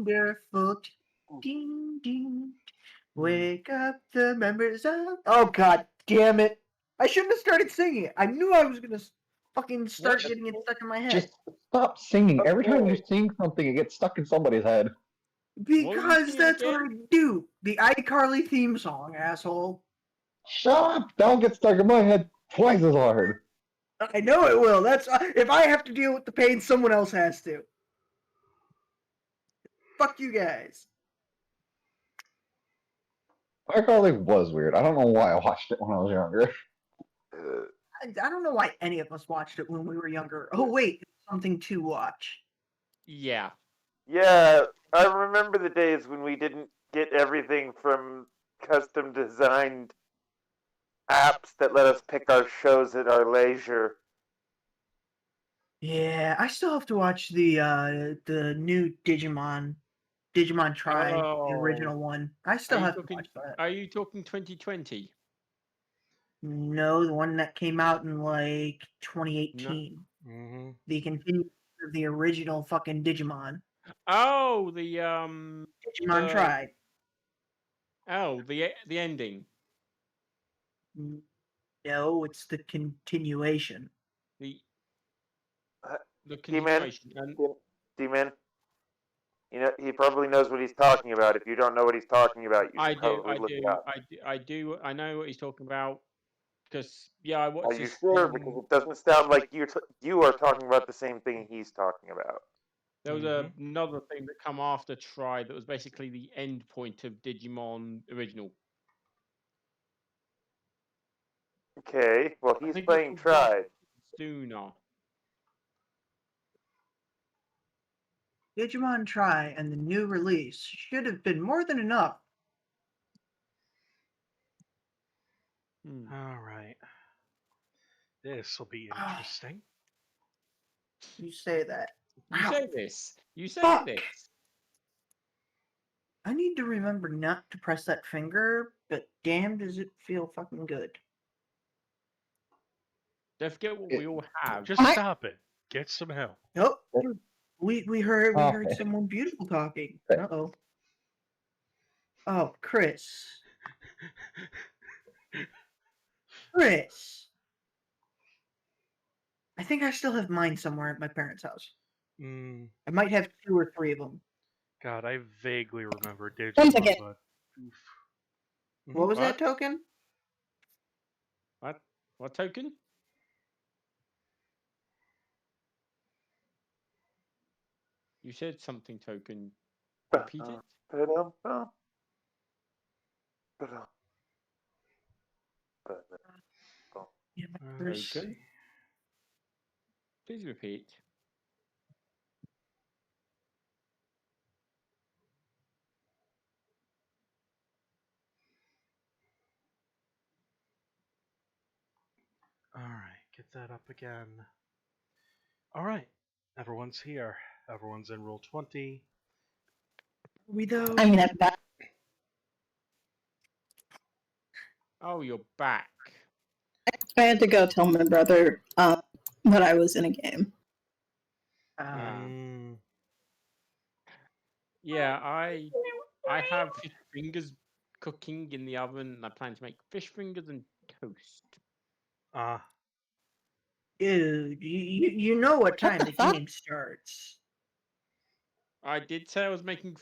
wonderful. Ding ding. Wake up the members of. Oh god damn it! I shouldn't have started singing it. I knew I was gonna fucking start What? getting it stuck in my head. Just stop singing. Every time you Okay. sing something, it gets stuck in somebody's head. Because What are you that's singing what I again? do. The iCarly theme song, asshole. Shut up! That'll get stuck in my head twice as hard. I know it will. That's if I have to deal with the pain, someone else has to. Fuck you guys. iCarly was weird. I don't know why I watched it when I was younger. I don't know why any of us watched it when we were younger. Oh wait, something to watch. Yeah. Yeah, I remember the days when we didn't get everything from custom designed apps that let us pick our shows at our leisure. Yeah, I still have to watch the new Digimon Try, the Oh. original one. I still have to watch that. Are you talking 2020? No, the one that came out in like 2018. Mm-hmm. The continuation of the original fucking Digimon. Oh, the Digimon Try. Oh, the ending. No, it's the continuation. The D-Man, continuation. And D-Man, you know, he probably knows what he's talking about. If you don't know what he's talking about, you should probably look it up. I know what he's talking about. Because, yeah, I watched Are you this sure? thing. Because it doesn't sound like you are talking about the same thing he's talking about. There was another thing that come after Try that was basically the end point of Digimon original. Okay, well, I he's think playing it's Tried. sooner. Digimon Try and the new release should have been more than enough. All right. This will be interesting. You say that. You Ow. say this. You say Fuck. this. I need to remember not to press that finger, but damn does it feel fucking good. Don't forget what we all have. Just stop it. Get some help. Nope. We heard someone beautiful talking. Uh-oh. Oh, Chris. Chris. I think I still have mine somewhere at my parents' house. I might have 2 or 3 of them. God, I vaguely remember One Digimon, second. but oof. What was that token? What? What token? You said something token. Repeat it. Token? Please repeat. Alright, get that up again. Alright, everyone's here. Everyone's in roll 20. We though? I mean, I'm back. Oh, you're back. I had to go tell my brother that I was in a game. Yeah, I have fish fingers cooking in the oven, and I plan to make fish fingers and toast. Dude, you know what time the game starts. I did say I was going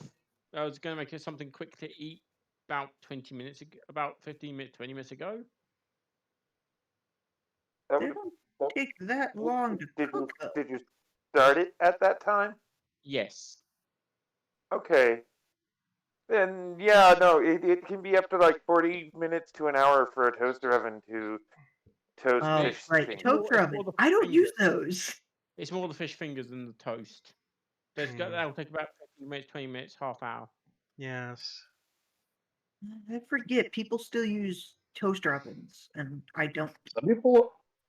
to make something quick to eat about 20 minutes ago, about 15 minutes, 20 minutes ago. They don't take that long to cook, though. Did you start it at that time? Yes. Okay. Then, yeah, no, it can be up to like 40 minutes to an hour for a toaster oven to toast fish right, fingers. toaster oven. I don't use those. It's more the fish fingers than the toast. That'll take about 15 minutes, 20 minutes, half hour. Yes. I forget people still use toaster ovens, and I don't.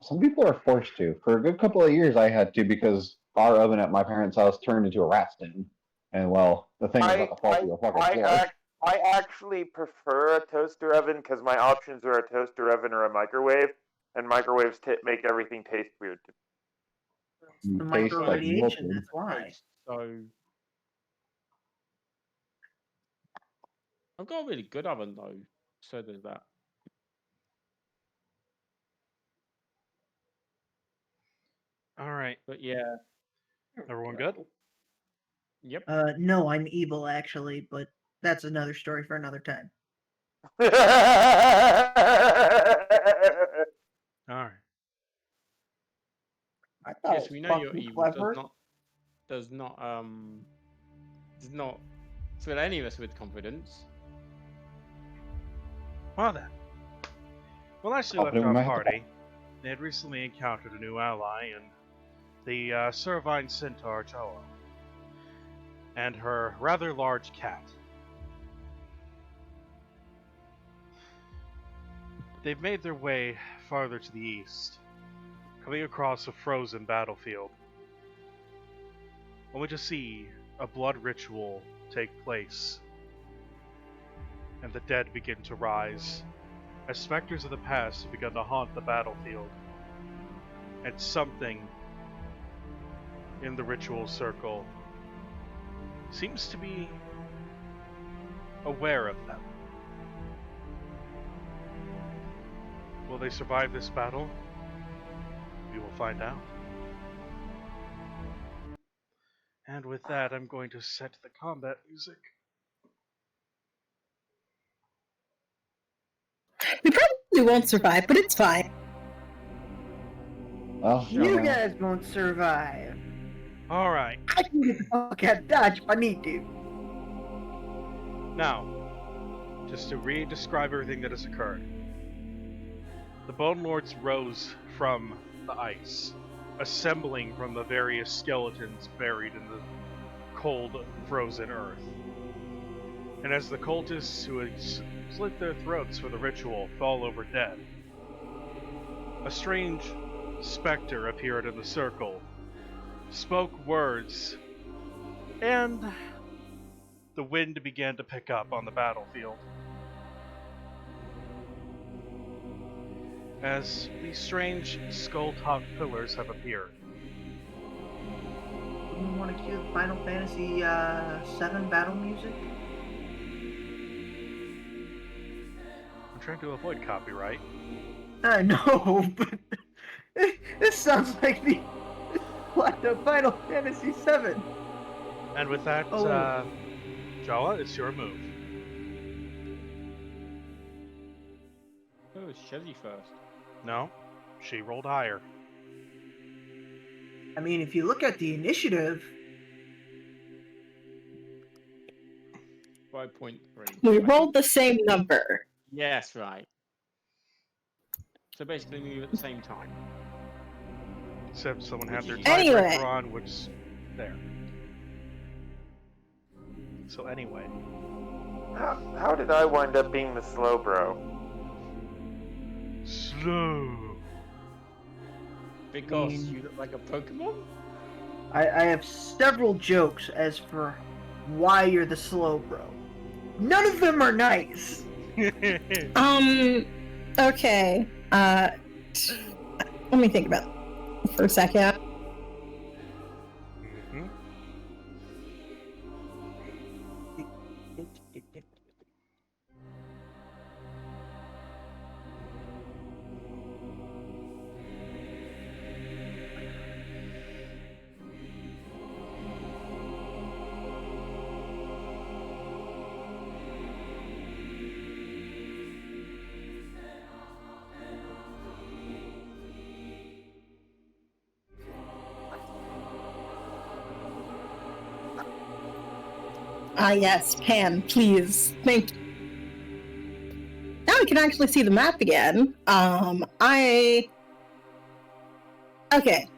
Some people are forced to. For a good couple of years, I had to because our oven at my parents' house turned into a rat den. And well, the thing was about to fall through the fucking floor. I actually prefer a toaster oven because my options are a toaster oven or a microwave, and microwaves make everything taste weird. The micro radiation, that's why. So I've got a really good oven though, so there's that. All right. But yeah. Everyone good? Yep. No, I'm evil actually, but that's another story for another time. All right. I thought Yes, it we was know you're fucking evil. clever. Does not fill any of us with confidence. Well then. Well, as they left Confident we our might have to- party, they had recently encountered a new ally in the Servine centaur Choa and her rather large cat. They've made their way farther to the east, coming across a frozen battlefield, only to see a blood ritual take place, and the dead begin to rise, as specters of the past have begun to haunt the battlefield, and something in the ritual circle seems to be aware of them. Will they survive this battle? We will find out. And with that, I'm going to set the combat music. We probably won't survive, but it's fine. Well, You know. guys won't survive. Alright, I can get the fuck out of Dodge if I need to. now, just to re-describe everything that has occurred. The Bone Lords rose from the ice, assembling from the various skeletons buried in the cold, frozen earth. And as the cultists who had slit their throats for the ritual fall over dead, a strange specter appeared in the circle, spoke words, and the wind began to pick up on the battlefield. As these strange skull-topped pillars have appeared. Wouldn't you want to cue the Final Fantasy VII battle music? I'm trying to avoid copyright. I know, but this sounds like the plot of Final Fantasy VII. And with that, Oh. Jawa, it's your move. Oh, it's Shelley first. No, she rolled higher. I mean, if you look at the initiative, 5.3. We rolled the same number. Yes, right. So basically, we move at the same time. Except someone had their Anyway. tiebreaker on, which there. So anyway, How did I wind up being the slow bro? slow. Because you look like a Pokemon? I have several jokes as for why you're the slow bro. None of them are nice. Okay. Let me think about it for a second. Mhm. Ah, yes, Pan, please. Thank you. Now we can actually see the map again. Okay.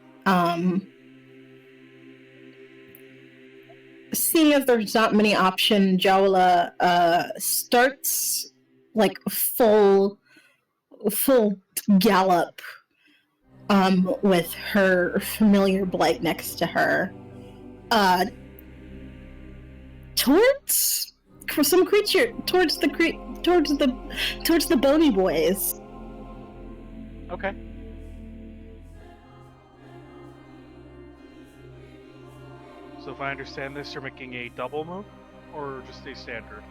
Seeing as there's not many options, Jowla starts like full gallop with her familiar blight next to her. Towards some creature, towards the bony boys. Okay. So if I understand this, you're making a double move, or just a standard?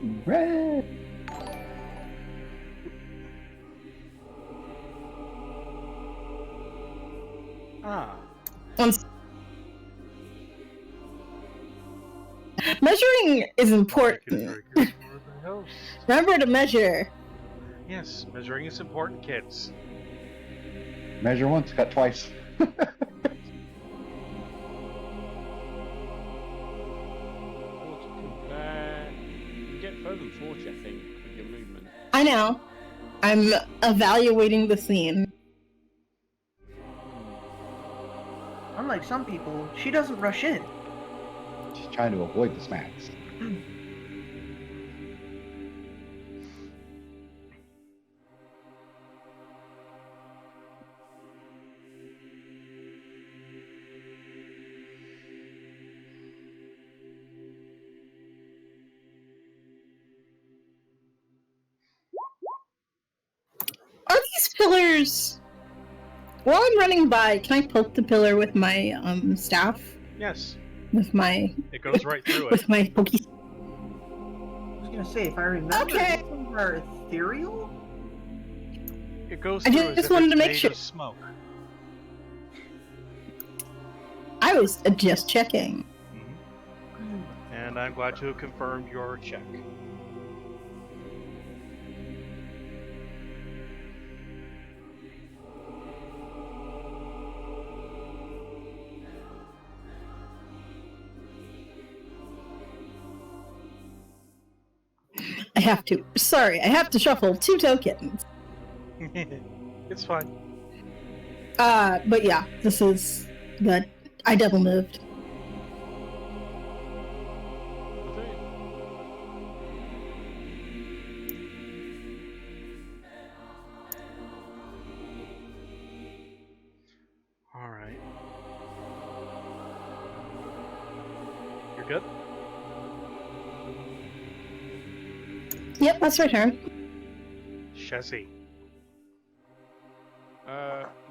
Red. Ah. Once measuring is Make it a important. very good for the host. Remember to measure. Yes, measuring is important, kids. Measure once, cut twice. You can get further than 40, I think, with your movement. I know. I'm evaluating the scene. Unlike some people, she doesn't rush in. She's trying to avoid the smacks. Are these pillars? While I'm running by, can I poke the pillar with my staff? Yes, With my it goes right through it. with my pokey. I was gonna say, if I remember, Okay. these things are ethereal? It goes I through just as if wanted it's to make made sure. of smoke. I was just checking. And I'm glad to have confirmed your check. I have to. Sorry, I have to shuffle 2 tokens. It's fine. But yeah, this is the. I double moved. Okay. Alright. You're good? Yep, that's my turn. Chessy.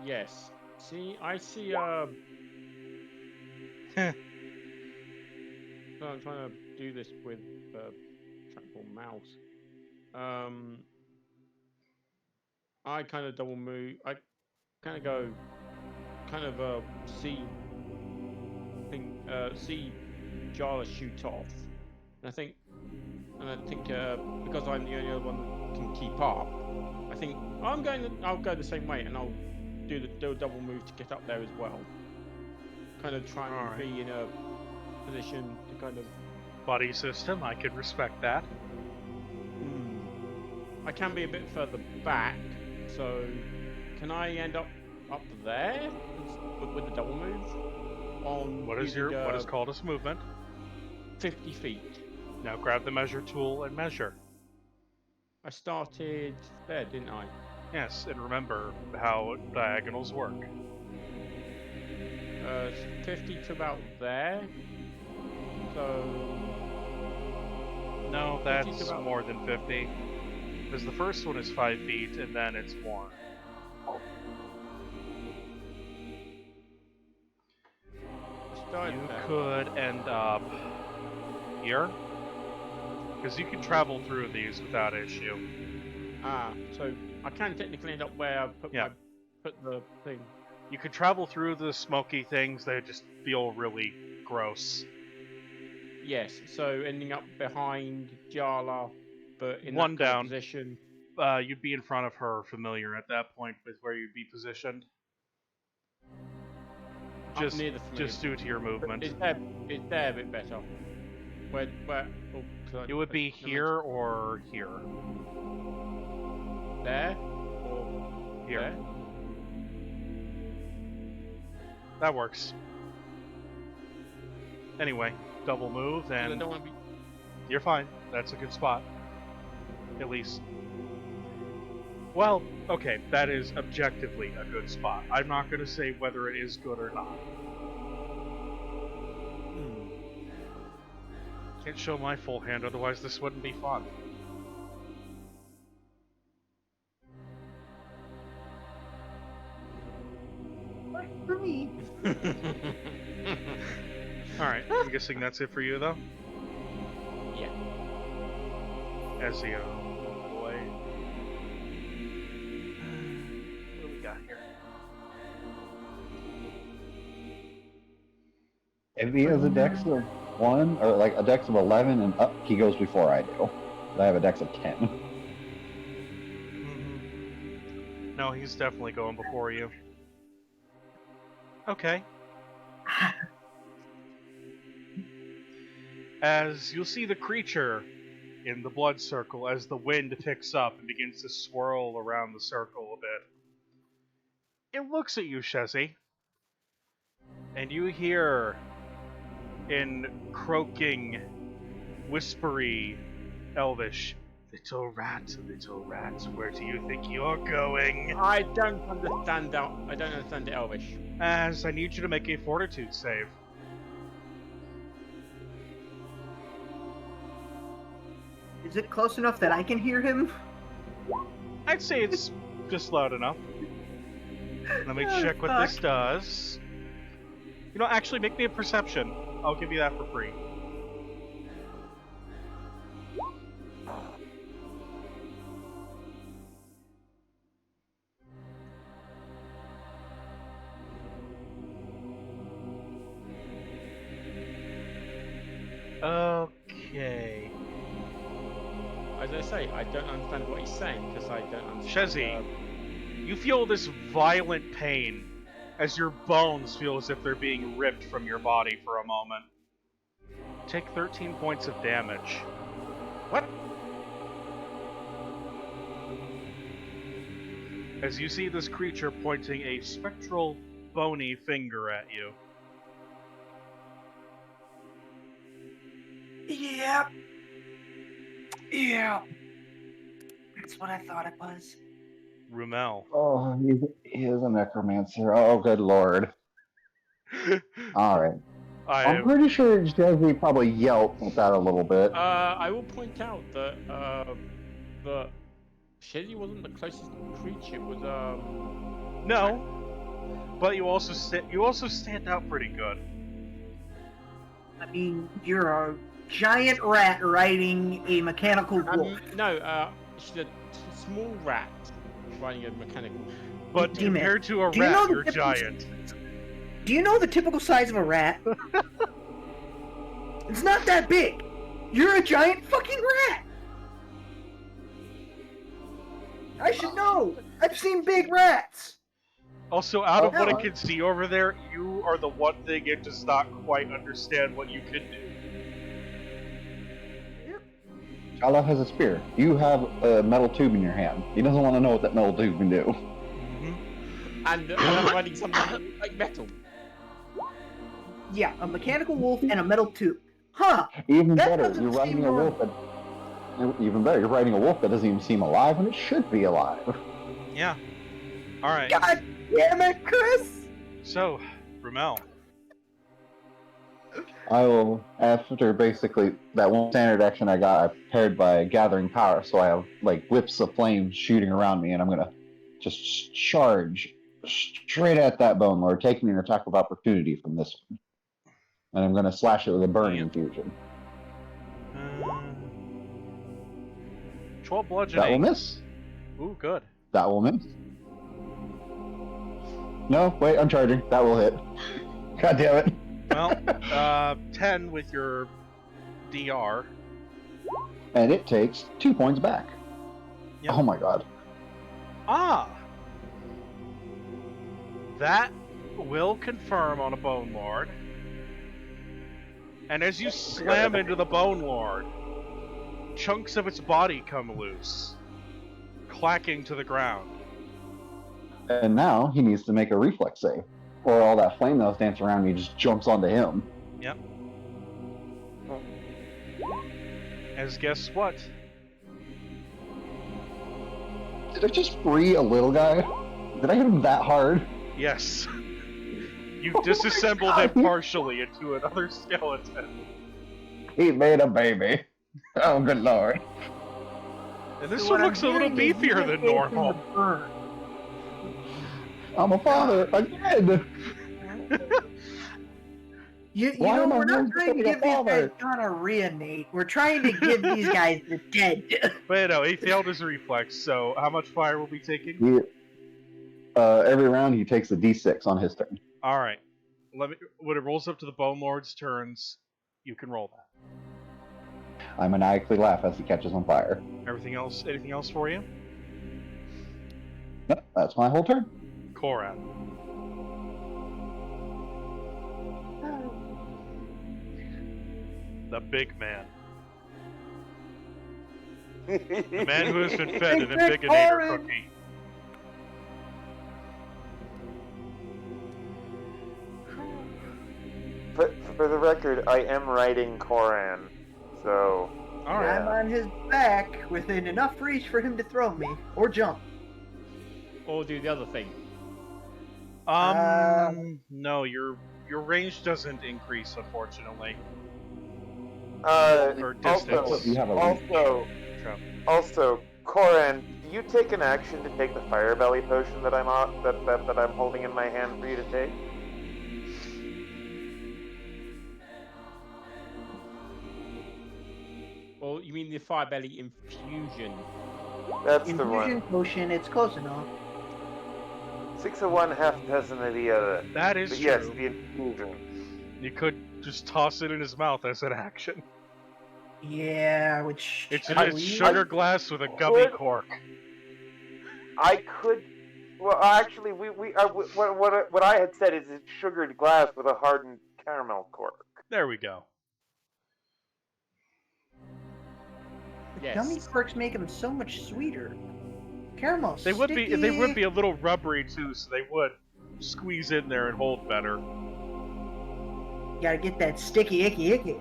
Yes. See, I see, so I'm trying to do this with trackball mouse. I kind of double move. I kind of go, see Jala shoot off. And I think because I'm the only other one that can keep up, I think I'll go the same way, and I'll do a double move to get up there as well. Kind of try and Alright. be in a position to kind of. Buddy system, I could respect that. I can be a bit further back, so can I end up there with the double move? On What is using, what is called as movement? 50 feet. Now grab the measure tool and measure. I started there, didn't I? Yes, and remember how diagonals work. 50 to about there. So No, 50 that's to about- more than 50. Because the first one is 5 feet, and then it's more. I started You there. could end up here. Because you can travel through these without issue. So I can technically end up where I put Yeah. put the thing. You could travel through the smoky things, they just feel really gross. Yes, so ending up behind Jala, but in One that kind down. of position. You'd be in front of her, familiar at that point with where you'd be positioned. Up near the familiar. Just due to your movement. Is there a bit better? Where oh, It would be here or here. There? Or Here. there? That works. Anyway, double move, 'Cause I and don't want to be. you're fine. That's a good spot. At least. Well, okay, that is objectively a good spot. I'm not going to say whether it is good or not. Can't show my full hand, otherwise this wouldn't be fun. Not for me. Alright, I'm guessing that's it for you, though? Yeah. As he, oh boy. What do we got here? If he has a dex of 1 or like a dex of 11 and up, he goes before I do. I have a dex of 10. Mm-hmm. No, he's definitely going before you. Okay. As you'll see the creature in the blood circle as the wind picks up and begins to swirl around the circle a bit. It looks at you, Shezzy, and you hear in croaking, whispery Elvish, little rat, where do you think you're going? I don't understand that. I don't understand the Elvish. As I need you to make a fortitude save. Is it close enough that I can hear him? I'd say it's just loud enough. Let me check what this does. You know, actually, make me a perception. I'll give you that for free. Okay. As I say, I don't understand what he's saying because I don't understand. Shezzy, you feel this violent pain as your bones feel as if they're being ripped from your body for a moment. Take 13 points of damage. What? As you see this creature pointing a spectral, bony finger at you. Yeah. Yeah. That's what I thought it was. Rumel. Oh, he is a necromancer. Oh, good lord. Alright. I'm pretty sure Jesse probably yelped at that a little bit. I will point out that that Shezzy wasn't the closest creature. It was No, but you also stand out pretty good. I mean, you're a giant rat riding a mechanical wolf. no, she's a small rat riding a mechanical. But Demon, compared to a do you rat, know the you're difference- giant. Do you know the typical size of a rat? It's not that big. You're a giant fucking rat. I should know. I've seen big rats. Also, out of what I hell. can see over there, you are the one thing it does not quite understand what you can do. Allah has a spear. You have a metal tube in your hand. He doesn't want to know what that metal tube can do. And I'm riding something like metal. Yeah, a mechanical wolf and a metal tube. Huh. Even That better, doesn't you're riding seem a wolf that... Even better, you're riding a wolf that doesn't even seem alive when it should be alive. Yeah. Alright. God damn it, Chris. So, Rumel. I will, after basically that one standard action I got, I prepared by gathering power, so I have like whips of flame shooting around me, and I'm gonna just charge straight at that bone lord, taking an attack of opportunity from this one. And I'm gonna slash it with a burning infusion. 12 bludgeoning. That will miss. Ooh, good. That will miss. No, wait, I'm charging. That will hit. God damn it. Well, 10 with your DR. And it takes 2 points back. Yep. Oh my god. Ah! That will confirm on a Bone Lord. And as you slam into the Bone Lord, chunks of its body come loose, clacking to the ground. And now he needs to make a reflex save. Or all that flame that was dancing around me just jumps onto him. Yep. As guess what? Did I just free a little guy? Did I hit him that hard? Yes. You disassembled him partially into another skeleton. He made a baby. Oh, good lord. And this So one what looks a I'm little hearing is beefier you than gave him normal. the burn. I'm a father again. You Why know, am I we're not known for trying to being a give these guys father? gonorrhea, Nate. We're trying to give these guys the dead. But no, he failed his reflex. So how much fire will be taking? He, every round he takes a d6 on his turn. All right. When it rolls up to the Bone Lord's turns, you can roll that. I maniacally laugh as he catches on fire. Everything else? Anything else for you? Yep, that's my whole turn. Koran. The big man. The man who has been fed an Big Ambiginator Koran. cookie. For the record, I am riding Koran, so All And right. I'm on his back within enough reach for him to throw me or jump. Or do the other thing. No, your range doesn't increase, unfortunately. Or distance. You have a also, Koran, do you take an action to take the Fire Belly potion that I'm that I'm holding in my hand for you to take? Or you mean the Fire Belly infusion? That's the Infusion one. potion, it's close enough. 6 of one, half dozen of the other. That is But true. yes, the infusion. You could just toss it in his mouth as an action. Yeah, which It's I a believe- sugar glass with a gummy cork. I could. Well, actually, what I had said is it's sugared glass with a hardened caramel cork. There we go. Yes. Gummy quirks make them so much sweeter. Caramel. They would be a little rubbery too, so they would squeeze in there and hold better. Gotta get that sticky, icky.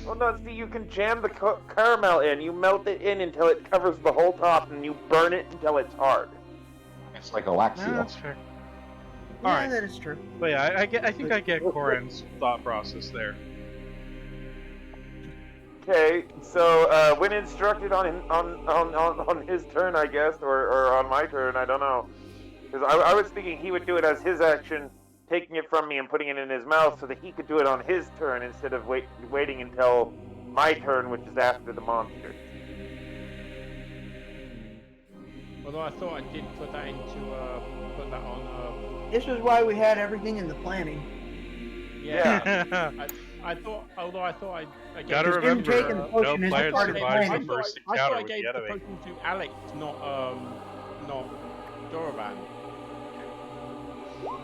Well, no, see, you can jam the caramel in. You melt it in until it covers the whole top, and you burn it until it's hard. It's like a wax No, seal. that's fair. Yeah, Alright. that is true. But yeah, I think I get Koran's thought process there. Okay, so when instructed on his turn, I guess, or on my turn, I don't know. Because I was thinking he would do it as his action, taking it from me and putting it in his mouth, so that he could do it on his turn instead of waiting until my turn, which is after the monster. Although I thought I did put that on. This is why we had everything in the planning. Yeah. I thought I gave Gotta Because him remember, taking the no potion is player part of the survives plan. the first I encounter thought I with gave the the enemy. potion to Alex, not Dorovan.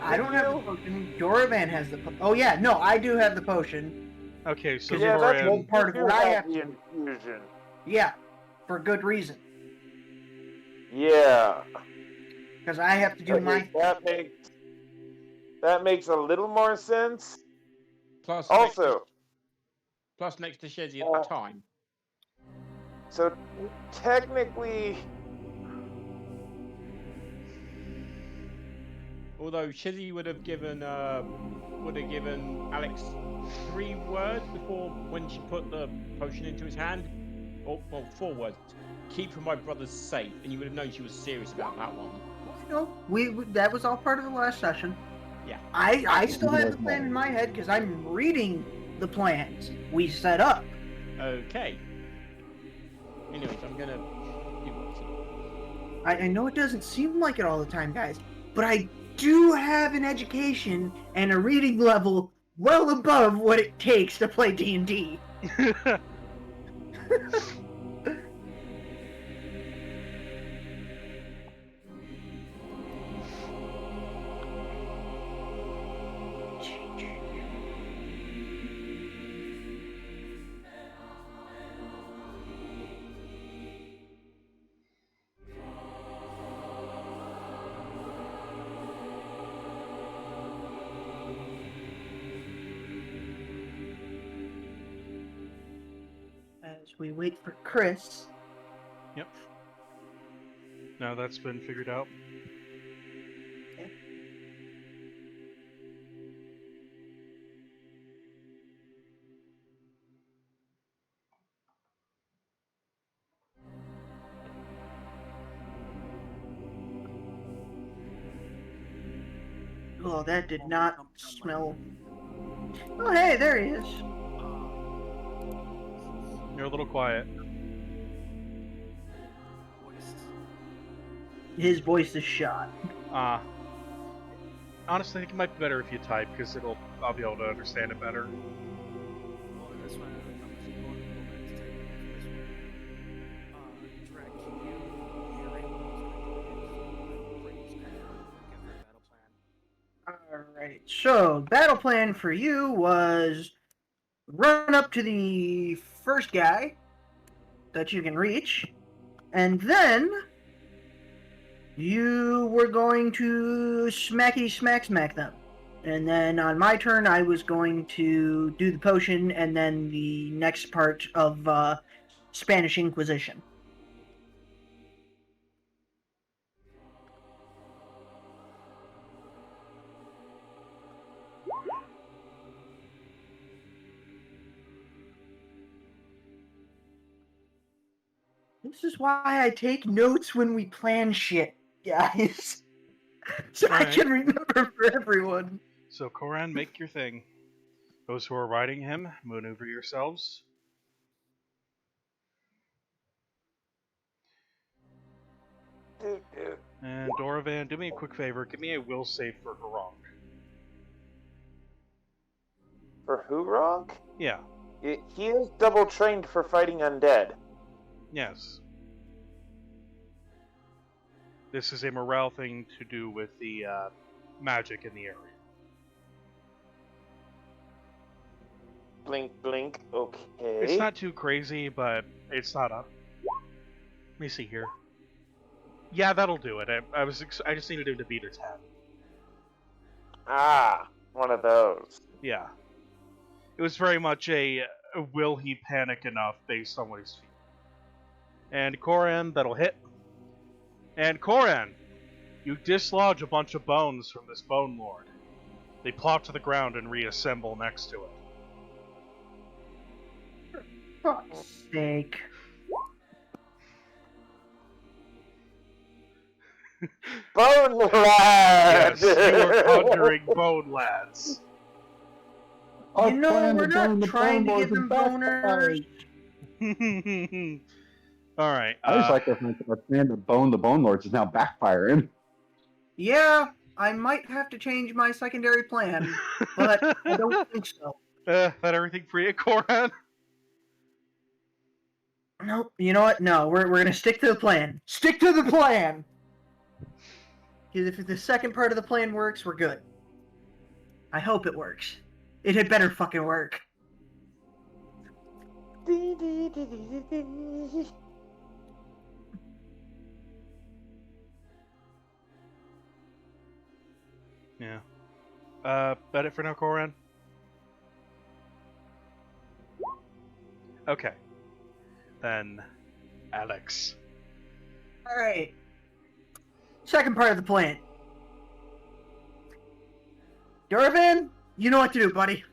I don't have the potion. Dorovan has the potion. Oh yeah, no, I do have the potion. Okay, so Yeah, that's Koran, one part of you what I have have the to do. infusion. Yeah, for good reason. Yeah. Because I have to do Okay, my. that makes a little more sense. Plus Also, next to Shezzy at the time. so technically, Although Shizzy would have given Alex 3 words before when she put the potion into his hand. Or, well, 4 words. Keep for my brother's sake, and you would have known she was serious about that one. No, we that was all part of the last session. Yeah. I still have the plan in my head because I'm reading the plans we set up. Okay. Anyways, I'm gonna do what's I know it doesn't seem like it all the time, guys, but I do have an education and a reading level well above what it takes to play D&D. As we wait for Chris. Yep. Now that's been figured out. Oh, that did not smell Oh, hey, there he is. You're a little quiet. His voice is shot. Honestly, I think it might be better if you type, because I'll be able to understand it better. That's why I'm actually going to go back to typing for this one. Drek, can you narrate what I was going to do again? Battle plan. Alright, so battle plan for you was run up to the first guy that you can reach, and then you were going to smackety smack them. And then on my turn, I was going to do the potion, and then the next part of Spanish Inquisition. This is why I take notes when we plan shit, guys. So I Alright. can remember for everyone. So, Koran, make your thing. Those who are riding him, maneuver yourselves. And Doravan, do me a quick favor. Give me a will save for Harong. For Hurog? Yeah. He is double trained for fighting undead. Yes. This is a morale thing to do with the magic in the area. Blink, blink. Okay. It's not too crazy, but it's not up. Let me see here. Yeah, that'll do it. I just needed him to beat a 10. Ah, one of those. Yeah. It was very much a will he panic enough based on what he's feeling. And Koran, that'll hit. And Koran, you dislodge a bunch of bones from this Bone Lord. They plop to the ground and reassemble next to it. For fuck's sake. Bone lad! Yes, you are conjuring bone lads. You know, we're not trying to get them boners. Alright. I just like to think our plan to bone the Bone Lords is now backfiring. Yeah, I might have to change my secondary plan, but I don't think so. That everything for you, Koran? Nope. You know what? No, we're gonna stick to the plan. Stick to the plan. Because if the second part of the plan works, we're good. I hope it works. It had better fucking work. Yeah. Bet it for now, Koran? Okay. Then, Alex. Alright. Second part of the plan. Durvan, you know what to do, buddy.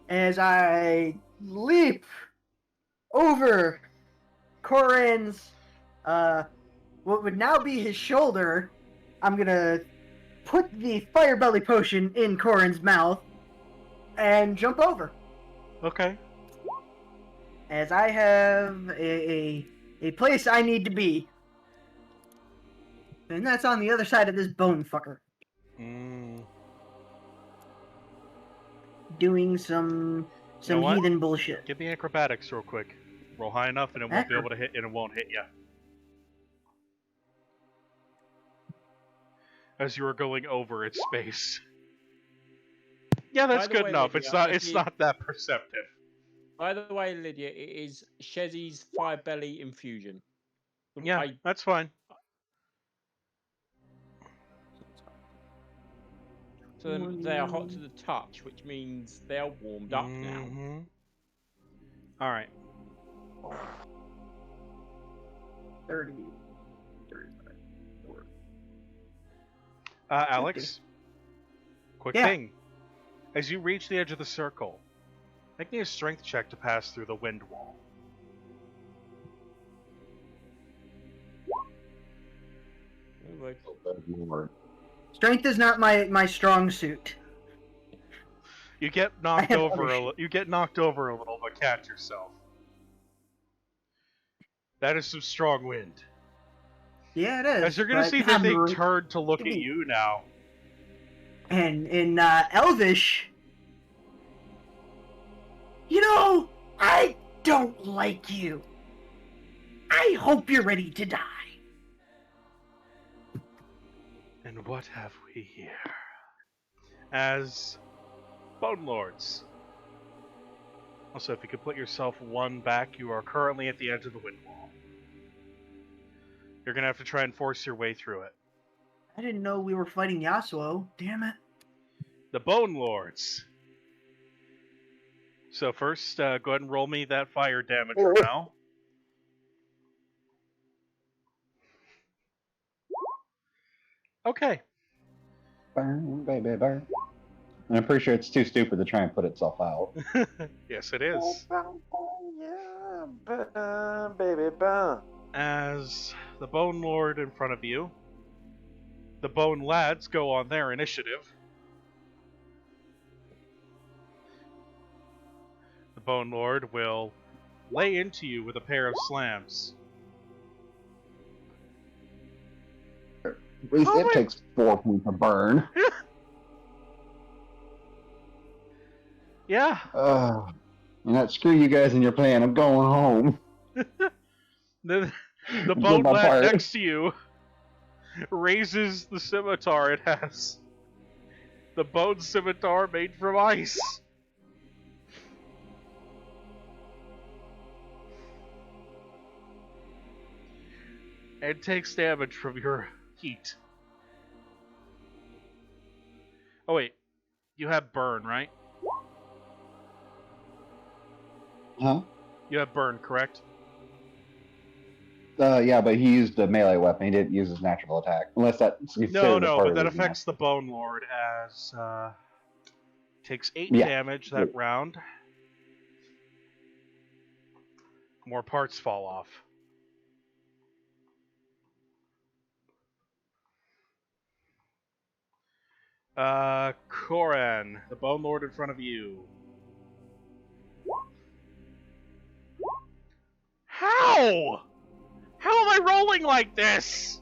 As I leap over Koran's, what would now be his shoulder, I'm gonna put the fire belly potion in Koran's mouth and jump over. Okay. As I have a place I need to be. And that's on the other side of this bone fucker. Doing some You know what? heathen bullshit. Give me acrobatics real quick. Roll high enough and it won't be able to hit, and it won't hit you. As you were going over its space. Yeah, that's By the good way, enough. Lydia, It's not that perceptive. By the way, Lydia, it is Shezzy's fire belly infusion. Yeah, that's fine. So they are hot to the touch, which means they are warmed up now. Alright. 30, 35, 40. Alex? Quick Yeah. thing. As you reach the edge of the circle, make me a strength check to pass through the wind wall. Strength is not my strong suit. You get knocked have over. other You get knocked over a little, but catch yourself. That is some strong wind. Yeah, it is. As you're gonna but see that they I'm turn to look at kidding. you now. And in Elvish, I don't like you. I hope you're ready to die. And what have we here? As Bone Lords. Also, if you could put yourself one back, you are currently at the edge of the wind wall. You're gonna have to try and force your way through it. I didn't know we were fighting Yasuo. Damn it. The Bone Lords. So first, go ahead and roll me that fire damage for now. Okay. Burn, baby, burn. And I'm pretty sure it's too stupid to try and put itself out. Yes, it is. Yeah, baby, burn. As the Bone Lord in front of you, the Bone Lads go on their initiative. The Bone Lord will lay into you with a pair of slams. At least Oh it my- takes 4 points to burn. Yeah. Screw you guys and your plan. I'm going home. The Did Bone my Lad part. next to you raises the scimitar. It has the bone scimitar made from ice. And takes damage from your heat. Oh wait, you have burn, right? Huh? You have burn, correct? Yeah, but he used a melee weapon. He didn't use his natural attack. Unless that's No, considered a part but of that his affects the Bone Lord as takes 8 Yeah. damage that round. More parts fall off. Koran, the Bone Lord in front of you. How? How am I rolling like this?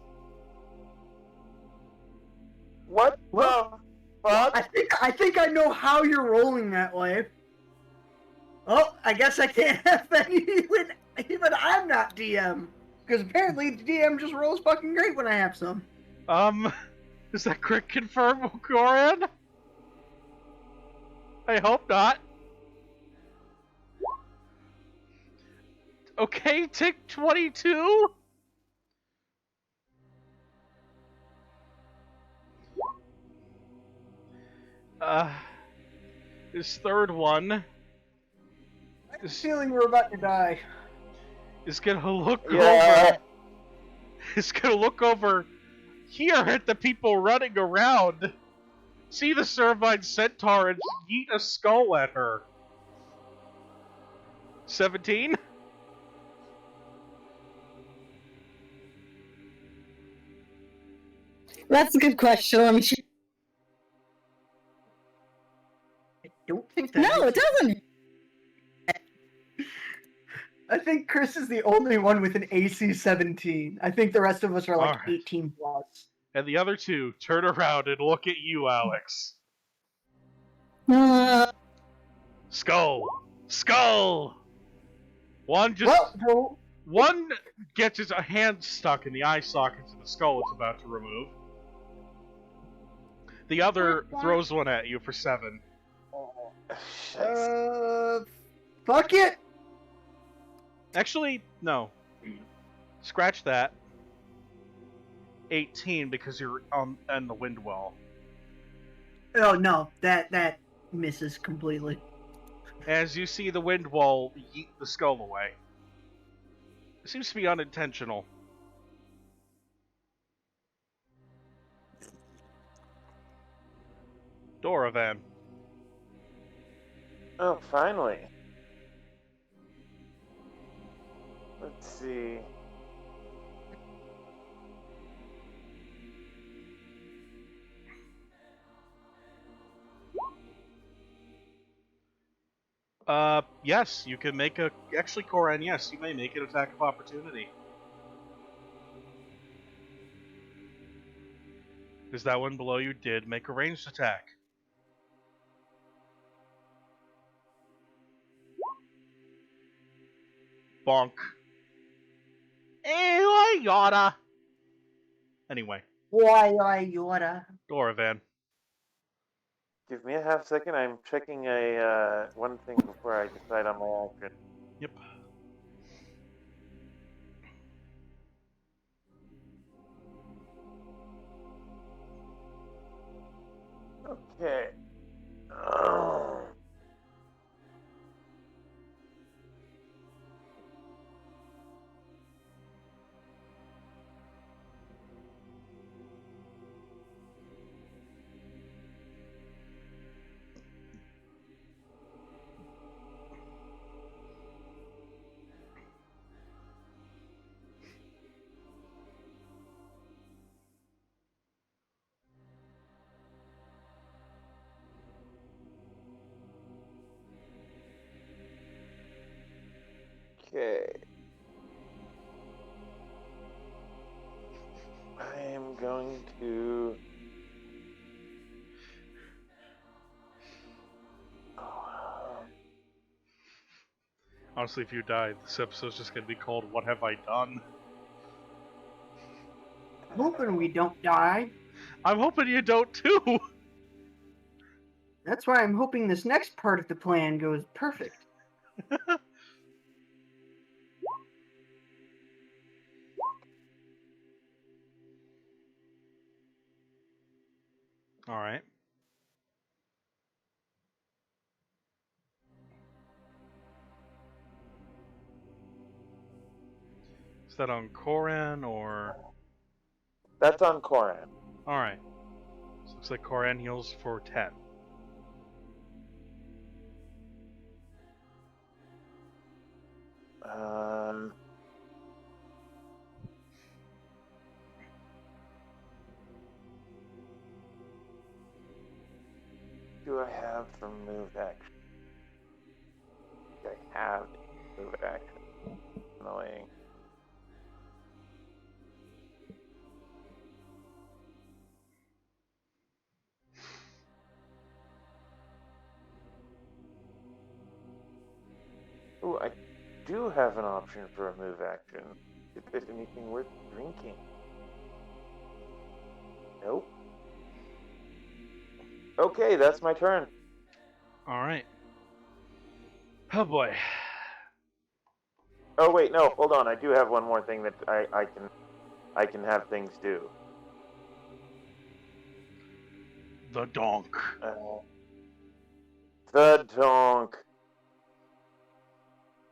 What Well, the fuck? I think I know how you're rolling that way. Oh, I guess I can't have that even I'm not DM. Because apparently the DM just rolls fucking great when I have some. Is that crit confirm, Koran? I hope not. Okay, tick 22? His third one I have a feeling we're about to die. is gonna look Yeah. over. Is gonna look over here at the people running around. See the Servine Centaur and yeet a skull at her. 17? That's a good question. Let me see. I don't think that No, it doesn't. I think Chris is the only one with an AC 17. I think the rest of us are like Alright. 18 plus. And the other two turn around and look at you, Alex. Skull! Skull! One just. Well, One gets his hand stuck in the eye sockets of the skull it's about to remove. The other throws one at you for 7. fuck it. Actually, no. Scratch that. 18 because you're on the wind wall. Oh no, that misses completely. As you see the wind wall yeet the skull away. It seems to be unintentional. Doravan. Oh, finally. Let's see. Yes, you can make a. Actually, Koran, yes, you may make an attack of opportunity. Because that one below you did make a ranged attack. Bonk. Ew, yada. Anyway, Why I oughta. Doravan. Give me a half second. I'm checking a one thing before I decide on my action. Yep. Okay. Oh. Okay. I am going to. Honestly, if you die, this episode's just gonna be called "What Have I Done?" Hoping we don't die. I'm hoping you don't too. That's why I'm hoping this next part of the plan goes perfect. All right. Is that on Koran or? That's on Koran. All right. So looks like Koran heals for 10. Do I have for move action? I have move action. Annoying. Ooh, I do have an option for a move action. If there's anything worth drinking. Nope. Okay, that's my turn. All right. Oh boy. Oh wait, no, hold on. I do have one more thing that I can have things do. The donk. The donk.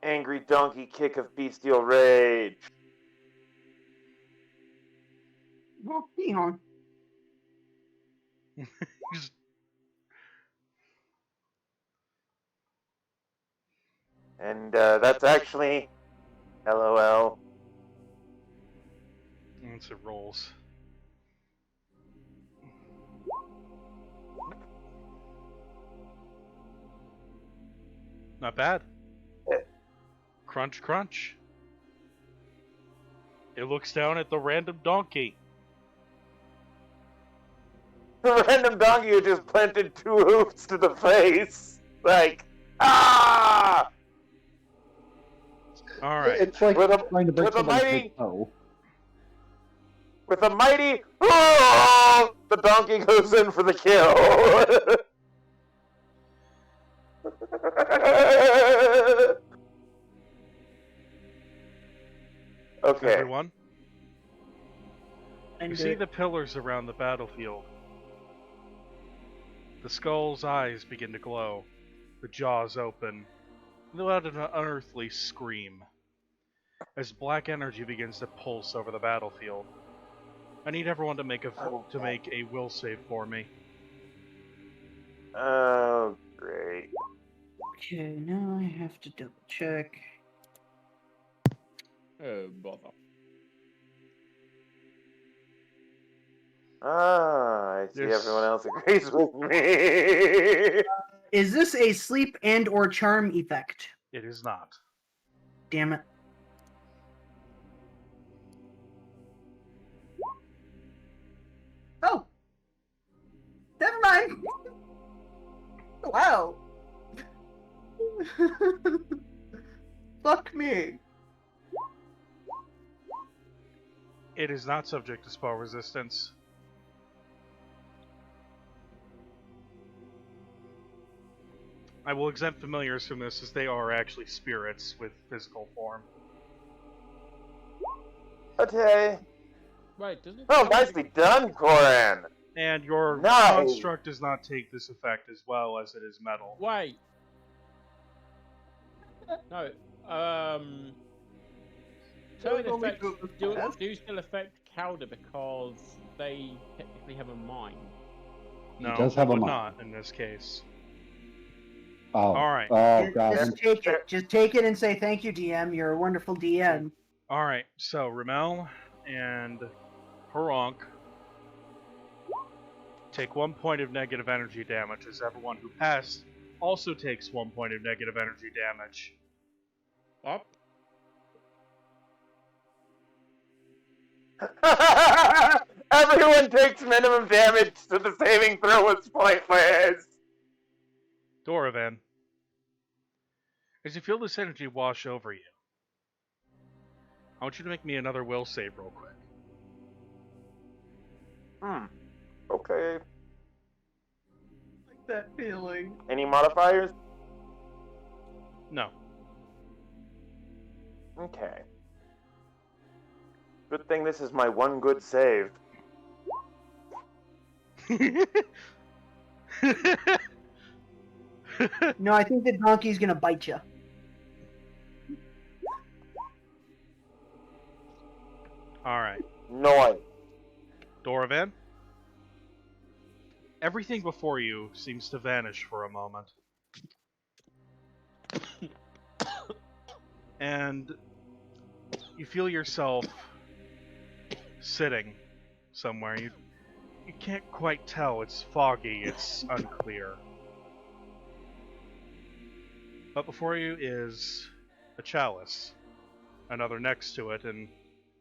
Angry donkey kick of bestial rage. Well, hang on. Just- And that's actually LOL. Once it rolls. Not bad. Crunch, crunch. It looks down at the random donkey. The random donkey who just planted 2 hoofs to the face. Like, ah! All right. It's like With a- trying to break with a someone's mighty- big toe. With a mighty, oh! The donkey goes in for the kill. Okay. Everyone, And you see the pillars around the battlefield. The skull's eyes begin to glow. The jaws open. They let out an unearthly scream. As black energy begins to pulse over the battlefield. I need everyone to make a will save for me. Oh, great. Okay, now I have to double check. Oh, bother. Ah, I see There's- everyone else agrees with me. Is this a sleep and or charm effect? It is not. Damn it. Oh. Never mind. Wow. Fuck me. It is not subject to spell resistance. I will exempt familiars from this as they are actually spirits with physical form. Okay. Right, doesn't it? Oh, nicely done, Corin. And your Nice. construct does not take this effect as well as it is metal. Wait. No. Turn only effects two of us do passed. still affect Calder because they technically have a mind. No, does have it a would mind. not in this case. Oh. Alright. Oh god. Just take it. Just take it and say thank you, DM. You're a wonderful DM. Alright, so Ramel and Haronk take 1 point of negative energy damage, as everyone who passed also takes 1 point of negative energy damage. Up. Everyone takes minimum damage, so the saving throw was pointless. Doravan, as you feel this energy wash over you, I want you to make me another will save real quick. Okay. Like that feeling. Any modifiers? No. Okay. Good thing this is my one good save. No, I think the donkey's gonna bite you. Alright, Noise. Doravan. Everything before you seems to vanish for a moment. And you feel yourself sitting somewhere. You can't quite tell. It's foggy, it's unclear. But before you is a chalice, another next to it, and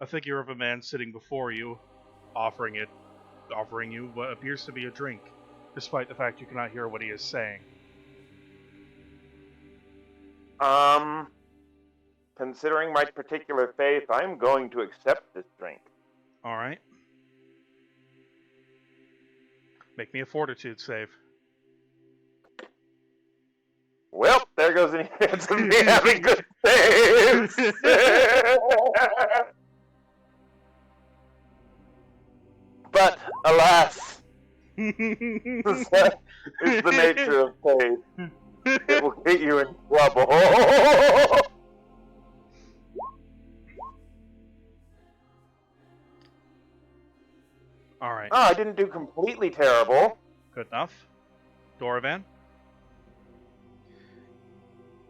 a figure of a man sitting before you, offering you what appears to be a drink, despite the fact you cannot hear what he is saying. Considering my particular faith, I'm going to accept this drink. Alright. Make me a fortitude save. Well, there goes any chance of me having good saves. But, alas, that is the nature of faith. It will get you in trouble. Alright, Oh, I didn't do completely terrible. good enough. Doravan?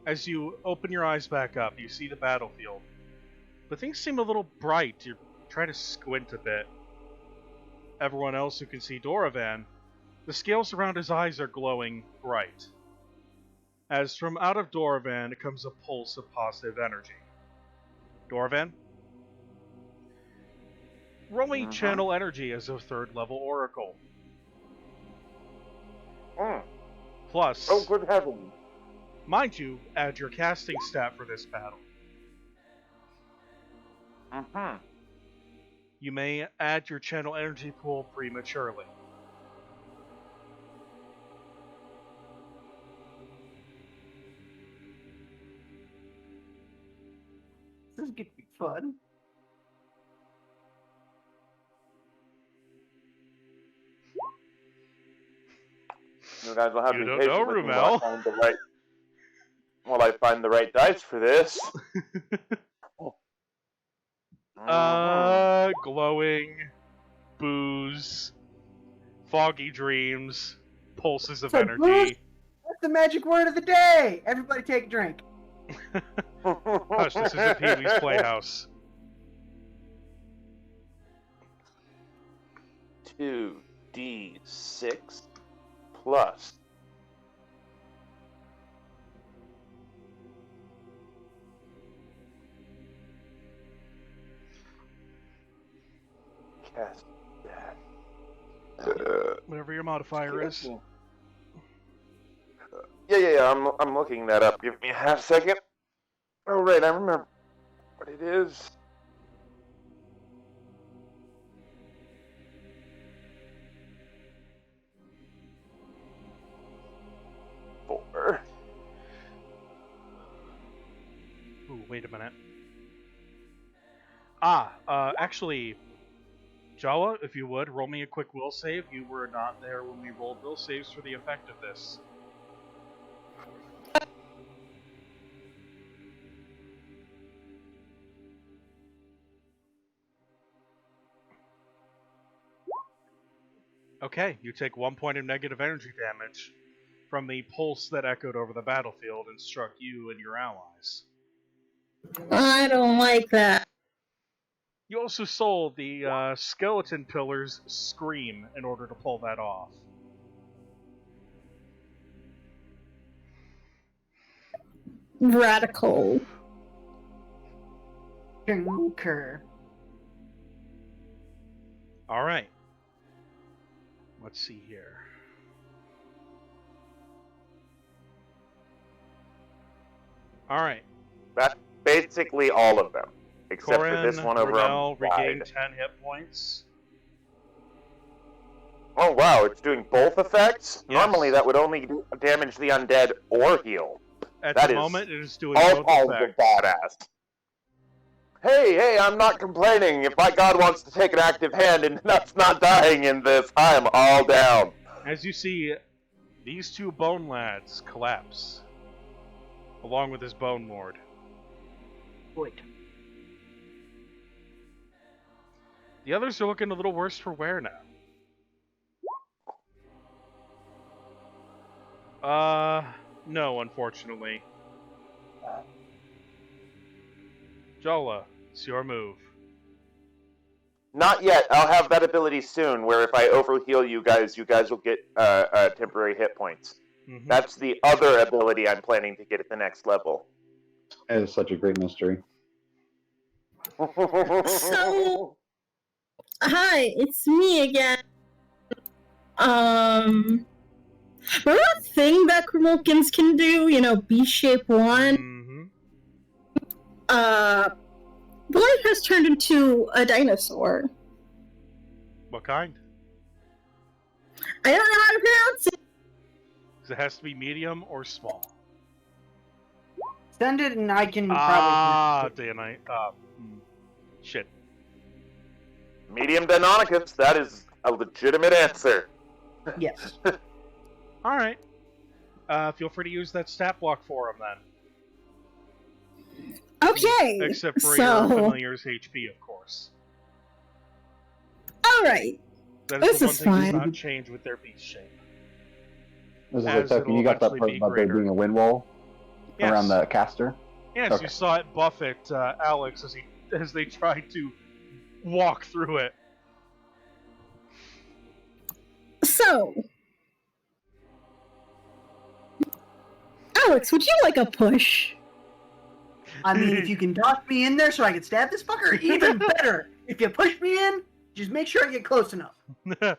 As you open your eyes back up, you see the battlefield. But things seem a little bright. You're trying to squint a bit. Everyone else who can see Doravan, the scales around his eyes are glowing bright. As from out of Doravan comes a pulse of positive energy. Doravan? Roll me channel energy as a 3rd level oracle. Plus, Oh, good heavens. mind you, add your casting stat for this battle. You may add your channel energy pool prematurely. This is gonna be fun. You guys will have You to be don't patient know, with me while I Rumel. find the right. While I find the right dice for this. Glowing, booze, foggy dreams, pulses of So energy. booze? That's the magic word of the day. Everybody take a drink. Hush, this isn't Pee-wee's Playhouse. 2d6 plus cast that? Whatever your modifier is. Yeah. I'm looking that up. Give me a half second. Oh, right. I remember what it is. Four. Ooh, wait a minute. Actually, Jawa, if you would, roll me a quick will save. You were not there when we rolled will saves for the effect of this. Okay, you take 1 point of negative energy damage from the pulse that echoed over the battlefield and struck you and your allies. I don't like that. You also sold the skeleton pillar's scream in order to pull that off. Radical. Concur. Alright. Let's see here. Alright. That's basically all of them, except for this Corin, one over Brunel on the side. regained 10 hit points. Oh wow, it's doing both effects? Yes. Normally that would only damage the undead or heal. At That the is moment, it is doing All both calls effects. of badass. Hey, I'm not complaining. If my god wants to take an active hand and us not dying in this, I am all down. As you see, these two bone lads collapse, along with his bone lord. Wait. The others are looking a little worse for wear now. No, unfortunately. Jola, it's your move. Not yet. I'll have that ability soon, where if I overheal you guys will get temporary hit points. Mhm. That's the other ability I'm planning to get at the next level. It is such a great mystery. So, hi, it's me again. Remember that thing that Kremolkins can do? You know, B-shape one? Mm-hmm. Blight has turned into a dinosaur. What kind? I don't know how to pronounce it. 'Cause it has to be medium or small. Send it and I can Day and night. Shit. Medium Deinonychus, that is a legitimate answer. probably... Yes. Alright. Feel free to use that stat block for him then. Okay. Except for so... your familiar's HP, of course. Alright. That This the one is thing does fine. not change with their beast shape. This is As a token. You it'll got that eventually part be about there greater. being a wind wall Yes. around the caster? Yes, Okay. you saw it buffet Alex as they tried to walk through it. So... Alex, would you like a push? I mean, if you can dock me in there so I can stab this fucker, even better. If you push me in, just make sure I get close enough. The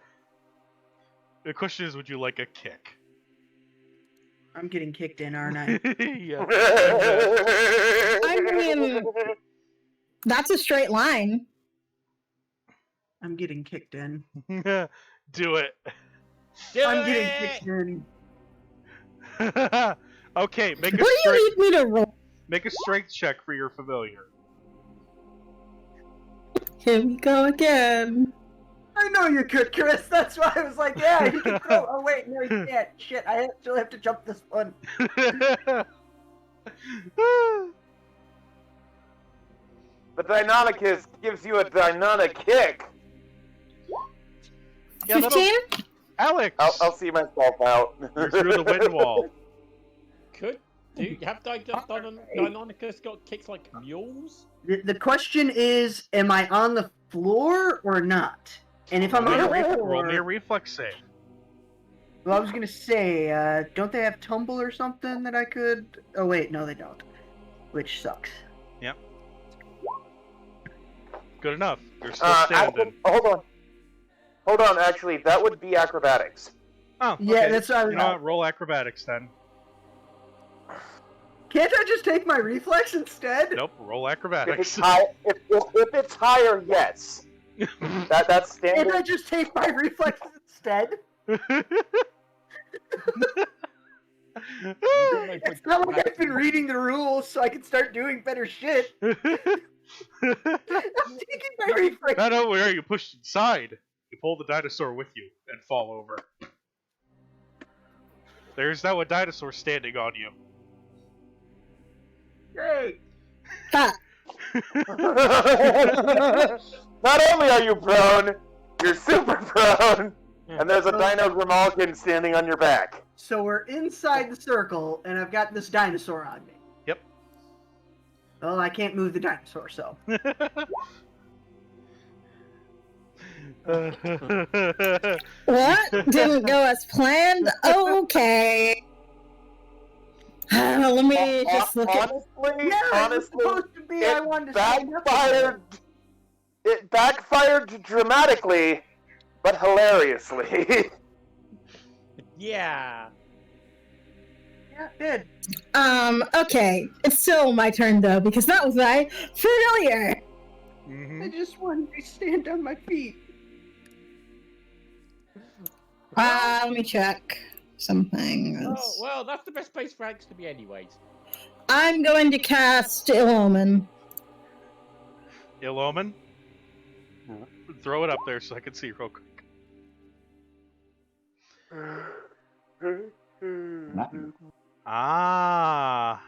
question is, would you like a kick? I'm getting kicked in, aren't I? Yeah. I mean, that's a straight line. I'm getting kicked in. Do it. I'm getting kicked in. Okay, make What a do you strength need me to roll? make a strength check for your familiar. Here we go again. I know you could, Chris. That's why I was like, yeah, you can throw. Oh, wait, no, you can't. Shit, I actually have to jump this one. The Deinonychus gives you a Deinonych kick. Yeah, that'll- 15? Alex, I'll see myself out. you're through the wind wall. Do you have Deinonychus got kicks like mules? The question is, am I on the floor or not? And if I'm on the Roll me a floor, reflex save. well, I was gonna say, don't they have tumble or something that I could? Oh wait, no, they don't. Which sucks. Good enough. You're still standing. Hold on. Hold on, actually, that would be acrobatics. Oh, Yeah, okay. that's what I was. You know what? Roll acrobatics then. Can't I just take my reflex instead? Nope. Roll If it's acrobatics. high, if it's higher, yes. That's Can't I standard. just take my reflex instead? It's not like I've been reading the rules so I can start doing better shit. I'm taking my reflex. Not only are you pushed inside, you pull the dinosaur with you and fall over. There's now a dinosaur standing on you. Great. Ha! Not only are you prone, you're super prone, and there's a Dino Grimalkin standing on your back. So we're inside the circle, and I've got this dinosaur on me. Yep. Well, I can't move the dinosaur, so. What? Didn't go as planned? Okay. Let me just look at. Honestly, Yeah, it was honestly, supposed to be. I it wanted to stand up. again. backfired. It backfired dramatically, but hilariously. Yeah. Yeah, it did. Okay. It's still my turn though, because that was my familiar. Mhm. I just wanted to stand on my feet. Let me check something. Oh, well, that's the best place for Alex to be anyways. I'm going to cast Illumin. Ill-Omen? Throw it up there so I can see real quick. Ah.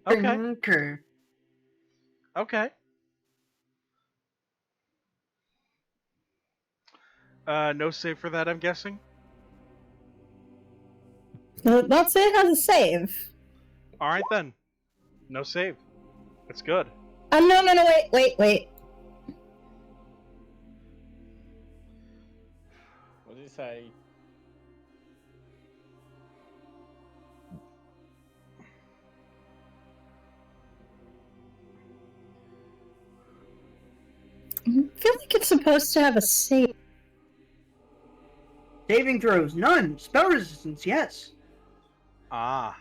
Okay. Okay. Okay. No save for that, I'm guessing? That's it has a save. Alright then. No save. That's good. No, wait. What did it say? I feel like it's supposed to have a save. Saving throws, none. Spell resistance, yes. Ah.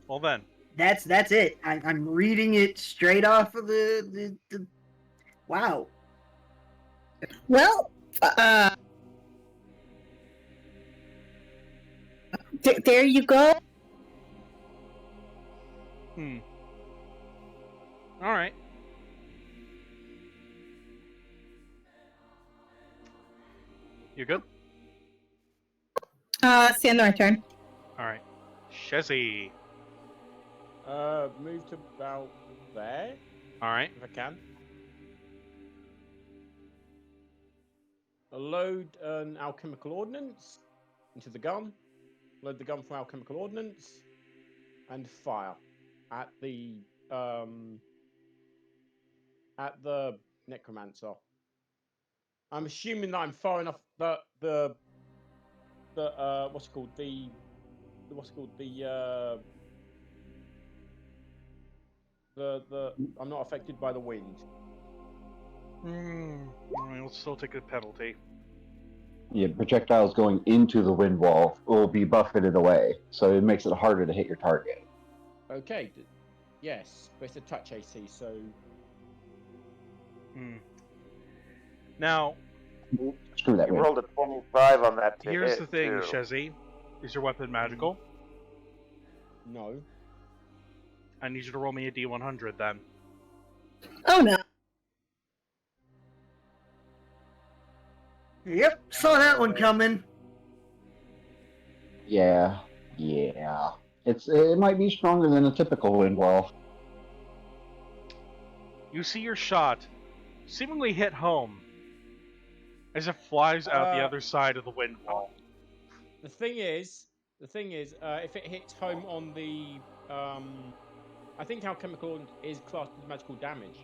Well then. That's it. I'm reading it straight off of the Wow. Well, there you go. Alright. You good? It's the end of my turn. Alright. Shezzy. Move to about there, Alright. if I can. I'll load an alchemical ordnance into the gun. Load the gun from alchemical ordnance. And fire at the necromancer. I'm assuming that I'm far enough that the what's it called? I'm not affected by the wind. We'll still take a penalty. Yeah, projectiles going into the wind wall will be buffeted away, so it makes it harder to hit your target. Okay. Yes, but it's a touch AC, so Now, Screw that You wind. rolled a 25 on that. To here's hit, the thing, too. Shezzy. Is your weapon magical? no. I need you to roll me a D100 then. Oh no. Yep, saw that one coming. Yeah. It might be stronger than a typical wind wall. You see your shot seemingly hit home as it flies out the other side of the wind wall. The thing is, if it hits home on the, I think alchemical is classed as magical damage.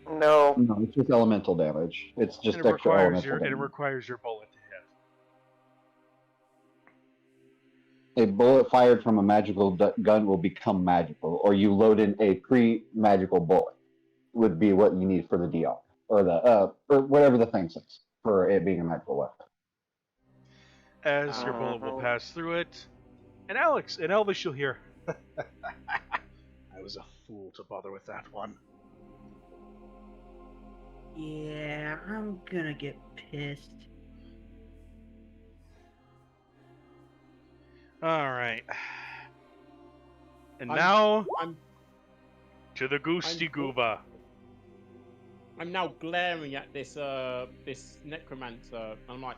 No. No, it's just elemental damage. It's just And it extra requires elemental damage. requires your bullet to hit. A bullet fired from a magical gun will become magical, or you load in a pre-magical bullet. would be what you need for the DR or the or whatever the thing says for it being a magical weapon. As your bullet will pass through it, and Alex, in Elvish, you'll hear. I was a fool to bother with that one. Yeah, I'm gonna get pissed. Alright. And I'm- now, I'm to the Goosty Gooba. I'm now glaring at this this necromancer. And I'm like,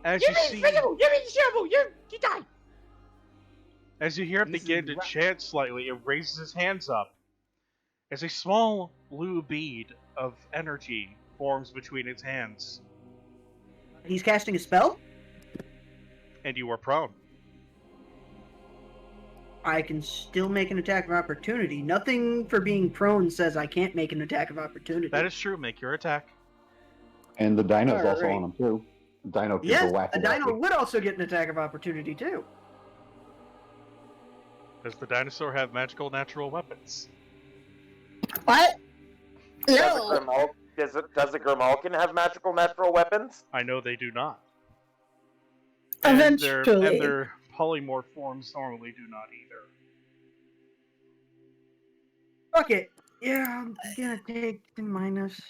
As give you me see, the shovel! Give me the shovel! You die! as you hear it This is begin to chant slightly, it raises his hands up. As a small blue bead of energy forms between its hands, He's casting a spell? and you are prone. I can still make an attack of opportunity. Nothing for being prone says I can't make an attack of opportunity. That is true. Make your attack. And the dino's also Alright. on him too. Dino can Yes, go whack a dino would also get an attack of opportunity too. Does the dinosaur have magical natural weapons? What? Does No. a Grimalkin have magical natural weapons? I know they do not. Eventually. And their polymorph forms normally do not either. Fuck it. Yeah, I'm gonna take the minus.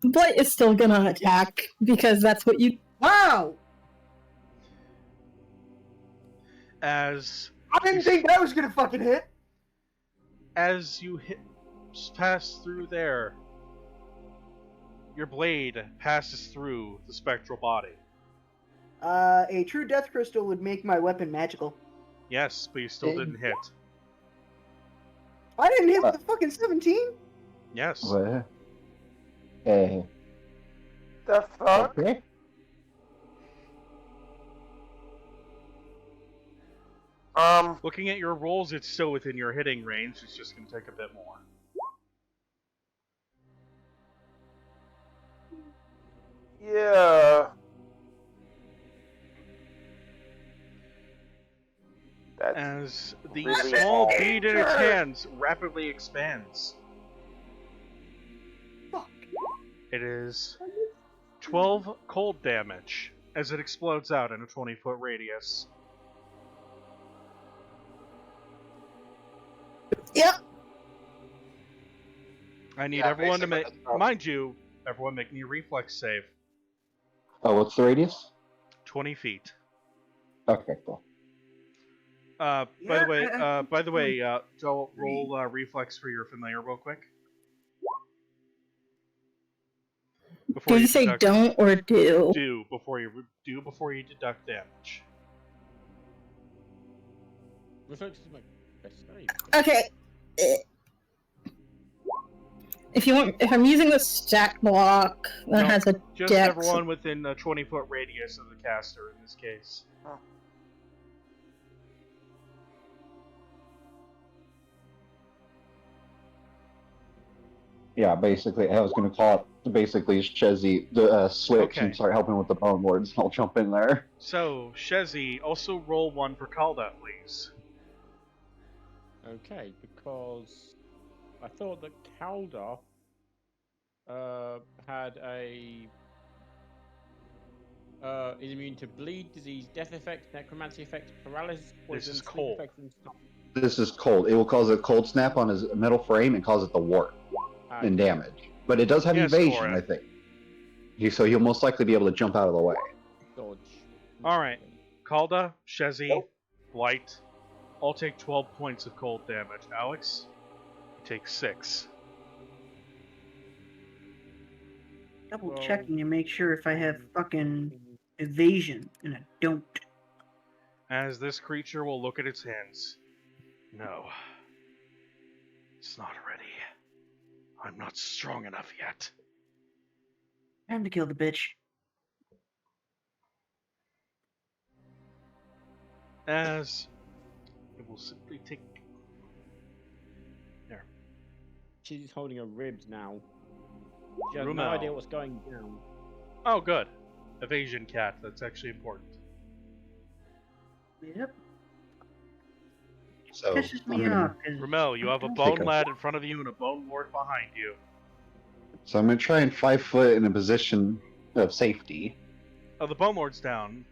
Blight is still gonna attack because that's what you. Wow! As I didn't think that was gonna fucking hit. you pass through there, your blade passes through the spectral body. A true death crystal would make my weapon magical. Yes, but you still didn't hit. I didn't hit with the fucking 17. Yes. What? The fuck? Okay. Looking at your rolls, it's still within your hitting range. It's just going to take a bit more. Yeah. That's As the really small small. bead in its hands rapidly expands. Fuck. It is 12 cold damage as it explodes out in a 20-foot radius. Yep. I need Yeah, everyone to basically make, that's all. mind you, everyone make me a reflex save. Oh, what's the radius? 20 feet. Okay, cool. By Yeah, the way, Joe, roll reflex for your familiar real quick. Before Did you say deduct- don't or do? do before you deduct damage? reflex is my best save. Okay. If I'm using the stack block that No, has a Just dex. everyone within a 20-foot radius of the caster in this case. Yeah, basically, I was going to call it basically Chezzy the switch Okay. and start helping with the bone lords. I'll jump in there. So, Shezzy, also roll 1 for Calda, please. Okay, because I thought that Calda had a is immune to bleed, disease, death effect, necromancy effect, paralysis, poison, is sleep cold. effect, and stuff. This is cold. It will cause a cold snap on his metal frame and cause it to warp Ah, and damage. But it does have Yes, evasion, Cora. I think. So he'll most likely be able to jump out of the way. dodge. Alright. Calda, Shezzy, Blight, all take 12 points of cold damage. Alex, you take 6. Double Well- checking to make sure if I have fucking evasion, and I don't. As this creature will look at its hands. No. It's not ready. I'm not strong enough yet. Time to kill the bitch. As it will simply take. There. She's holding her ribs now. She has no Rumel. idea what's going down. Oh, good. Evasion cat. That's actually important. Yep. So pisses me I'm gonna, off. 'cause Ramel, you have a I'm bone Take a- lad in front of you and a bone lord behind you. so I'm gonna try and 5 foot in a position of safety. Oh, the bone lord's down.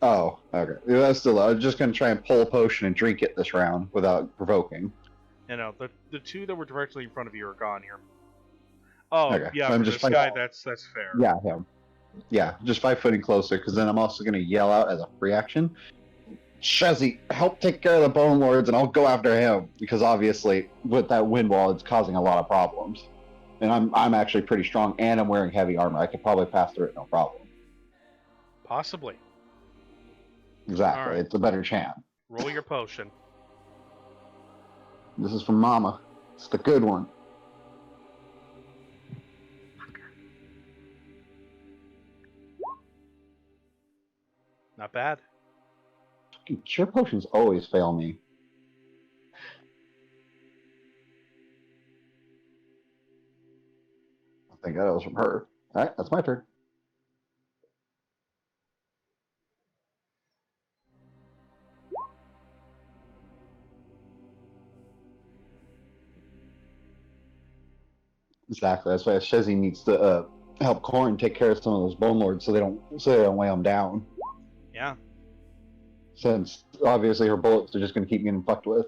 Oh, okay. Yeah, that's still. I was just gonna try and pull a potion and drink it this round without provoking. You know, the two that were directly in front of you are gone here. Oh, Okay, yeah, I'm for just this guy, that's fair. Yeah, him. Yeah, just 5 footing closer, because then I'm also gonna yell out as a reaction. Shezzy, help take care of the Bone Lords, and I'll go after him because obviously with that wind wall, it's causing a lot of problems. And I'm actually pretty strong, and I'm wearing heavy armor. I could probably pass through it no problem. Possibly. Exactly, Alright. it's a better chance. Roll your potion. This is from Mama. It's the good one. Not bad. Fucking cure potions always fail me. I think that was from her. All right, that's my turn. Exactly. That's why Shezzy needs to help Corrin take care of some of those Bone Lords so they don't weigh them down. Yeah. Since obviously her bullets are just going to keep getting fucked with.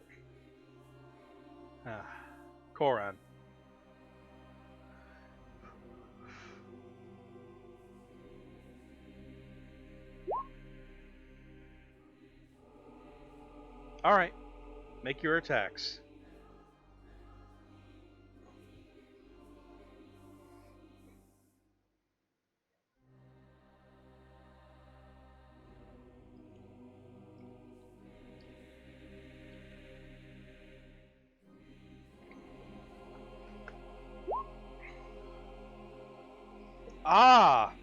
Koran. Alright. Make your attacks. Ah!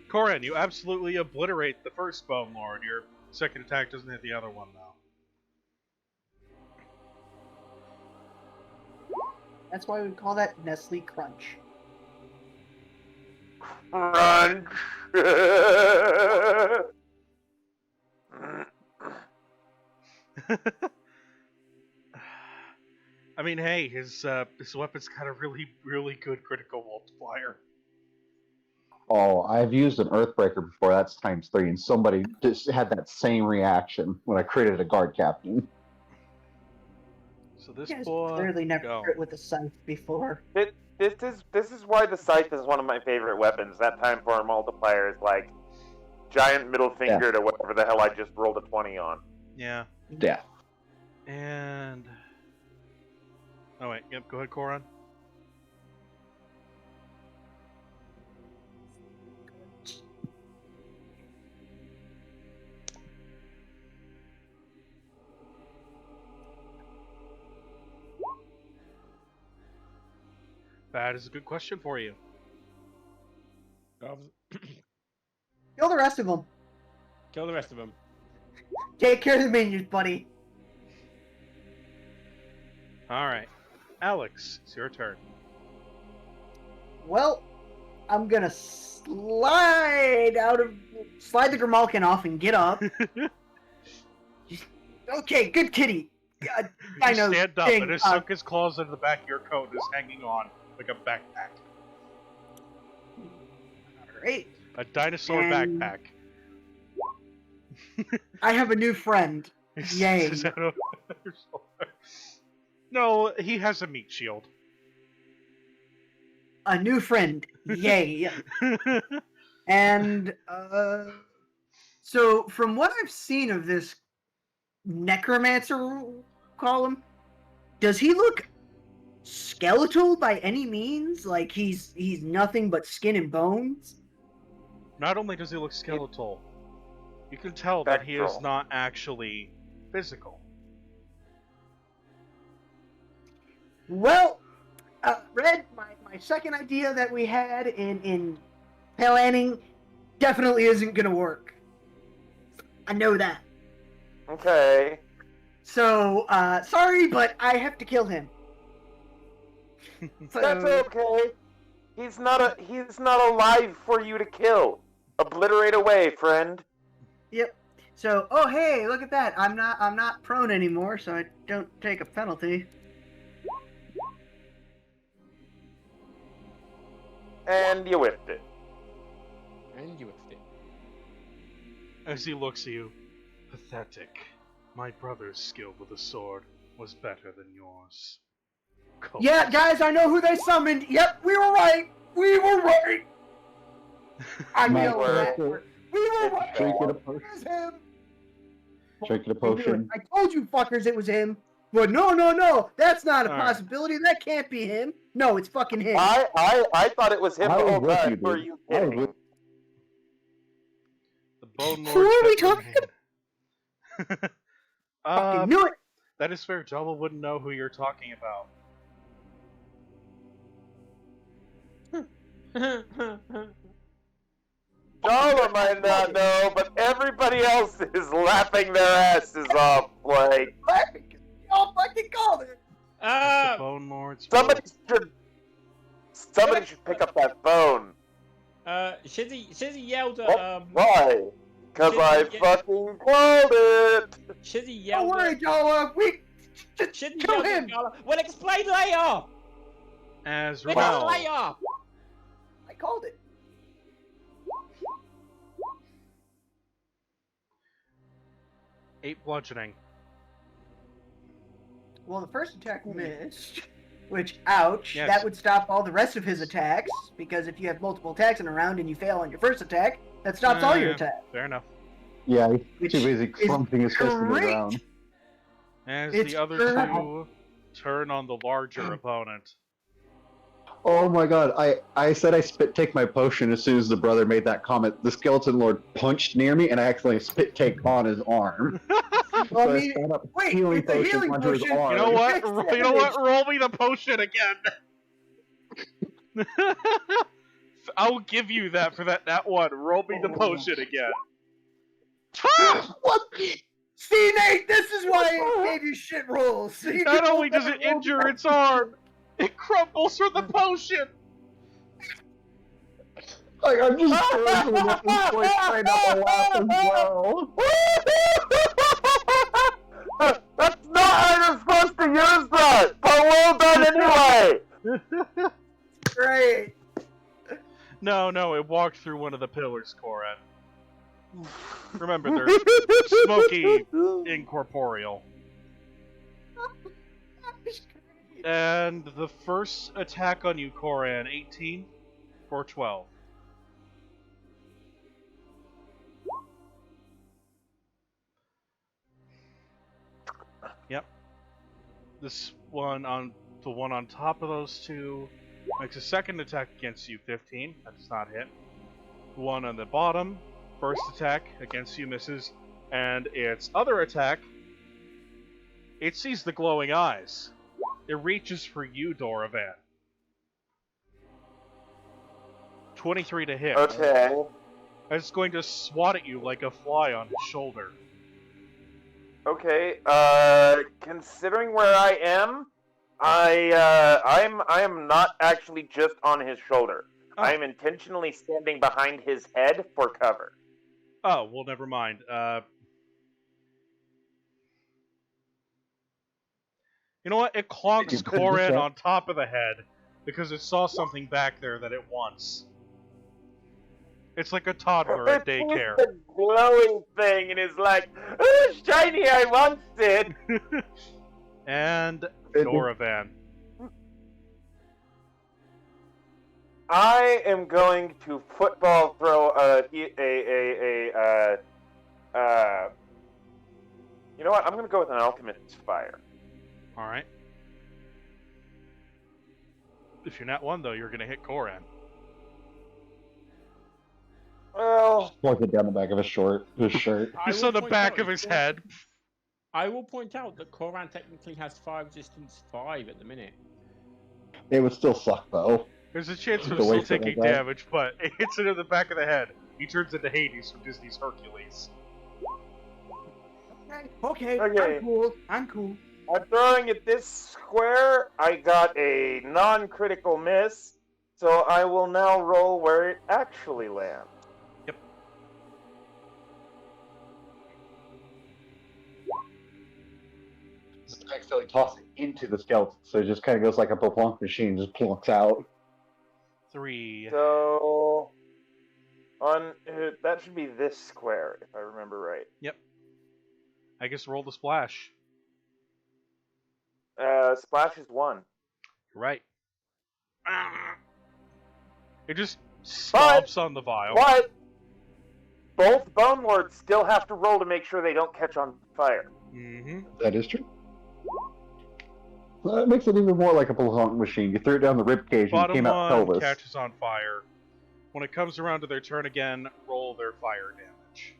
Koran, you absolutely obliterate the first Bone Lord. Your second attack doesn't hit the other one, though. That's why we call that Nestle Crunch. Crunch. I mean, hey, his weapon's got a really, really good critical multiplier. Oh, I've used an Earthbreaker before. That's ×3, and somebody just had that same reaction when I created a guard captain. So this You guys boy, clearly never go. hit with a scythe before. This is why the scythe is one of my favorite weapons. That time for a multiplier is like giant middle finger to whatever the hell I just rolled a 20 on. Yeah. Yeah. And oh wait, yep. Go ahead, Koran. That is a good question for you. Kill the rest of them. Kill the rest of them. Take care of the minions, buddy. All right, Alex, it's your turn. Well, I'm gonna slide the Grimalkin off and get up. Okay, good kitty. I You know. stand up thing, and has sunk his claws into the back of your coat and is hanging on like a backpack. Great. A dinosaur And- backpack. I have a new friend. Yay. Is that over your shoulder? No, he has a meat shield. A new friend. Yay. And so from what I've seen of this necromancer, we'll call him, does he look skeletal by any means? Like he's nothing but skin and bones? Not only does he look skeletal, you can tell that he is Spectral. not actually physical. Well, Red, my second idea that we had in planning definitely isn't gonna work. I know that. Okay. So, sorry, but I have to kill him. So- That's okay. He's not alive for you to kill. Obliterate away, friend. Yep. So, oh hey, look at that. I'm not prone anymore, so I don't take a penalty. And you whiffed it. And you whiffed it. As he looks at you, pathetic. My brother's skill with the sword was better than yours. Cold. Yeah, guys, I know who they summoned. Yep, we were right. We were right. I My know that. character- We were right. Drinking a It was potion. him. Drinking a I knew it. potion. I told you fuckers it was him. But no. That's not a All right. possibility. That can't be him. No, it's fucking him. I thought it was him I the was whole with time. you, Were dude. you I was kidding? with- The Bone Lord. Who are we steps talking in. Fucking knew it. That is fair. Java wouldn't know who you're talking about. Jala might not know, but everybody else is laughing their asses off. Like, Y'all fucking called it. The Bone Lords. somebody should pick up that phone. Shizzy yelled at Why? Because I Shizzy, fucking called it. Shizzy Don't yelled worry, at Jola. We Shizzy kill yelled at him. Gala. Well, explain later. As Explain Ramel. later. I called it. 8 bludgeoning. Well, the first attack missed, which, ouch, Yes. that would stop all the rest of his attacks, because if you have multiple attacks in a round and you fail on your first attack, that stops all your attacks. Fair enough. Yeah, he's Which too busy is crumping his fist in the great. ground. As It's the other great. two turn on the larger opponent. Oh my god, I said I spit take my potion as soon as the brother made that comment. The skeleton lord punched near me and I accidentally spit take on his arm. Well, So I mean, spat up wait, healing it's a potion healing onto his potion. arm. You know what? Fix You know what? damage. Roll me the potion again. I'll give you that for that one. Roll me the potion again. What? See, Nate, this is why I gave you shit rolls. So you Not can only roll does it better rolls. injure its arm, it crumbles from the potion. Like, I'm just gurgling at this point, trying not to laugh as well. That's not how you're supposed to use that! But well done anyway! Great. No, it walked through one of the pillars, Koran. Remember, they're smoky, incorporeal. And the first attack on you, Koran, 18 for 12. Yep. This one on the one on top of those two makes a second attack against you, 15. That does not hit. One on the bottom, first attack against you misses, and its other attack, it sees the glowing eyes. It reaches for you, Doravan. 23 to hit. Okay. And it's going to swat at you like a fly on his shoulder. Okay, considering where I am, I am not actually just on his shoulder. Oh. I am intentionally standing behind his head for cover. Oh, well, never mind. You know what? It clonks You could've Koran just- on top of the head because it saw something back there that it wants. It's like a toddler at It's daycare. a glowing thing and is like, oh, shiny, I want it! And Doravan. I am going to football throw you know what? I'm going to go with an Alchemist's Fire. Alright. If you're not one, though, you're going to hit Koran. Well, Plug it down the back of his shirt. I Just will on the point back out of that his head. I will point out that Koran technically has fire resistance 5 at the minute. It would still suck though. There's a chance of The him still waste of taking that. damage, but it hits it in the back of the head. He turns into Hades from Disney's Hercules. Okay, Okay. I'm cool. I'm throwing at this square. I got a non-critical miss, so I will now roll where it actually lands. Yep. accidentally toss it into the skeleton, so it just kind of goes like a plunk machine, just plunks out. 3. So on that should be this square, if I remember right. Yep. I guess roll the splash. Splash is 1. Right. It just stomps on the vial. But both Bone Lords still have to roll to make sure they don't catch on fire. Mm-hmm. That is true. Well, that makes it even more like a plunk machine. You threw it down the ribcage and it Bottom came out one pelvis. catches on fire. When it comes around to their turn again, roll their fire damage.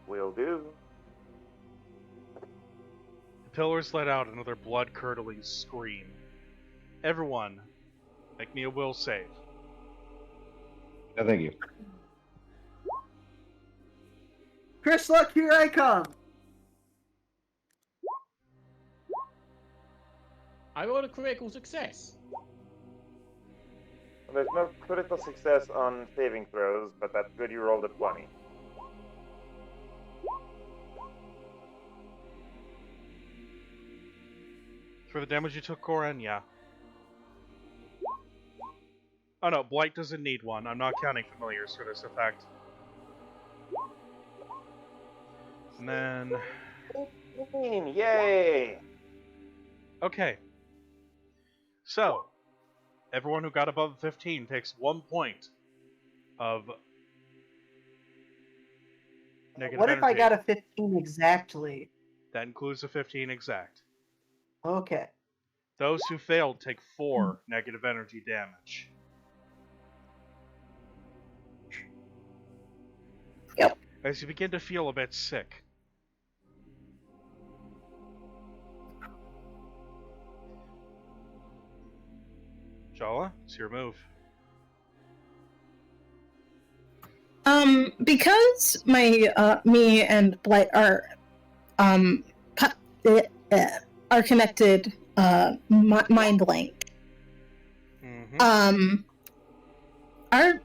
Will do. The pillars let out another blood-curdling scream. Everyone, make me a will save. No, thank you. Chris, look, here I come. I rolled a critical success. There's no critical success on saving throws, but that's good you rolled a 20. For the damage you took, Corin, yeah. Oh no, Blight doesn't need one. I'm not counting familiars for this effect. And then... Yay! Okay. So, everyone who got above 15 takes 1 point of negative What if I energy. got a 15 exactly? That includes a 15 exact. Okay. Those who failed take 4 negative energy damage. Yep. As you begin to feel a bit sick. Jala, it's your move. Because my me and Blight are connected mind link. Mm-hmm. Are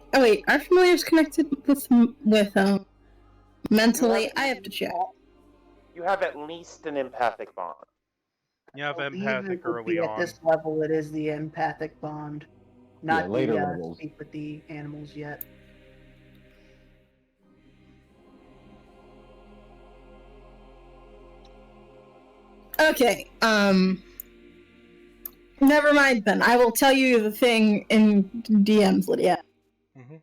familiars connected with mentally? I have to check. You have at least an empathic bond. You have Even empathic would be early at on. this level, it is the empathic bond, not later the levels. speak with the animals yet. Okay. Never mind then. I will tell you the thing in DMs, Lydia. Mm-hmm.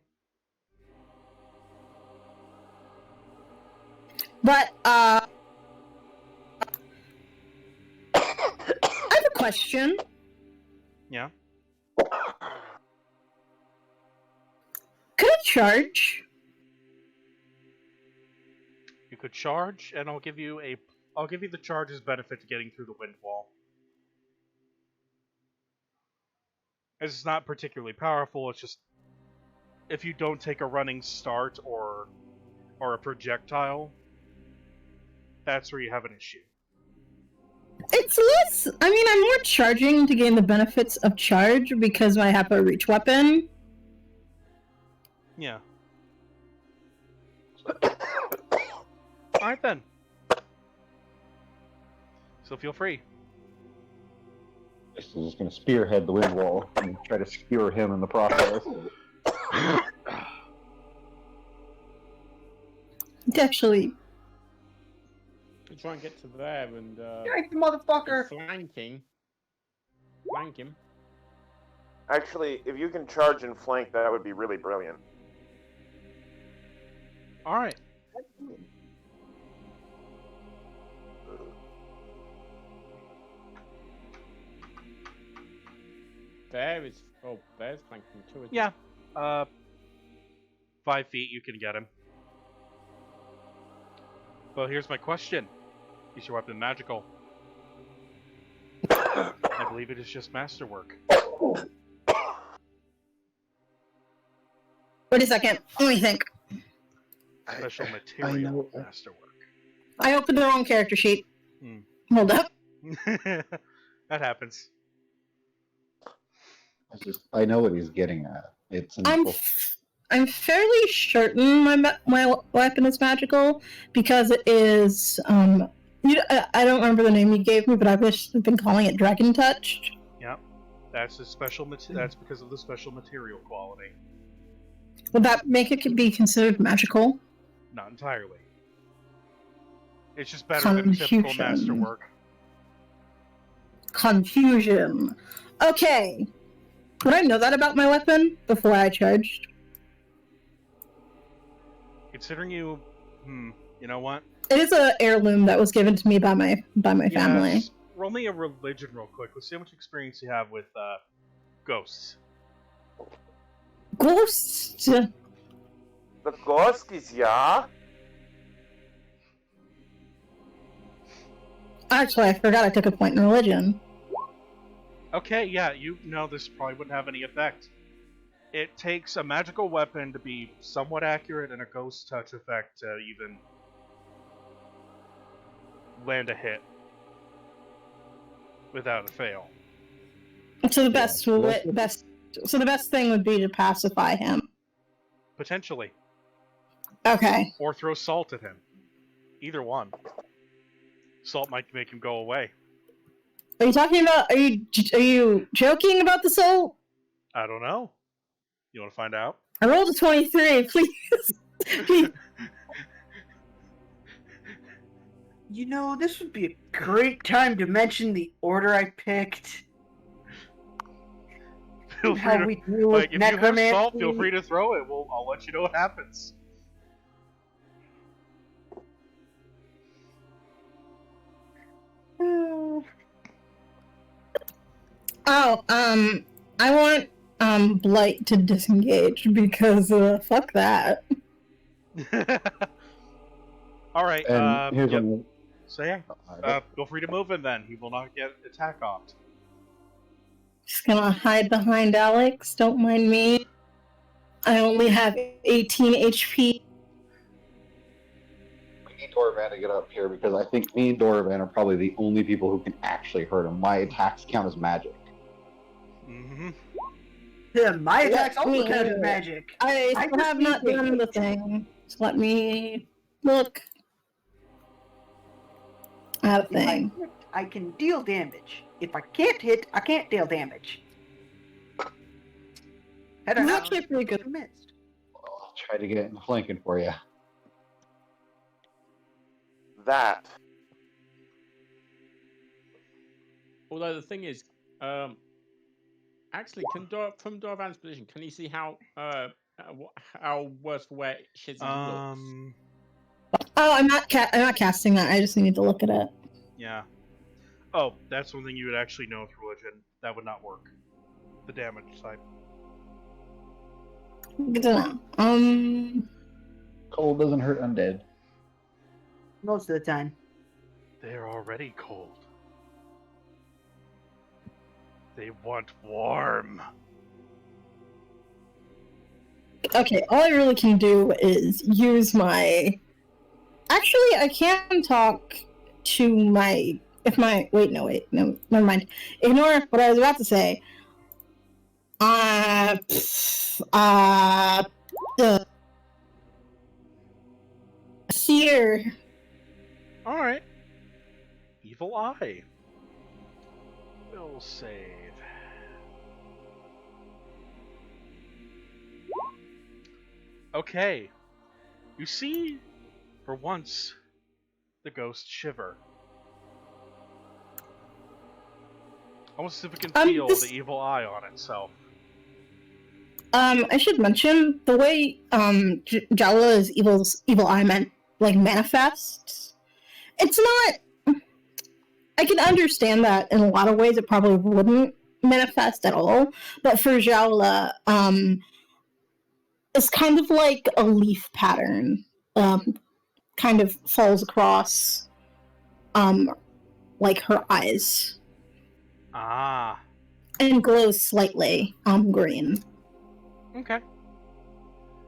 But I have a question. Yeah. Could I charge? You could charge, and I'll give you the charge's benefit to getting through the wind wall. It's not particularly powerful, it's just if you don't take a running start or a projectile, that's where you have an issue. It's less. I mean, I'm more charging to gain the benefits of charge because I have a reach weapon. Yeah. Alright then. So feel free. This is just going to spearhead the wind wall and try to skewer him in the process. It's actually. To try and get to there and Strike the motherfucker! flank him. Actually, if you can charge and flank, that would be really brilliant. Alright. Bear's flanking too. isn't he? Yeah. 5 feet, you can get him. Well, here's my question. Is your weapon magical? I believe it is just masterwork. Wait a second. Let me think. Special I material know. masterwork. I opened the wrong character sheet. Hmm. Hold up. That happens. I know what he's getting at. It's I'm fairly certain my weapon is magical because it is I don't remember the name you gave me, but I've been calling it Dragon Touch. Yep. That's a special. That's because of the special material quality. Would that make it be considered magical? Not entirely. It's just better than typical Confusion. masterwork. Confusion. Okay. Would I know that about my weapon before I charged? Considering you, you know what? It is an heirloom that was given to me by my family. Yes. Roll me a religion real quick. Let's see how much experience you have with ghosts. Ghosts. The ghosts, yeah? Actually, I forgot I took a point in religion. Okay, yeah, you know this probably wouldn't have any effect. It takes a magical weapon to be somewhat accurate and a ghost touch effect to even land a hit without a fail. So the best thing would be to pacify him. Potentially. Okay. Or throw salt at him. Either one. Salt might make him go away. Are you talking about? Are you joking about the soul? I don't know. You want to find out? I rolled a 23. Please, please. You know, this would be a great time to mention the order I picked. Feel free How to, we deal like, with if you have necromancy. salt, feel free to throw it. I'll let you know what happens. Oh, I want Blight to disengage because fuck that. All right. And here's yep. one. So yeah, feel free to move him then. He will not get attack opt. Just gonna hide behind Alex. Don't mind me. I only have 18 HP. We need Dorvan to get up here because I think me and Dorvan are probably the only people who can actually hurt him. My attacks count as magic. Mm-hmm. Yeah, my attacks also me count as neither. magic. I I still have not just need done the thing. Just let me look. I have a If I thing. hit, I can deal damage. If I can't hit, I can't deal damage. Head It's on actually pretty good. missed. I'll try to get in the flanking for you. That. Although the thing is, actually, from Dorvan's position, can he see how worse for wear Shizzy looks? Oh, I'm not casting that. I just need to look at it. Yeah. Oh, that's one thing you would actually know with religion. That would not work. The damage type. Good to know. Cold doesn't hurt undead. Most of the time. They're already cold. They want warm. Okay, all I really can do is use my. Actually, I can talk to my. Wait, no, never mind. Ignore what I was about to say. Seer. Alright. Evil Eye. Will save. Okay. You see, for once, the ghost shiver. Almost as if it can feel the evil eye on itself. I should mention the way Jala's evil eye manifests. It's not. I can understand that in a lot of ways. It probably wouldn't manifest at all, but for Jala, it's kind of like a leaf pattern. Kind of falls across, like her eyes. Ah. And glows slightly green. Okay.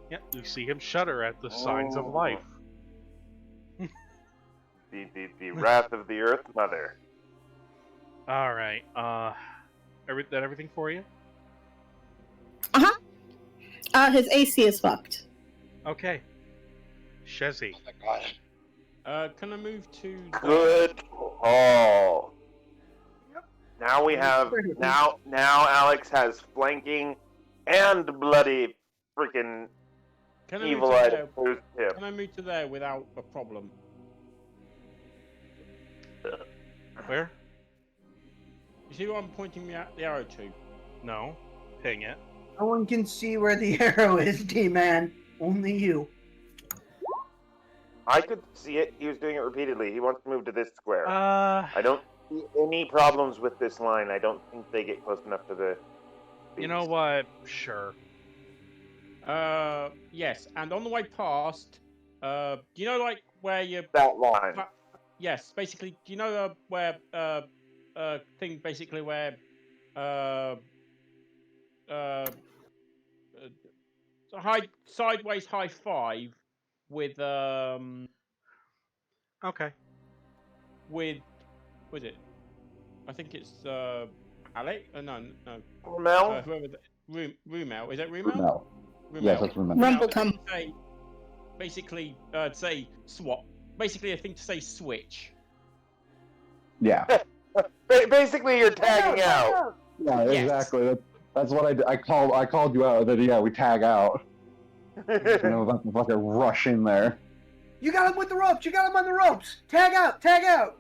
Yep, you see him shudder at the signs of life. The wrath of the Earth Mother. Alright, everything for you? His AC is fucked. Okay. Shezzy. Oh my god. Can I move to? Good call. Now we have now Alex has flanking and bloody freaking Can I move evil to eye there? boost him. Can I move to there without a problem? Where? You see what I'm pointing the arrow to? No. Ping it. No one can see where the arrow is, D-Man. Only you. I could see it. He was doing it repeatedly. He wants to move to this square. I I don't see any problems with this line. I don't think they get close enough to the. You know what? Sure. Yes. And on the way past, do you know like where you? That line. Yes. Basically, do you know where thing basically where sideways high five with Okay. with was it? I think it's Alec. No. Mel? Whoever Rumel. Is it Rumel? No. Rumel. Yes, that's Rumel. Rumblecum. Basically, say swap. Basically, a thing to say switch. Yeah. Basically, you're tagging out. Yeah, Yes. exactly. That's what I did. I called you out, and then yeah, we tag out. You know, about to fucking rush in there. You got him with the ropes. You got him on the ropes. Tag out. Tag out.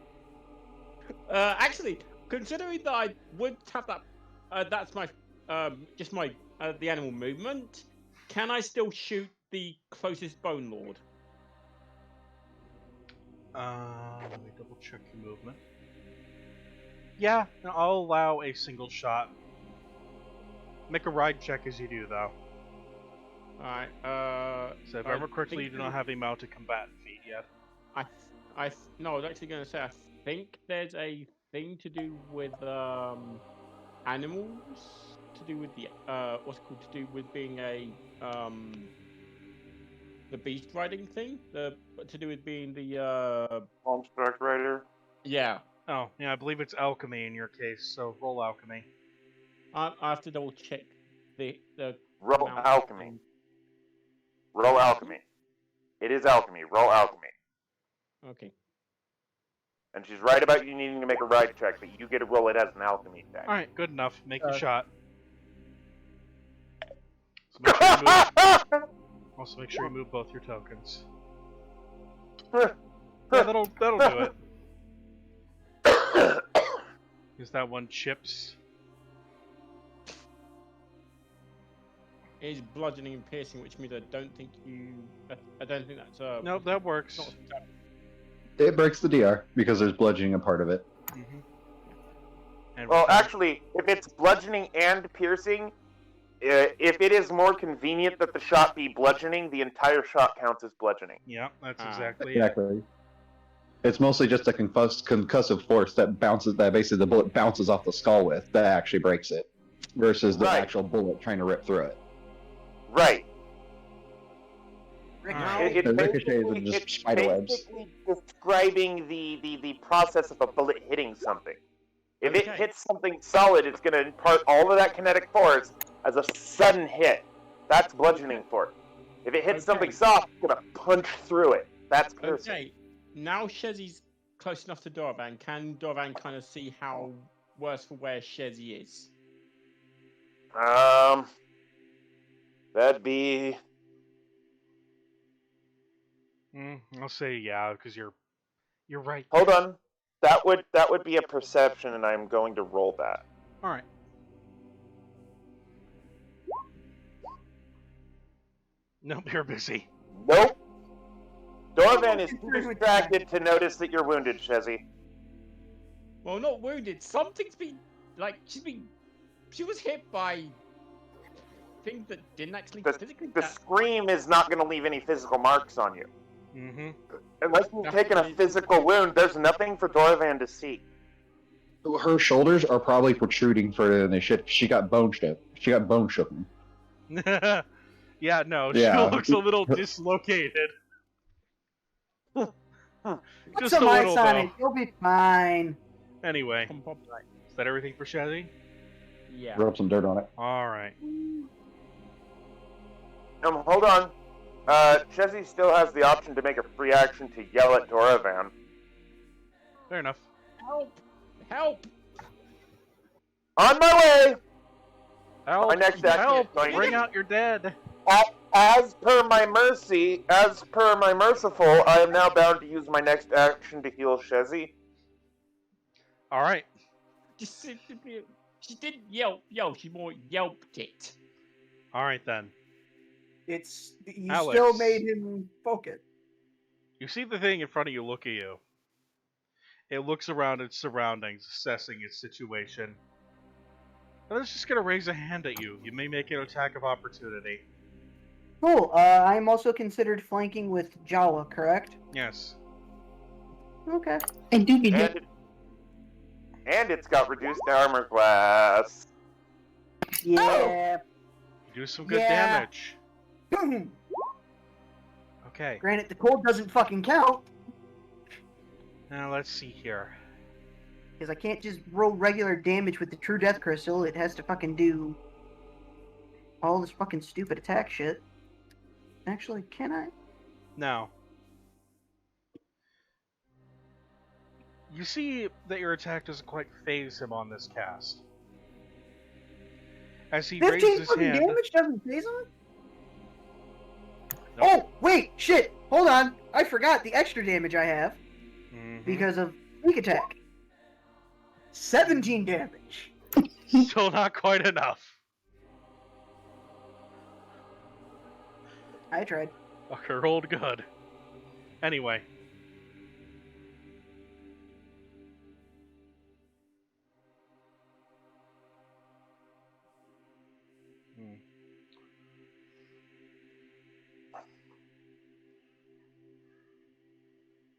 Actually, considering that I would have that, that's my just my the animal movement. Can I still shoot the closest bone lord? Let me double check your movement. Yeah, I'll allow a single shot. Make a ride check as you do, though. Alright. So if I remember correctly, you do not have a mounted combatant feat yet. No, I was actually going to say I think there's a thing to do with animals, to do with the what's it called, to do with being a the beast riding thing, to do with being the Construct Rider. yeah. Oh, yeah, I believe it's alchemy in your case, so roll alchemy. I have to double check the Roll amount alchemy. thing. Roll alchemy. It is alchemy. Roll alchemy. Okay. And she's right about you needing to make a ride check, but you get to roll it as an alchemy check. Alright, good enough. Make your shot. So make sure you move, also make sure you move both your tokens. Yeah, that'll do it. Is that one chips? It is bludgeoning and piercing, which means I don't think that's Nope, that works. not It breaks the DR because there's bludgeoning a part of it. Mm-hmm. And Well, actually, if it's bludgeoning and piercing, if it is more convenient that the shot be bludgeoning, the entire shot counts as bludgeoning. yeah, that's exactly it. Exactly. It's mostly just a concussive force that basically the bullet bounces off the skull with, that actually breaks it, versus the Right. actual bullet trying to rip through it. Right. Ricochet. The ricochets are just it's spider webs. basically describing the process of a bullet hitting something. If it Okay. hits something solid, it's going to impart all of that kinetic force as a sudden hit. That's bludgeoning force. If it hits something soft, it's going to punch through it. That's piercing. Okay. Now Shezzy's close enough to Dorvan. Can Dorvan kind of see how worse for wear Shezzy is? That'd be... I'll say yeah, because you're right. Hold on. That would be a perception, and I'm going to roll that. All right. Nope, you're busy. Nope. Dorvan is too distracted to notice that you're wounded, Shezzy. Well, not wounded. Something's been she was hit by things that didn't actually physically. The scream is not going to leave any physical marks on you. Mm-hmm. Unless you've taken a physical wound, there's nothing for Dorvan to see. Her shoulders are probably protruding further than they should. She got bone shook. She got bone shooken. Yeah, no, Yeah. she looks a little dislocated. Put Just some a ice little, on though. it. You'll be fine. Anyway, Pom pom. is that everything for Shazzy? Yeah. Rub some dirt on it. All right. Hold on. Chessie still has the option to make a free action to yell at Doravan. Fair enough. Help! Help! On my way! Help! My next action Help! is going Bring to- out your dead! As per my merciful, I am now bound to use my next action to heal Chessie. All right. She didn't yelp, she more yelped it. All right then. You Alex. still made him focus. You see the thing in front of you look at you. It looks around its surroundings, assessing its situation. And it's just gonna raise a hand at you. You may make an attack of opportunity. Cool. I'm also considered flanking with Jawa, correct? Yes. Okay. I do be doing. And it's got reduced armor class. Yeah. Do some good Yeah. damage. Boom. Okay. Granted, the cold doesn't fucking count Now let's see here. because I can't just roll regular damage with the True Death Crystal. It has to fucking do all this fucking stupid attack shit. Actually, can I? Now. You see that your attack doesn't quite phase him on this cast. As he 15 raises his fucking hand. damage doesn't phase him? Nope. Oh, wait, shit. Hold on. I forgot the extra damage I have Mhm. because of sneak attack. 17 damage. Still not quite enough. I tried. Fucker rolled good. Anyway.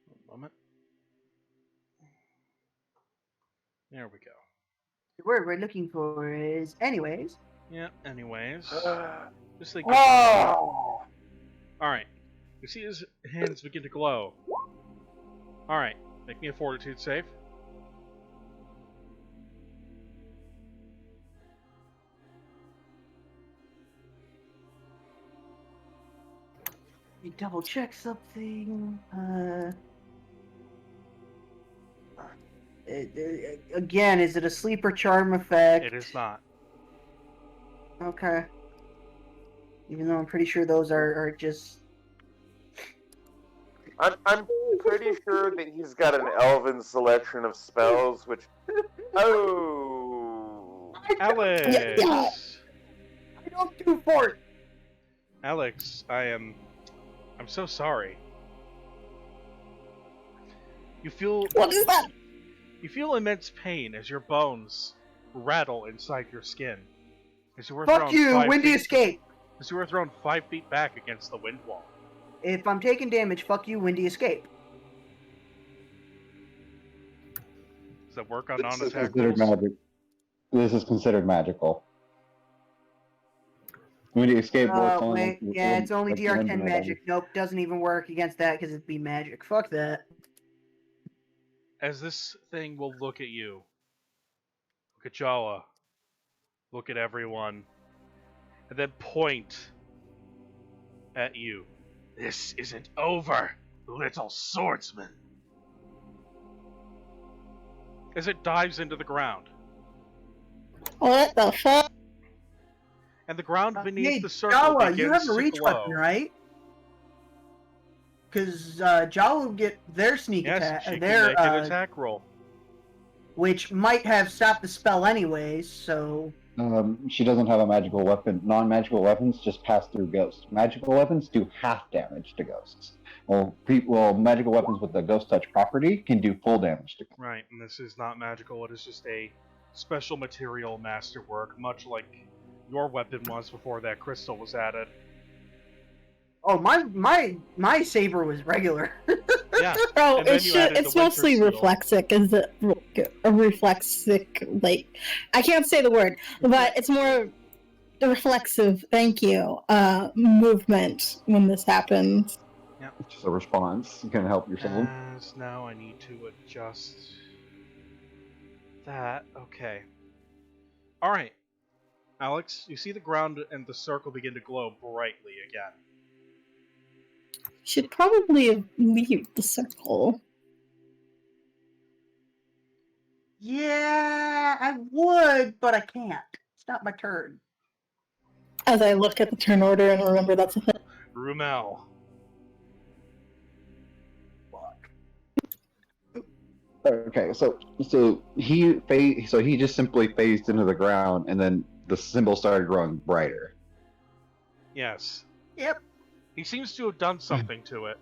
One moment. There we go. The word we're looking for is anyways. Yeah, anyways. Just think. Oh! Alright. You see his hands begin to glow. Alright. Make me a fortitude save. Let me double check something. Again, is it a sleeper charm effect? It is not. Okay. Even though I'm pretty sure those are just. I'm pretty sure that he's got an elven selection of spells, which... Oh! Alex! Yeah. I don't do fort. Alex, I'm so sorry. You feel What is that? You feel immense pain as your bones rattle inside your skin. As you were Fuck thrown you, 5 Windy feet- Escape. As you were thrown 5 feet back against the wind wall. If I'm taking damage, fuck you, Windy Escape. Does that work on This is non-attack considered rolls? magic. This is considered magical. When you escape works only. Wait, yeah, it's only like, DR10 random magic. Nope, doesn't even work against that because it'd be magic. Fuck that. As this thing will look at you. Look at Jawa. Look at everyone. And then point at you. This isn't over, little swordsman. As it dives into the ground. What the fuck? And the ground beneath Hey, the circle Jawa, begins you have a to reach glow. weapon, right? Because Jawa will get their sneak Yes, attack, she can their make an attack roll. which might have stopped the spell anyways. So She doesn't have a magical weapon. Non-magical weapons just pass through ghosts. Magical weapons do half damage to ghosts. Well, magical weapons with the ghost touch property can do full damage to ghosts. Right, and this is not magical, it is just a special material masterwork, much like your weapon was before that crystal was added. oh my saber was regular. Yeah. Oh, And then it's you just, added the it's mostly winter seal. reflexic. Is it a reflexic? Like, I can't say the word, but it's more reflexive. Thank you. Movement when this happens. It's just a response. You can help yourself. As now I need to adjust that. Okay. Alright. Alex, you see the ground and the circle begin to glow brightly again. should probably leave the circle. Yeah, I would, but I can't. It's not my turn. As I look at the turn order and remember that's a thing. Rumel. Fuck. Okay, so he just simply phased into the ground, and then the symbol started growing brighter. Yes. Yep. He seems to have done something to it.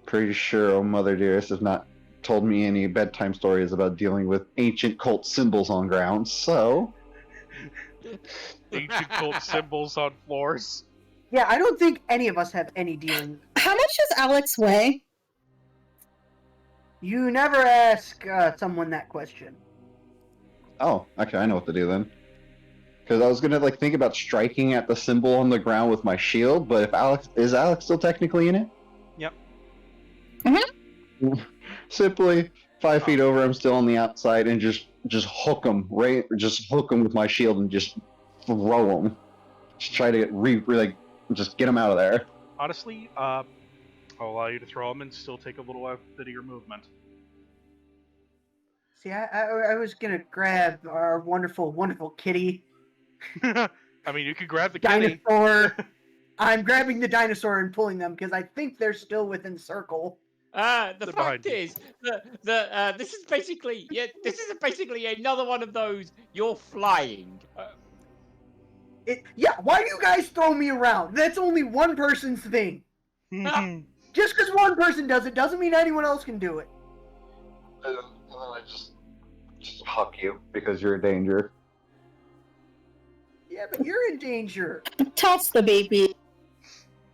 Pretty sure, oh mother dearest, has not told me any bedtime stories about dealing with ancient cult symbols on ground. So, Ancient cult symbols on floors. Yeah, I don't think any of us have any dealing. How much does Alex weigh? You never ask someone that question. oh, okay, I know what to do then. Because I was gonna think about striking at the symbol on the ground with my shield, but if Alex still technically in it? Yep. Simply 5 feet over, I'm still on the outside, and just hook him with my shield and just throw him. Just try to just get him out of there. Honestly, I'll allow you to throw him and still take a little bit of your movement. See, I was gonna grab our wonderful, wonderful kitty. I mean, you could grab the kitty. Dinosaur. I'm grabbing the dinosaur and pulling them because I think they're still within circle. The They're fact behind you. is that this is basically another one of those you're flying. Yeah, why do you guys throw me around? That's only one person's thing. Just because one person does it doesn't mean anyone else can do it. And then I just huck you because you're a danger. Yeah, but you're in danger. Toss the baby.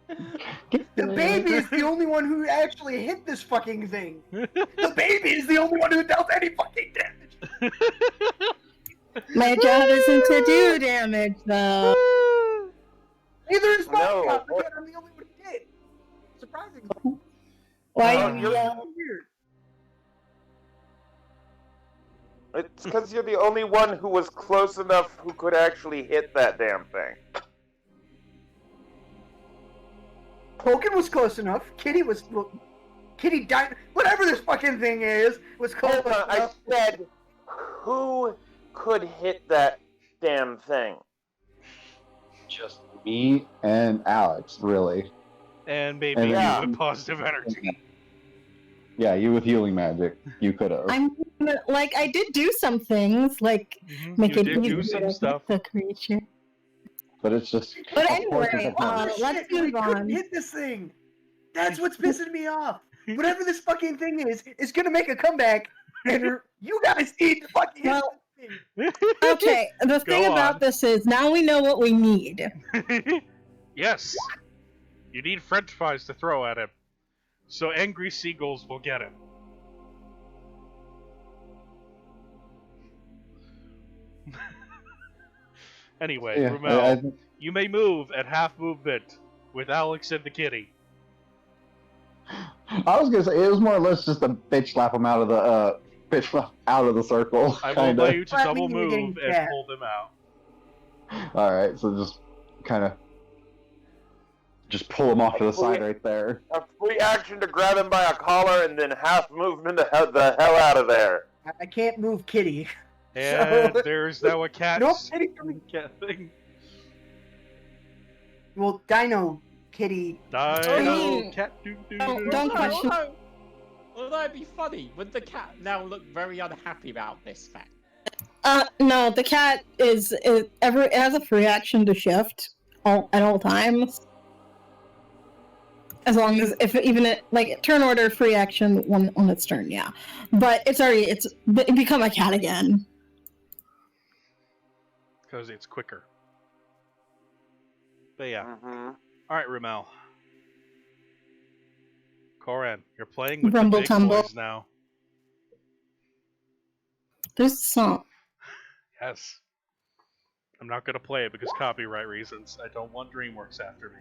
The baby is the only one who actually hit this fucking thing. The baby is the only one who dealt any fucking damage. My job isn't to do damage, though. Neither is my No. job, but yet I'm the only one who did. Surprisingly. Why Oh, you you're- yell? Weird. It's because you're the only one who was close enough who could actually hit that damn thing. Token was close enough. Kitty died. Whatever this fucking thing is was close Hold on, I enough. said, who could hit that damn thing? Just me and Alex, really. And maybe And you then- with positive energy. Yeah, you with healing magic. You could have. I did do some things, like make You it did do easier some to stuff. hit the creature. But it's just. But of course anyway, it's a Oh, problem. let's shit, we move couldn't on. hit this thing. That's what's pissing me off. Whatever this fucking thing is gonna make a comeback, and you guys need to fucking hit Well- this thing. Okay, the thing Go about on. this is now we know what we need. Yes. You need French fries to throw at him. So angry seagulls will get him. Anyway, Yeah, Rumel, you may move at half movement with Alex and the kitty. I was gonna say it was more or less just a bitch slap him out of the circle. I will allow you to That double means you're getting move and jabbed. pull them out. All right, so just kind of just pull him off to the side right there. A free action to grab him by a collar and then half movement to head the hell out of there. I can't move Kitty. And So- there's now a cat. Nope, Kitty coming. Cat thing. Well, Dino Kitty. Dino cat doo doo doo. Don't question. Although it'd be funny, would the cat now look very unhappy about this fact? No, the cat it has a free action to shift at all times. As long as turn order free action on its turn, yeah. But it's become a cat again. Because it's quicker. But yeah. Mm-hmm. Alright, Rumel. Koran, you're playing with Rumble the big tumble. boys now. There's a song. Yes. I'm not gonna play it because copyright reasons. I don't want DreamWorks after me.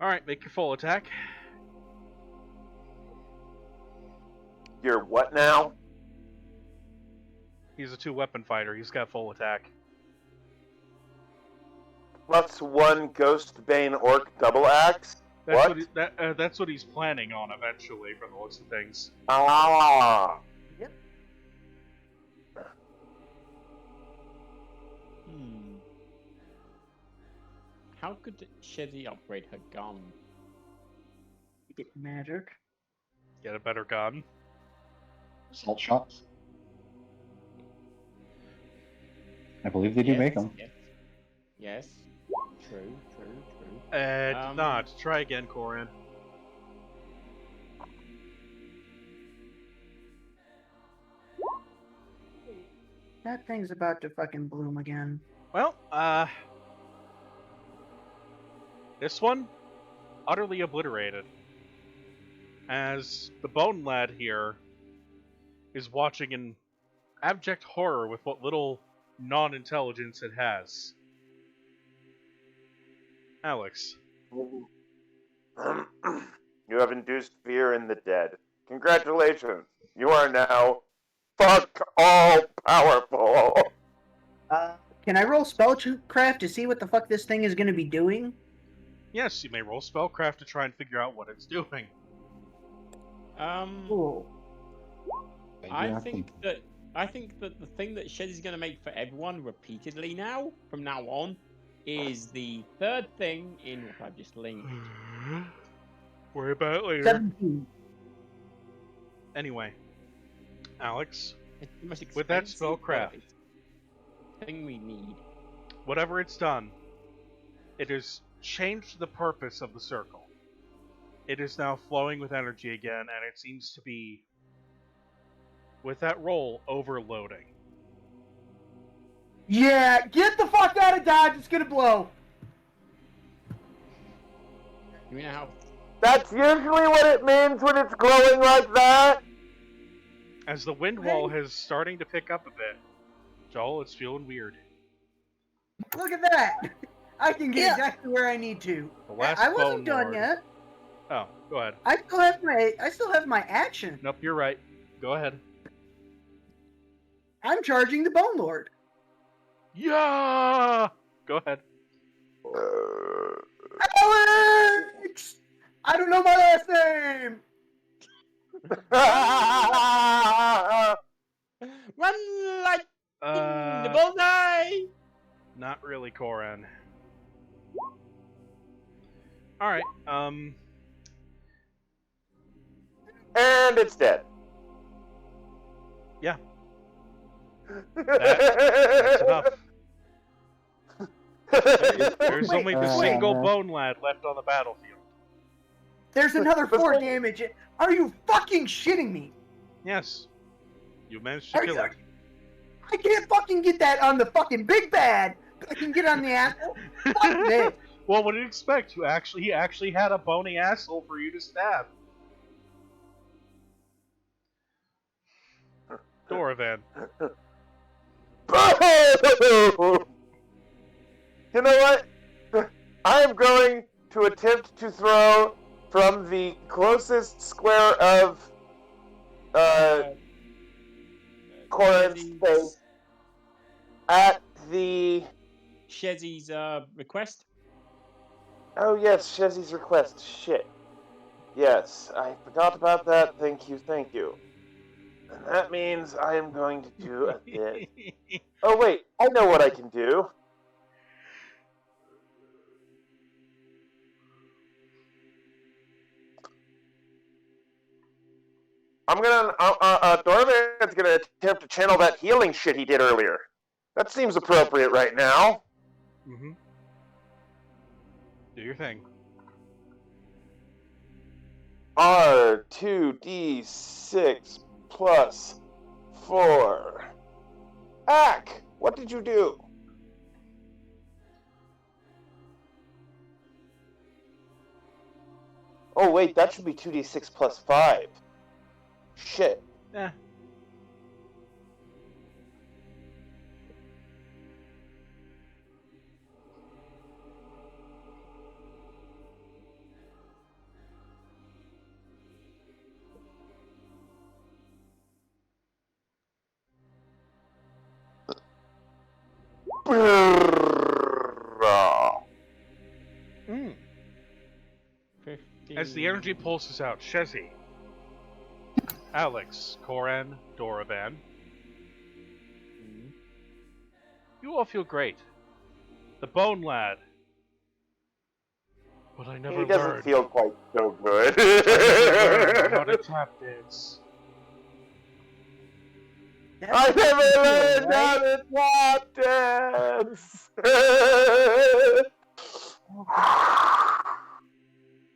Alright, make your full attack. You're what now? He's a 2-weapon fighter. He's got full attack. +1 Ghostbane Orc double axe. That's What? that's what he's planning on eventually, from the looks of things. Ah. Yep. How could Shizzy upgrade her gun? Get magic. Get a better gun. Salt shots. I believe they do make them. Yes. Yes. True. Did not. Try again, Corin. That thing's about to fucking bloom again. Well, this one, utterly obliterated. As the Bone Lad here is watching in abject horror with what little non-intelligence it has. Alex. You have induced fear in the dead. Congratulations. You are now fuck all powerful. Can I roll spellcraft to see what the fuck this thing is going to be doing? Yes, you may roll spellcraft to try and figure out what it's doing. Cool. I think that the thing that Shizzy's gonna make for everyone repeatedly now, from now on, is the third thing in what I've just linked. Worry about it later. 17. Anyway, Alex, It's the most with that expensive, spellcraft, but it's the thing we need. whatever it's done, it has changed the purpose of the circle. It is now flowing with energy again, and it seems to be, with that roll, overloading. Yeah, get the fuck out of Dodge. It's going to blow. You know how That's usually what it means when it's glowing like that. As the wind wall is starting to pick up a bit, Joel, it's feeling weird. Look at that. I can get Yeah. exactly where I need to. The last I wasn't Bone done Lord- yet. Oh, go ahead. I still have my action. Nope, you're right. Go ahead. I'm charging the Bone Lord. Yeah! Go ahead. Alex! I don't know my last name. run like the bullseye. Not really, Corin. Alright, And it's dead. yeah, that's enough. There's Wait, only the wait. single Bone Lad left on the battlefield. There's another 4 damage. Are you fucking shitting me? Yes. You managed to Are kill you- it. I can't fucking get that on the fucking big bad. I can get on the asshole. Fuck this. Well, what did you expect? He actually had a bony asshole for you to stab. Doravan. You know what? I am going to attempt to throw from the closest square of Corin's face at the. Shezzy's request. Oh yes, Shezzy's request. Shit. Yes, I forgot about that. Thank you, thank you. And that means I am going to do a bit. Oh wait, I know what I can do. I'm gonna, Dorvan's gonna attempt to channel that healing shit he did earlier. That seems appropriate right now. Mm-hmm. Do your thing. R2D6 plus 4. Ack! What did you do? Oh wait, that should be 2D6 plus 5. Shit. Eh. Mm. 15. As the energy pulses out, Shezi, Alex, Koran, Doravan, you all feel great. The Bone Lad. But I never He doesn't learned. feel quite so good. I never learned how to tap dance. That's I what makes never you feel, learned how right? to tap dance.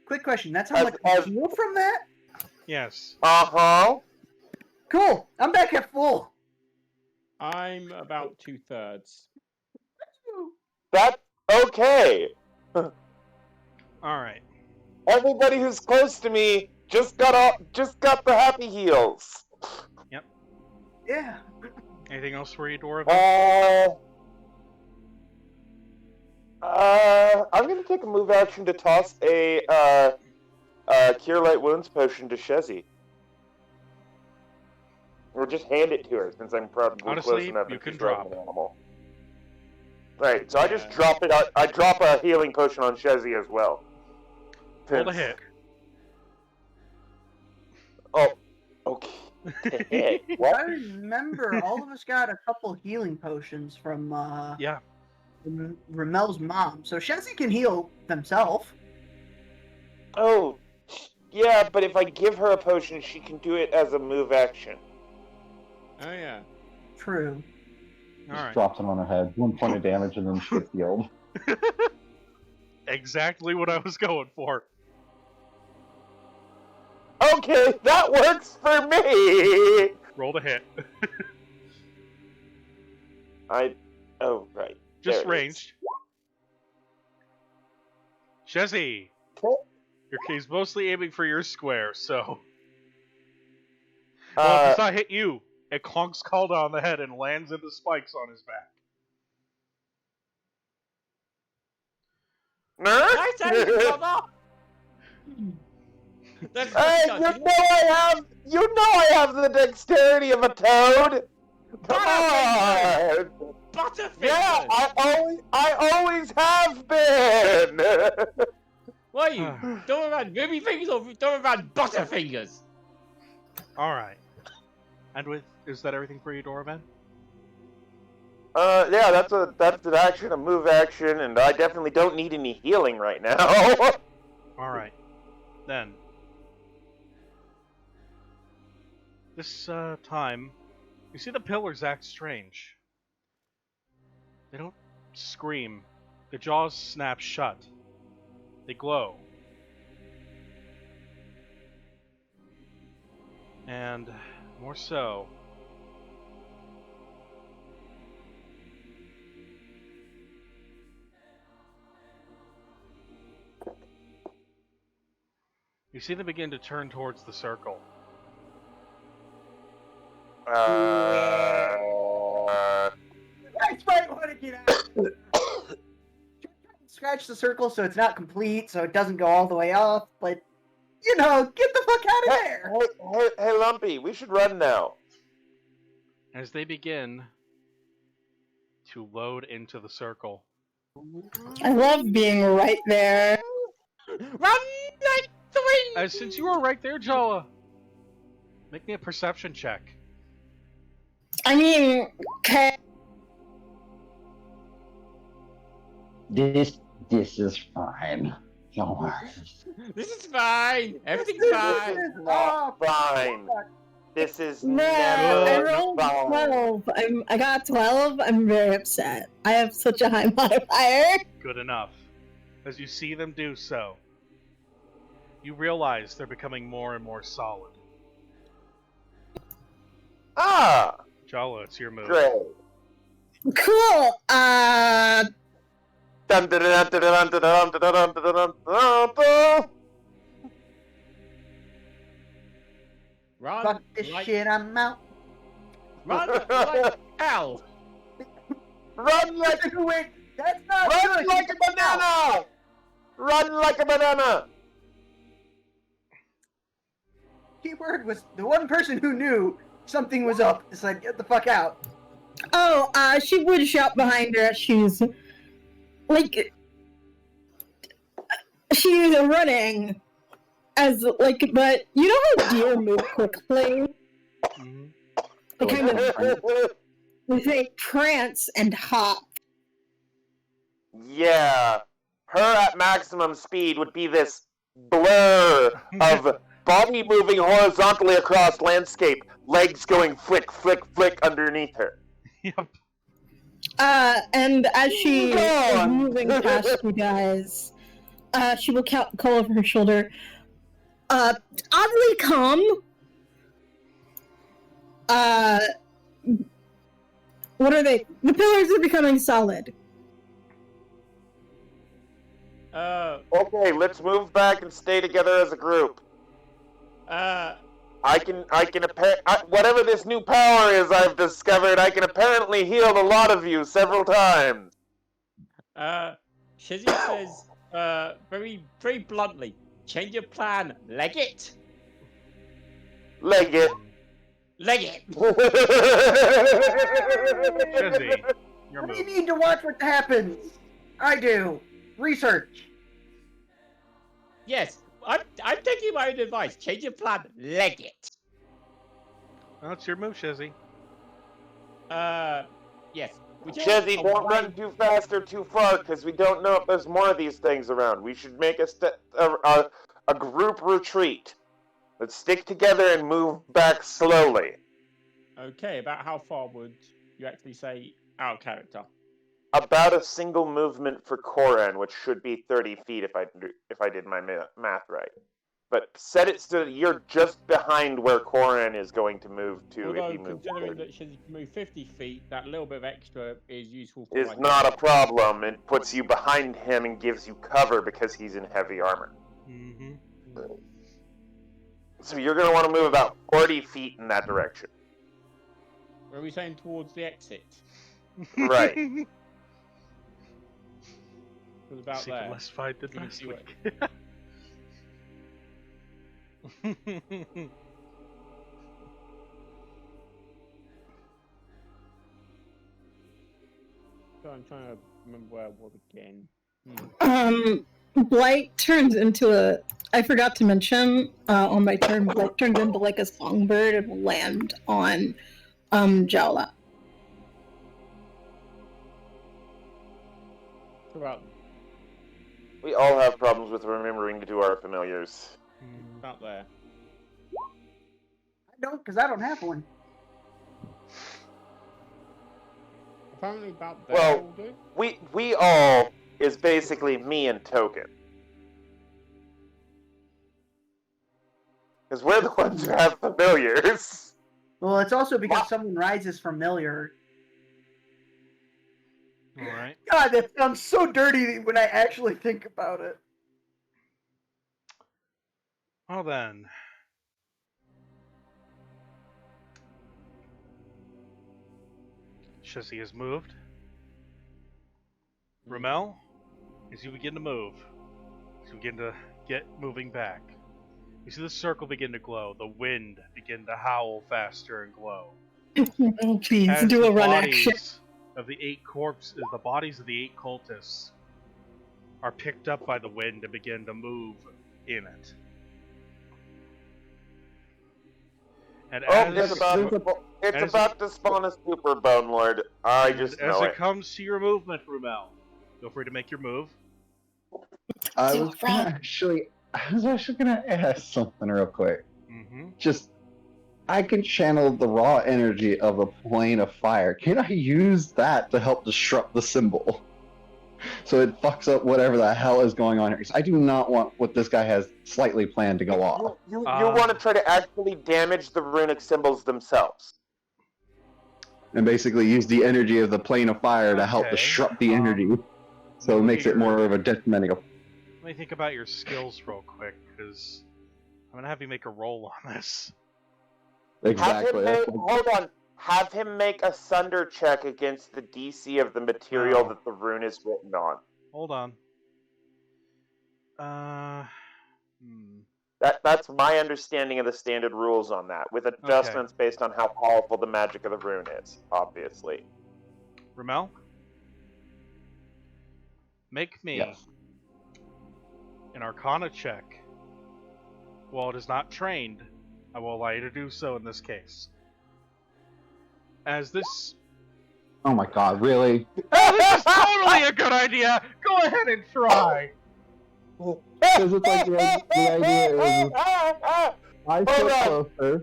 Quick question. That's how much As- you heal from that? Yes. Uh-huh. Cool. I'm back at full. I'm about 2/3. That's okay. Alright. Everybody who's close to me just got the happy heals. Yeah. Anything else for you, Doravan? I'm gonna take a move action to toss a Cure Light Wounds potion to Shezi. Or just hand it to her, since I'm probably Honestly, close enough you and can she's riding drop. an animal. Right, so I just Yeah. drop it. I drop a healing potion on Shezi as well. Roll to hit. Oh, okay. To hit. I What? remember all of us got a couple healing potions from Yeah. Ramel's mom, so Shezi can heal themselves. Oh, yeah, but if I give her a potion, she can do it as a move action. Oh yeah. True. Just Alright. drops it on her head. 1 point of damage and then she gets healed. Exactly what I was going for. Okay, that works for me! Roll to hit. Oh, right. Just There it is. ranged. Shezi! Okay. He's mostly aiming for your square, so. Well, it does not hit you. It clonks Calda on the head and lands into spikes on his back. Nice aim, brother! That's Hey, you know I have the dexterity of a toad! Come on! Butterfingers! Yeah, I always have been! What are you? Don't around ruby fingers or don't around butterfingers? Alright. And is that everything for you, Doravan? Yeah, that's an action, a move action, and I definitely don't need any healing right now. Alright. Then. This time, you see the pillars act strange. They don't scream. The jaws snap shut. They glow. And more so, you see them begin to turn towards the circle. That's right. Want to get out. Scratch the circle so it's not complete, so it doesn't go all the way up. But you know, get the fuck out of there. Hey, Lumpy, we should run now. As they begin to load into the circle. I love being right there. Run like the wind! Since you are right there, Jala, make me a perception check. I mean, okay. This is fine. Don't worry. This is fine. Everything's This fine. is Not awful. fine. This is No, never I rolled fine. 12. I got 12. I'm very upset. I have such a high modifier. Good enough. As you see them do so, you realize they're becoming more and more solid. Ah, Jala, it's your move. great. Cool. Dun, dun, dun, dun, dun, dun, dun, dun, dun, dun, dun, dun. Run Fuck this like, shit. I'm out. run like hell. Run like Wait, that's not Run good. like a banana! Run like a banana! Keyword was the one person who knew something was up. It's like, get the fuck out. Oh, she would shout behind her as she's like she's running as like, but you know how deer move quickly? Mm-hmm. They kind of they prance and hop. Yeah, her at maximum speed would be this blur of body moving horizontally across landscape, legs going flick, flick, flick underneath her. Yep. And as she is Gone. moving past you guys, she will call over her shoulder. Oddly calm. What are they? The pillars are becoming solid. Okay, let's move back and stay together as a group. Whatever this new power is I've discovered, I can apparently heal a lot of you several times. Shizzy says, very, very bluntly, change your plan, leg it. Leg it. Leg it. Shizzy, your We move. need to watch what happens. I do. Research. Yes, I'm taking my own advice. Change your plan, leg it. That's your move, Shizzy. Yes. Chezzy, don't run too fast or too far, because we don't know if there's more of these things around. We should make a group retreat. Let's stick together and move back slowly. Okay, about how far would you actually say out of character? About a single movement for Koran, which should be 30 feet if I did my math right. But set it so that you're just behind where Koran is going to move to Although, if he moves considering forward. that Shizzy can move 50 feet, that little bit of extra is useful for Is like, not a problem. It puts you behind him and gives you cover because he's in heavy armor. Mm-hmm. So you're going to want to move about 40 feet in that direction. Were we saying towards the exit? Right. It was about See, there. less fight than Let me last see what- week. So I'm trying to remember where I was again. Blight turns into a. I forgot to mention on my turn. Blight turns into like a songbird and will land on Jowla. About We all have problems with remembering to do our familiars. about there. I don't, because I don't have one. Apparently about there Well, will do. We all is basically me and Token. Because we're the ones who have familiars. Well, it's also because someone rises familiar. Alright. God, that sounds so dirty when I actually think about it. Well then. Shizzy has moved. Ramel, as you begin to move, as you begin to get moving back, you see the circle begin to glow, the wind begin to howl faster and glow. Oh, please As do the a run bodies action. of the 8 corpses, the bodies of the 8 cultists are picked up by the wind and begin to move in it. And It's about to spawn a super bone lord. I just as know it it. comes to your movement, Rumel, feel free to make your move. I was actually gonna ask something real quick. Mm-hmm. Just, I can channel the raw energy of a plane of fire. Can I use that to help disrupt the symbol? So it fucks up whatever the hell is going on here. 'Cause I do not want what this guy has slightly planned to go off. You want to try to actually damage the runic symbols themselves. And basically use the energy of the plane of fire to help Okay, disrupt the energy. So it makes it more of a detrimental. Let me think about your skills real quick, because I'm gonna have you make a roll on this. Exactly. Hold on. Have him make a sunder check against the DC of the material Oh. that the rune is written on. Hold on. That's my understanding of the standard rules on that, with adjustments based on how powerful the magic of the rune is, obviously. Ramel? Make me Yes. an Arcana check. While it is not trained, I will allow you to do so in this case. As this... Oh my god, really? Oh, this is totally a good idea! Go ahead and try! Because it's like the idea is I sit closer.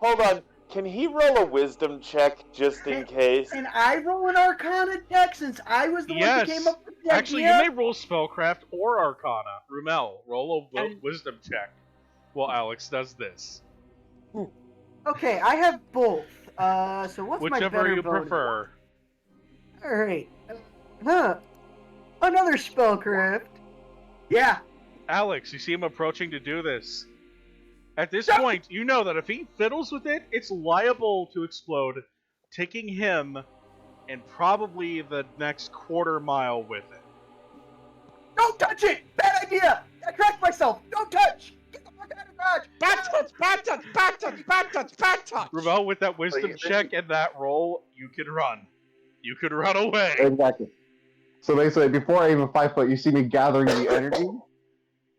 Hold on. Can he roll a wisdom check just in case? And I roll an Arcana check since I was the one who came up with the Actually, idea? you may roll Spellcraft or Arcana. Rumel, roll a wisdom check while Alex does this. Okay, I have both. So what's my Whichever better you bonus? prefer. Alright. Another spellcraft. Yeah. Alex, you see him approaching to do this. At this point, you know that if he fiddles with it, it's liable to explode, taking him and probably the next quarter mile with it. Don't touch it! Bad idea! I correct myself! Don't touch! Get the fuck out of the garage! Bad touch! Ramel, with that wisdom check and that roll, you can run. You can run away. Exactly. So basically, before I even 5 foot, you see me gathering the energy,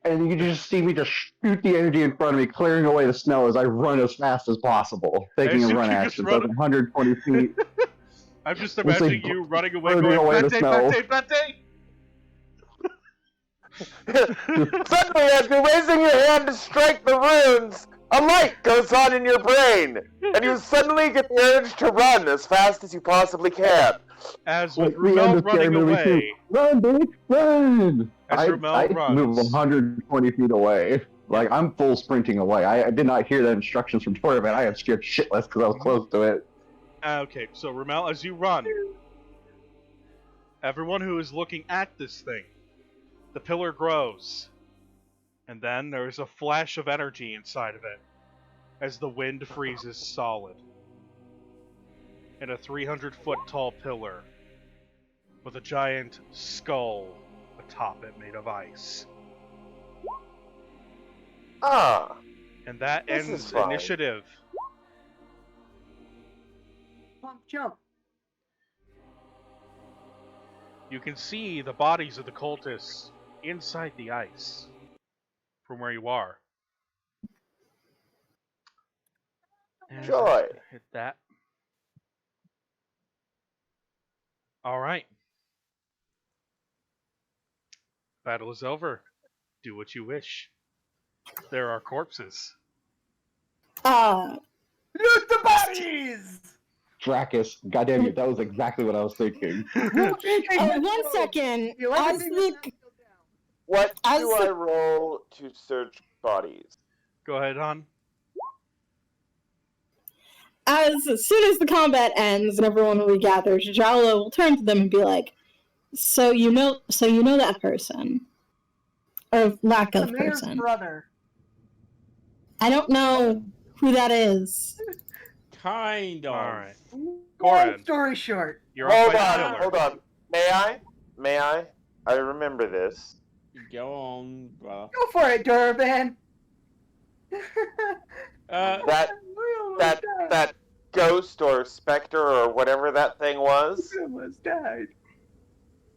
and you just see me just shoot the energy in front of me, clearing away the snow as I run as fast as possible, taking a run action. So 120 feet. I'm just imagining you running away, burning away the going, snow. Pate! Suddenly, as you're raising your hand to strike the runes, a light goes on in your brain, and you suddenly get the urge to run as fast as you possibly can. As with Like the end Rumel of Scary running Movie away, 2. Run, bitch, run! As Ramel I runs. move 120 feet away. Like, I'm full sprinting away. I did not hear the instructions from Torment. I am scared shitless because I was close to it. Okay, so Ramel, as you run, everyone who is looking at this thing, the pillar grows, and then there is a flash of energy inside of it as the wind freezes solid. And a 300-foot tall pillar with a giant skull atop it made of ice. Ah, And that This is ends fine. initiative. Jump. You can see the bodies of the cultists inside the ice from where you are. And Joy. hit that. All right. Battle is over. Do what you wish. There are corpses. Loot the bodies! Dracus, goddamn you, that was exactly what I was thinking. 1 second. As the what As do I roll to search bodies? Go ahead, hon. as soon as the combat ends and everyone regathers, Jalo will turn to them and be like, so you know that person. Or lack The of mayor's person. brother. I don't know who that is. Kind of. Alright. Long Goran. story short. You're up Hold by the on, pillar. hold on. May I? I remember this. Go on, bro. Go for it, Durbin! That ghost or specter or whatever that thing was, almost died.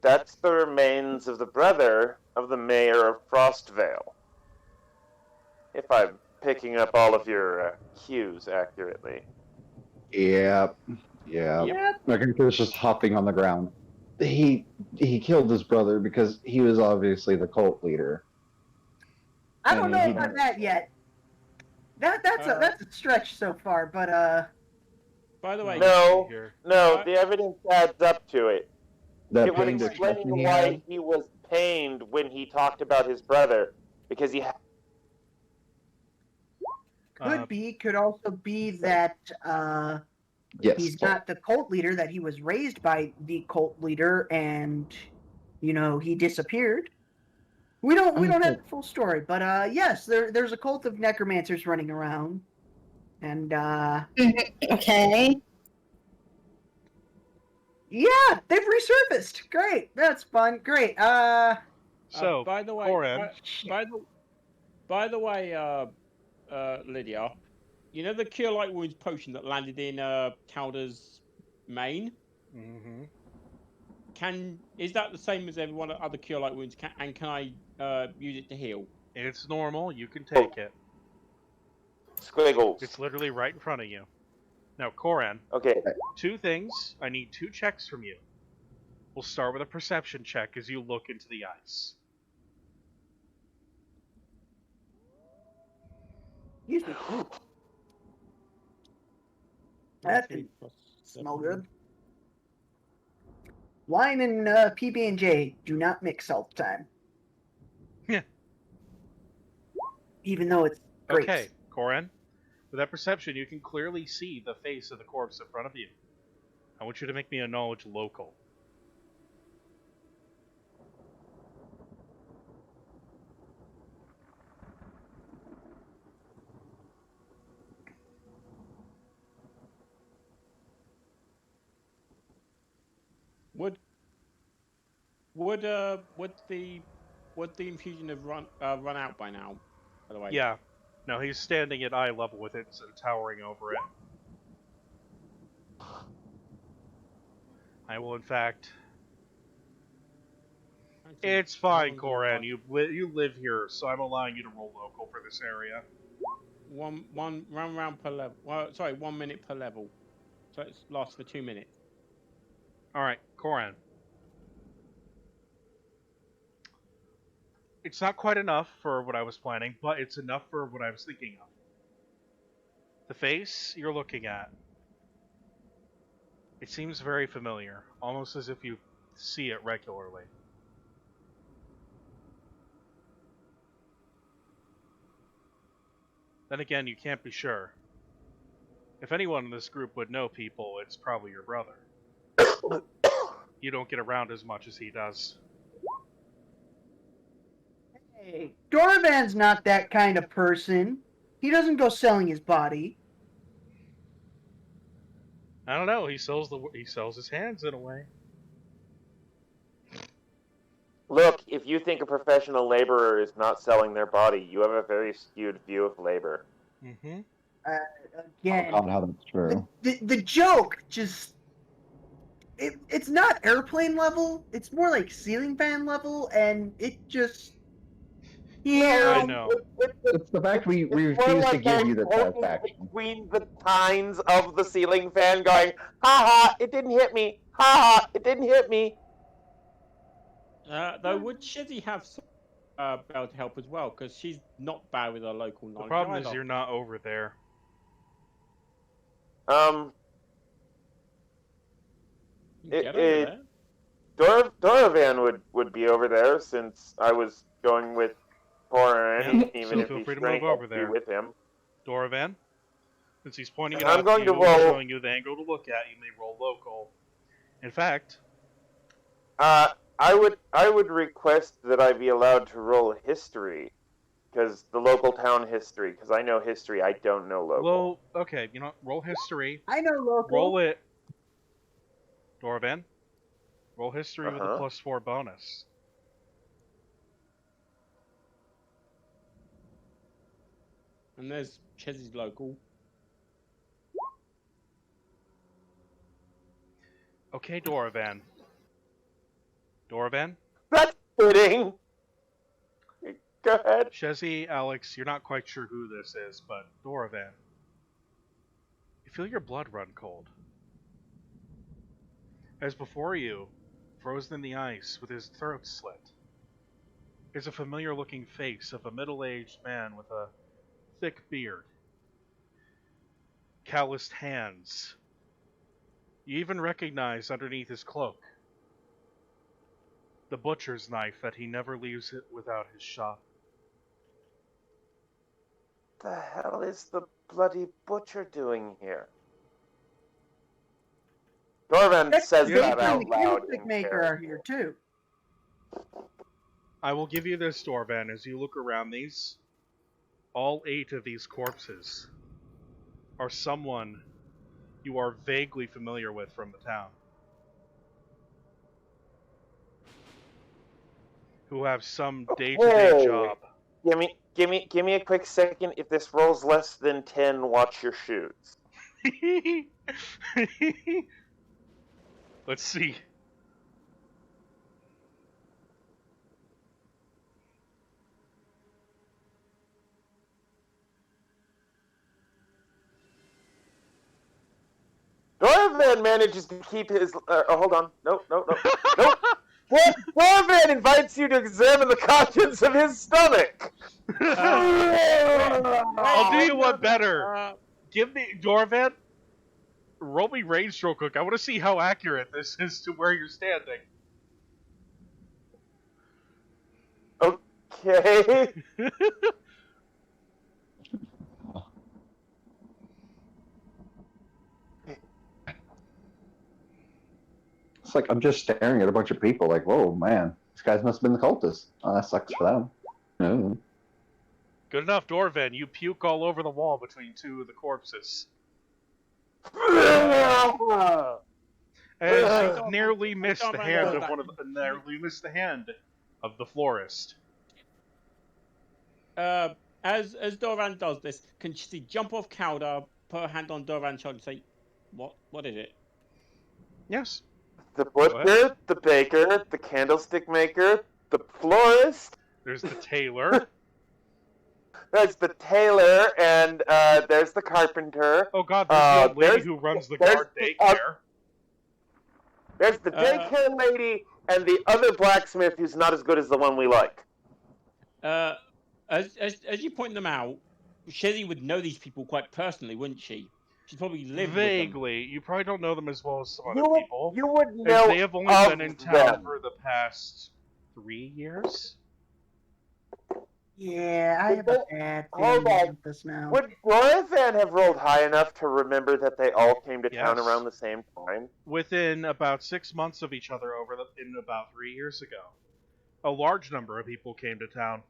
that's the remains of the brother of the mayor of Frostvale. If I'm picking up all of your cues accurately. Yep. My character was just hopping on the ground. He killed his brother because he was obviously the cult leader. I don't know And he- about that yet. That's a stretch so far, but By the way, No, Here. the evidence adds up to it. That It would pained explain expression he why had. he was pained when he talked about his brother, because he could also be that Yes. he's not the cult leader, that he was raised by the cult leader and he disappeared. We don't have the full story, but yes, there's a cult of necromancers running around. And Okay. yeah, they've resurfaced. Great. That's fun. Great. So, by the way, Goran, By the way, Lydia, you know the Cure Light Wounds potion that landed in Calder's main? Mm-hmm. Is that the same as everyone at other Cure Light Wounds? And can I use it to heal? It's normal. You can take it. Squiggles. It's literally right in front of you. Now, Koran, Okay. 2 things. I need 2 checks from you. We'll start with a perception check as you look into the ice. Excuse me. Ooh, that can smell good. Wine and PB&J do not mix all the time. Yeah. Even though it's great. Okay, Koran, with that perception, you can clearly see the face of the corpse in front of you. I want you to make me a knowledge local. Would the infusion have run out by now? By the way. Yeah. No, he's standing at eye level with it instead of towering over it. I will, in fact. Actually, It's how fine, long Koran. do You live here, so I'm allowing you to roll local for this area. one round per level. Well, sorry, 1 minute per level. So it lasts for 2 minutes. All right, Koran. It's not quite enough for what I was planning, but it's enough for what I was thinking of. The face you're looking at, it seems very familiar, almost as if you see it regularly. Then again, you can't be sure. If anyone in this group would know people, it's probably your brother. You don't get around as much as he does. Hey, Dorvan's not that kind of person. He doesn't go selling his body. I don't know. He sells his hands in a way. Look, if you think a professional laborer is not selling their body, you have a very skewed view of labor. Mm-hmm. Again, I don't know how that's true. the joke just it's not airplane level. It's more like ceiling fan level, and it just I know. It's the fact we It's more refuse to like give I'm you the poking satisfaction. between the tines of the ceiling fan, going, "Ha ha! It didn't hit me! Ha ha! It didn't hit me!" Though would Shizzy have some be able to help as well? Because she's not bad with her local The knowledge problem is either. you're not over there. You can It, get over it there. Doravan would be over there since I was going with Corin, Yeah, even so if feel he free to shrank move over up to be there. with him. Doravan, since he's pointing it I'm out going to to you and roll- showing you the angle to look at, you may roll local. In fact, I would request that I be allowed to roll history, because the local town history, because I know history, I don't know local. well, okay, you know, roll history. I know local. Roll it. Doravan, roll history with a Uh-huh. +4 bonus. And there's Chezzy's local. Okay, Doravan. Doravan? That's fitting. Go ahead. Shezzy, Alex, you're not quite sure who this is, but Doravan. You feel your blood run cold. As before you, frozen in the ice with his throat slit, is a familiar looking face of a middle-aged man with a thick beard. Calloused hands. You even recognize underneath his cloak the butcher's knife that he never leaves it without his shop. The hell is the bloody butcher doing here? Dorvan That's says the that baker and out the loud. candlestick in maker character. are here too. I will give you this, Dorvan, as you look around these. All 8 of these corpses are someone you are vaguely familiar with from the town, who have some day-to-day Okay. job. Give me a quick second. If this rolls less than 10, watch your shoes. Let's see. Dorvan manages to keep his. Hold on. Nope. Dorvan invites you to examine the contents of his stomach. I'll do you one better. Give me Dorvan. Roll me range real quick. I want to see how accurate this is to where you're standing. Okay. It's like I'm just staring at a bunch of people like, whoa, man, these guys must have been the cultists. Oh, that sucks for them. No. Good enough, Dorvan. You puke all over the wall between two of the corpses. As you nearly missed the hand of the florist. As Doran does this, can she jump off Calder, put her hand on Doran's shoulder, and say, "What is it?" Yes. The butcher, the baker, the candlestick maker, the florist. There's the tailor. There's the tailor, and there's the carpenter. Oh God, there's the old lady who runs the guard daycare. There's the daycare lady, and the other blacksmith who's not as good as the one we like. As you point them out, Shelly would know these people quite personally, wouldn't she? She'd probably live vaguely. With them. You probably don't know them as well as some other people. You would know. They have only been in town for the past 3 years. Yeah, I have a bad feeling about this now. Would Dorvan have rolled high enough to remember that they all came to town around the same time? Within about 6 months of each other in about 3 years ago. A large number of people came to town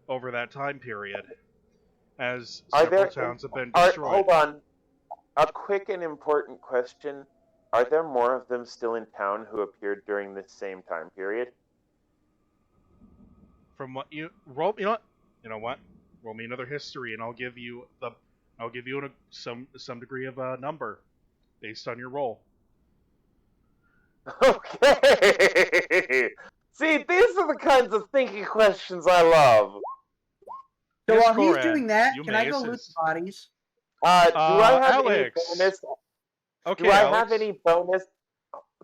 over that time period, as several towns have been destroyed. Hold on. A quick and important question. Are there more of them still in town who appeared during this same time period? From what you roll, you know what? Roll me another history, and I'll give you some degree of a number based on your roll. Okay. See, these are the kinds of thinky questions I love. So while he's doing that, can I go loot the bodies? Do I have Alex. any bonus? Okay, do I Alex. have any bonus?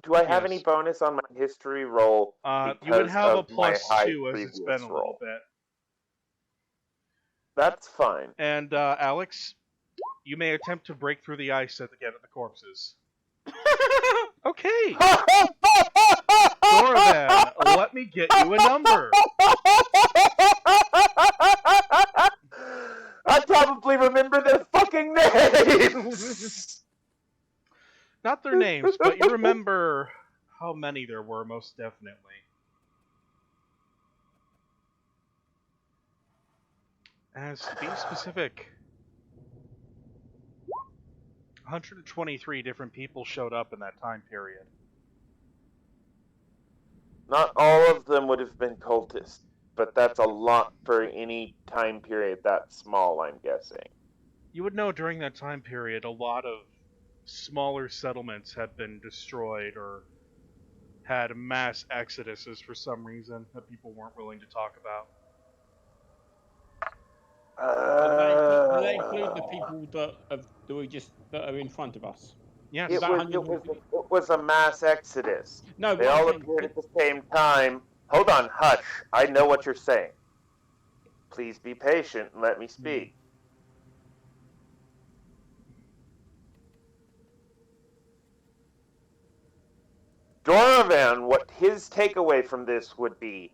Do I have any bonus on my history roll? You would have a +2 as it's been a little bit. That's fine. And Alex, you may attempt to break through the ice at the corpses. Okay. Dorvan, let me get you a number. I probably remember their fucking names. Not their names, but you remember how many there were, most definitely. As to be specific, 123 different people showed up in that time period. Not all of them would have been cultists, but that's a lot for any time period that small, I'm guessing. You would know during that time period a lot of smaller settlements had been destroyed or had mass exoduses for some reason that people weren't willing to talk about. Do they include the people that are in front of us? Yes. It was a mass exodus. No, they all appeared at the same time. Hold on, hush. I know what you're saying. Please be patient and let me speak. Dorvan, what his takeaway from this would be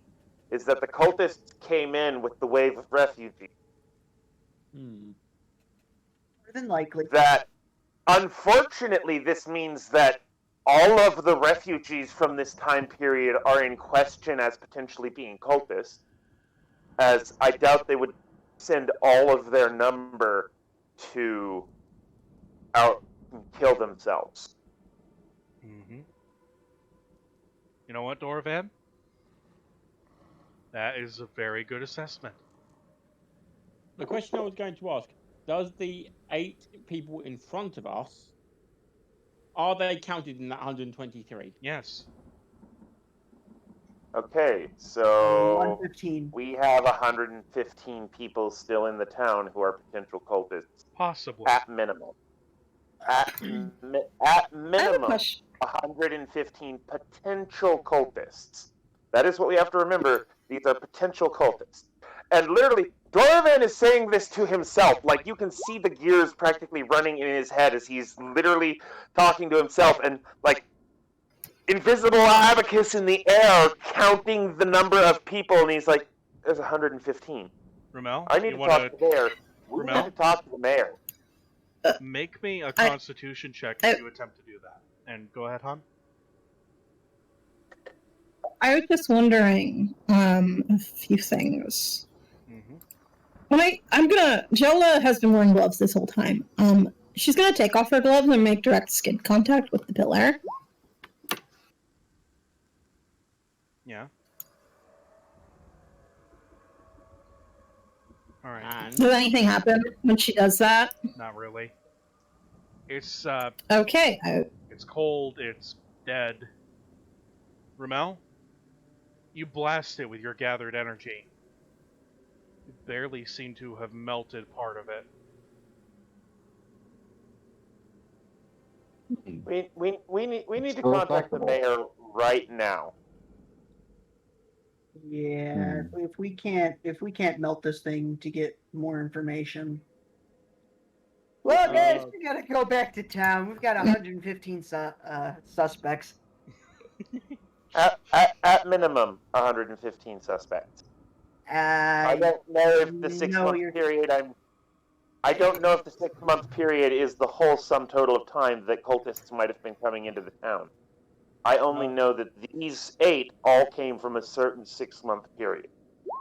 is that the cultists came in with the wave of refugees. More than likely. That, unfortunately, this means that all of the refugees from this time period are in question as potentially being cultists, as I doubt they would send all of their number to out and kill themselves. Mm-hmm. You know what, Dorvan? That is a very good assessment. the question I was going to ask: does the 8 people in front of us are they counted in that 123? Yes. Okay, so 115. we have 115 people still in the town who are potential cultists Possibly. at minimum. At I have a minimum, question. 115 potential cultists. That is what we have to remember. These are potential cultists. And literally, Dorvan is saying this to himself. Like, you can see the gears practically running in his head as he's literally talking to himself. And, like, invisible abacus in the air counting the number of people. And he's like, there's 115. Ramel, I need you to want talk to the mayor. We Ramel? need to talk to the mayor. make me a Constitution check if you attempt to do that. And go ahead, Han. I was just wondering a few things. Mm-hmm. Jola has been wearing gloves this whole time. She's gonna take off her gloves and make direct skin contact with the pillar. Yeah. All right. And Does anything happen when she does that? Not really. It's Okay. it's cold. It's dead. Ramel, you blast it with your gathered energy. You barely seem to have melted part of it. We need to Go contact the back. mayor right now. Yeah, if we can't melt this thing to get more information. Well, guys, we gotta go back to town. We've got 115 suspects. At minimum, 115 suspects. I don't know if the 6 no, month you're- period I don't know if the 6 month period is the whole sum total of time that cultists might have been coming into the town. I only know that these 8 all came from a certain 6 month period,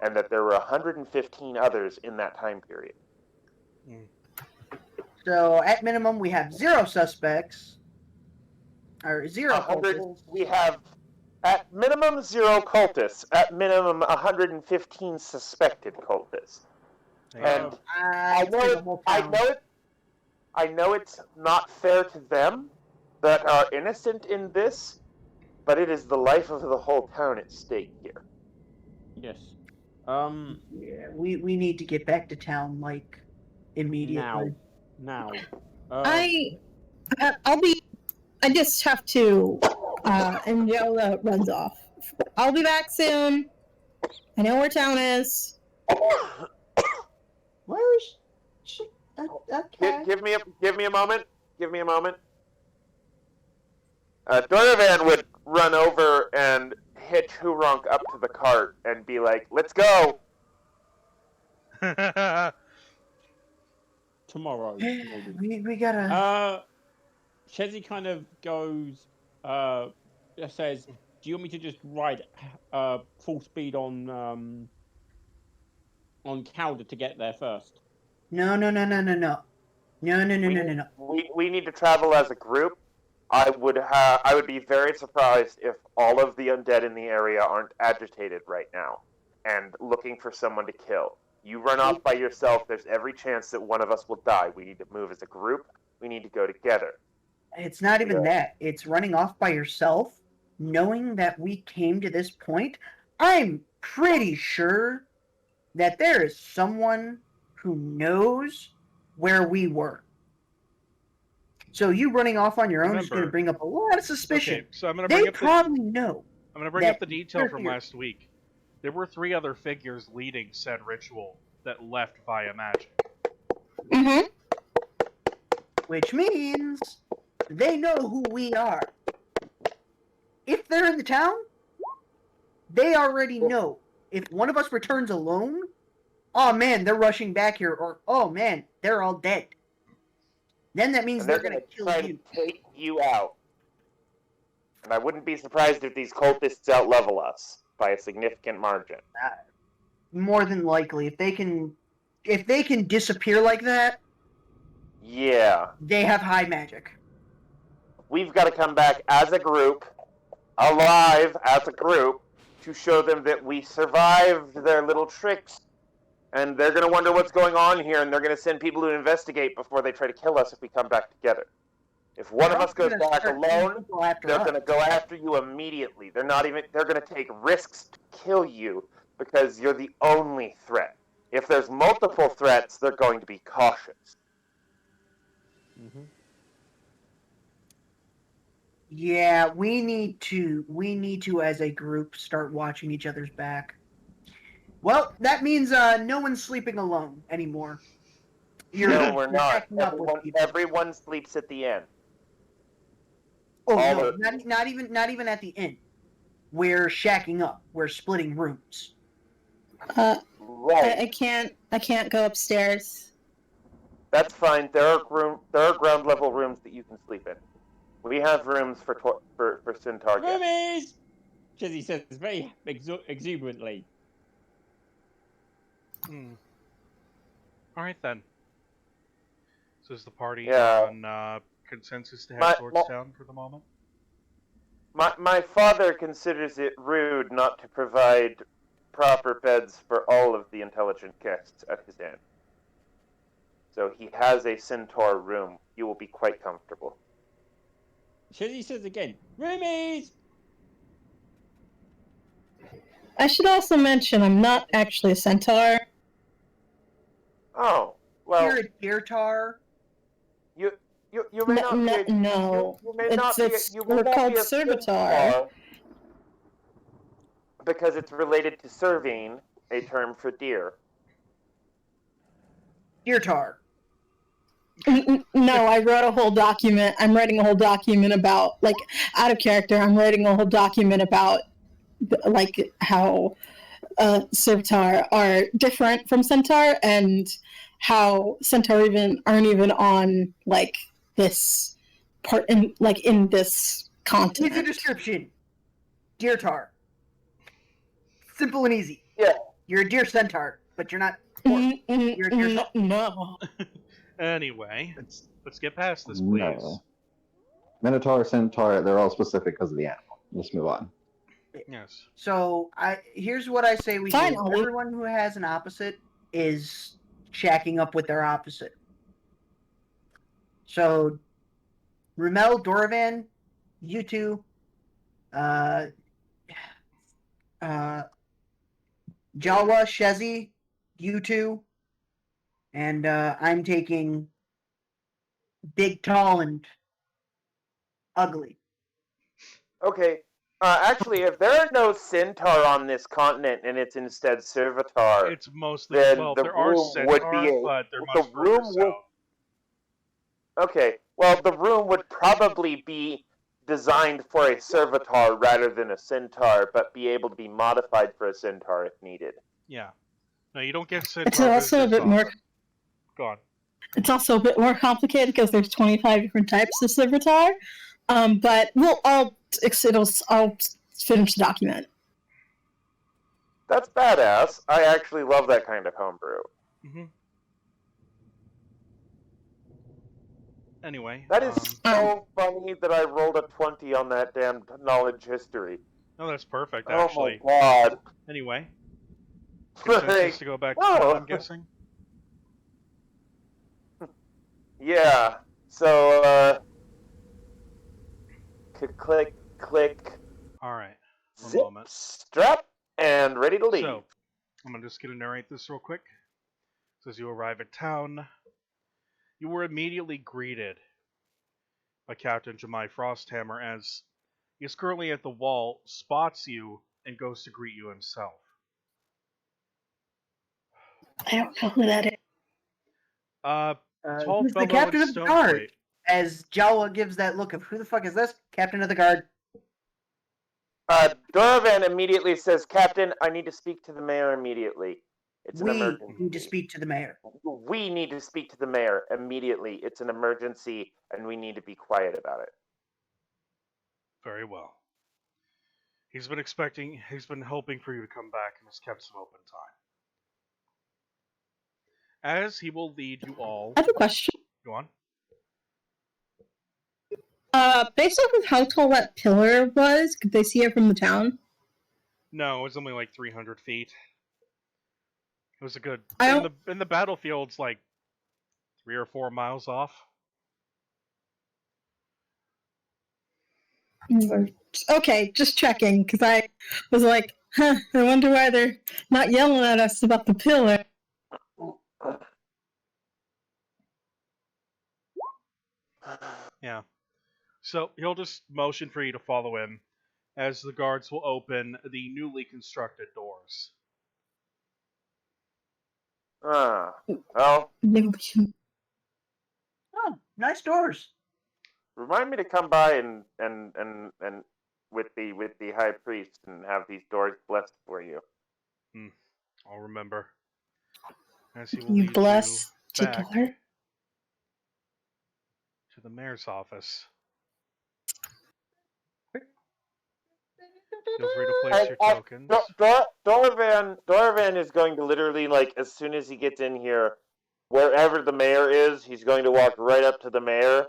and that there were 115 others in that time period. So at minimum, we have 0 suspects, or 0 100. cultists. We have at minimum 0 cultists. At minimum 115 suspected cultists. And I know it's not fair to them that are innocent in this, but it is the life of the whole town at stake here. yes. Yeah, we need to get back to town like immediately. Now. I just have to. And Jola runs off. I'll be back soon. I know where town is. Where is she? Okay. Give me a moment. Give me a moment. Donovan would run over and hitch Hurunk up to the cart and be like, "Let's go." Tomorrow. We gotta. Chezzy kind of goes. Says, "Do you want me to just ride full speed on Calder to get there first?" No. We need to travel as a group. I would be very surprised if all of the undead in the area aren't agitated right now and looking for someone to kill. You run off by yourself, there's every chance that one of us will die. We need to move as a group. We need to go together. It's not even that. It's running off by yourself, knowing that we came to this point. I'm pretty sure that there is someone who knows where we were. So you running off on your own is going to bring up a lot of suspicion. Okay, so I'm going to bring They up probably know. I'm going to bring up the that detail we're from here. last week. There were 3 other figures leading said ritual that left via magic. Mm-hmm. Which means they know who we are. If they're in the town, they already know. If one of us returns alone, oh man, they're rushing back here, or oh man, they're all dead. Then that means And they're going to kill try you. to take you out. And I wouldn't be surprised if these cultists outlevel us by a significant margin. More than likely, if they can disappear like that, Yeah. they have high magic. We've got to come back as a group, alive as a group, to show them that we survived their little tricks And they're going to wonder what's going on here, and they're going to send people to investigate before they try to kill us if we come back together. If one of us goes back alone, they're going to go after you immediately. They're going to take risks to kill you because you're the only threat. If there's multiple threats, they're going to be cautious. Mm-hmm. Yeah, we need to as a group start watching each other's back. Well, that means no one's sleeping alone anymore. No, we're not. Everyone, Everyone sleeps at the end. oh no, not even at the inn. We're shacking up. We're splitting rooms. Right. I can't go upstairs. That's fine. There are ground level rooms that you can sleep in. We have rooms for Centaur guests. Roomies! Chizzy says very exuberantly. Alright then. So is the party Yeah. on consensus to head towards town for the moment? My father considers it rude not to provide proper beds for all of the intelligent guests at his inn. So he has a Centaur room. You will be quite comfortable. Chizzy says again, roomies! I should also mention I'm not actually a centaur. Oh, well, You're a deer tar. you may not be a, No, you may not be you may we're not called be a servitor. Centaur because it's related to serving, a term for deer. Deer tar. No, I wrote a whole document. I'm writing a whole document about, like, out of character. I'm writing a whole document about, like, how servitor are different from centaur and how centaur aren't even on, like, this part in this continent. Here's a description. Deer tar. Simple and easy. Yeah. You're a deer centaur, but you're not. You're a deer tar. No. Anyway, let's get past this, please. No. Minotaur, Centaur, they're all specific because of the animal. Let's move on. Yes. So here's what I say we Fine, do. Ollie. Everyone who has an opposite is shacking up with their opposite. So Rumel, Dorovan, you two, Jawa, Shezi, you two, and I'm taking big, tall, and ugly. Okay. Actually, if there are no Centaur on this continent and it's instead Servitor, It's mostly, then well, the there are room would centaur, be but they're the much further room would. south. Okay. Well, the room would probably be designed for a Servitor rather than a Centaur, but be able to be modified for a Centaur if needed. Yeah. No, you don't get centaur It's also a visitors bit more. often. Go on. It's also a bit more complicated because there's 25 different types of servitor. But I'll finish the document. That's badass. I actually love that kind of homebrew. Mm-hmm. Anyway. That is so funny that I rolled a 20 on that damn knowledge history. No, that's perfect, actually. Oh my god. Anyway. Consensus to go back to town, I'm guessing? Yeah. So, click. Alright. One Zip, moment. strap, and ready to leave. So, I'm just going to narrate this real quick. So as you arrive at town, you were immediately greeted by Captain Jemai Frosthammer as he is currently at the wall, spots you, and goes to greet you himself. I don't know who that is. Tall Who's the fellow captain in of the guard? Stoneplate. As Jawa gives that look of who the fuck is this? Captain of the guard. Dorovan immediately says, Captain, I need to speak to the mayor immediately. It's an We emergency. need to speak to the mayor. We need to speak to the mayor immediately. It's an emergency, and we need to be quiet about it. Very well. He's been hoping for you to come back and has kept some open time. As he will lead you all... I have a question. Go on. Based off of how tall that pillar was, could they see it from the town? No, it's only like 300 feet. It was a good I in don't. the battlefield's like 3 or 4 miles off. Okay, just checking, because I was like, huh, I wonder why they're not yelling at us about the pillar. Yeah. So he'll just motion for you to follow him as the guards will open the newly constructed doors. Ah, well, Oh, nice doors. remind me to come by and with the high priest and have these doors blessed for you. I'll remember. As he will You lead bless you the back door. to the mayor's office. Feel free to place your tokens. Dorovan is going to literally, like, as soon as he gets in here, wherever the mayor is, he's going to walk right up to the mayor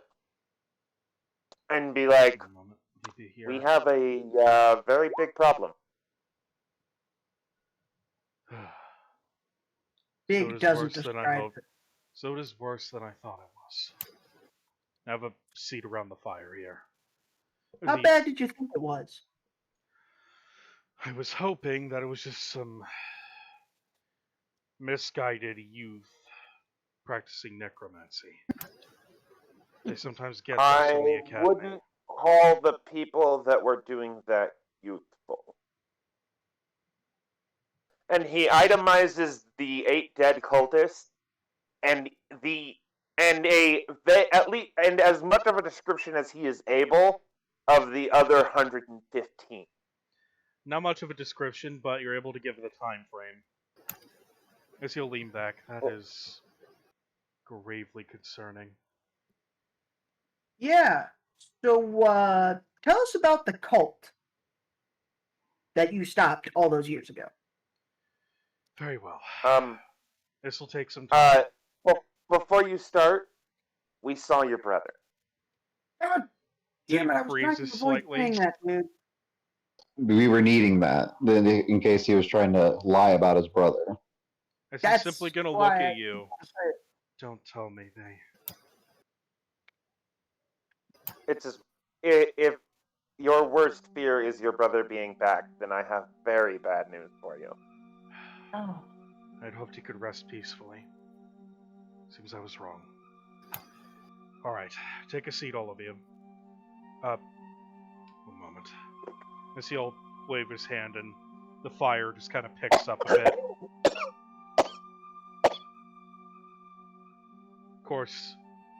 and be like, Just a moment. He'll be here. "We have a very big problem." Big So it is doesn't worse than I describe hoped. So it is worse than I thought it was. Have a seat around the fire here. How bad did you think it was? I was hoping that it was just some misguided youth practicing necromancy. They sometimes get this in the I academy. wouldn't call the people that were doing that youthful. And he itemizes the 8 dead cultists and as much of a description as he is able of the other 115. Not much of a description, but you're able to give it a time frame. As he'll lean back, that is gravely concerning. Yeah. So, tell us about the cult that you stopped all those years ago. Very well. This will take some time. Well, before you start, we saw your brother. God damn it! I was trying Freezes to avoid slightly. saying that, dude. We were needing that in case he was trying to lie about his brother. As he's That's simply going to why look I at you. didn't say it. Don't tell me they. It's just, if your worst fear is your brother being back, then I have very bad news for you. Oh. I'd hoped he could rest peacefully. Seems I was wrong. Alright, take a seat, all of you. One moment. As he'll wave his hand and the fire just kind of picks up a bit. Of course,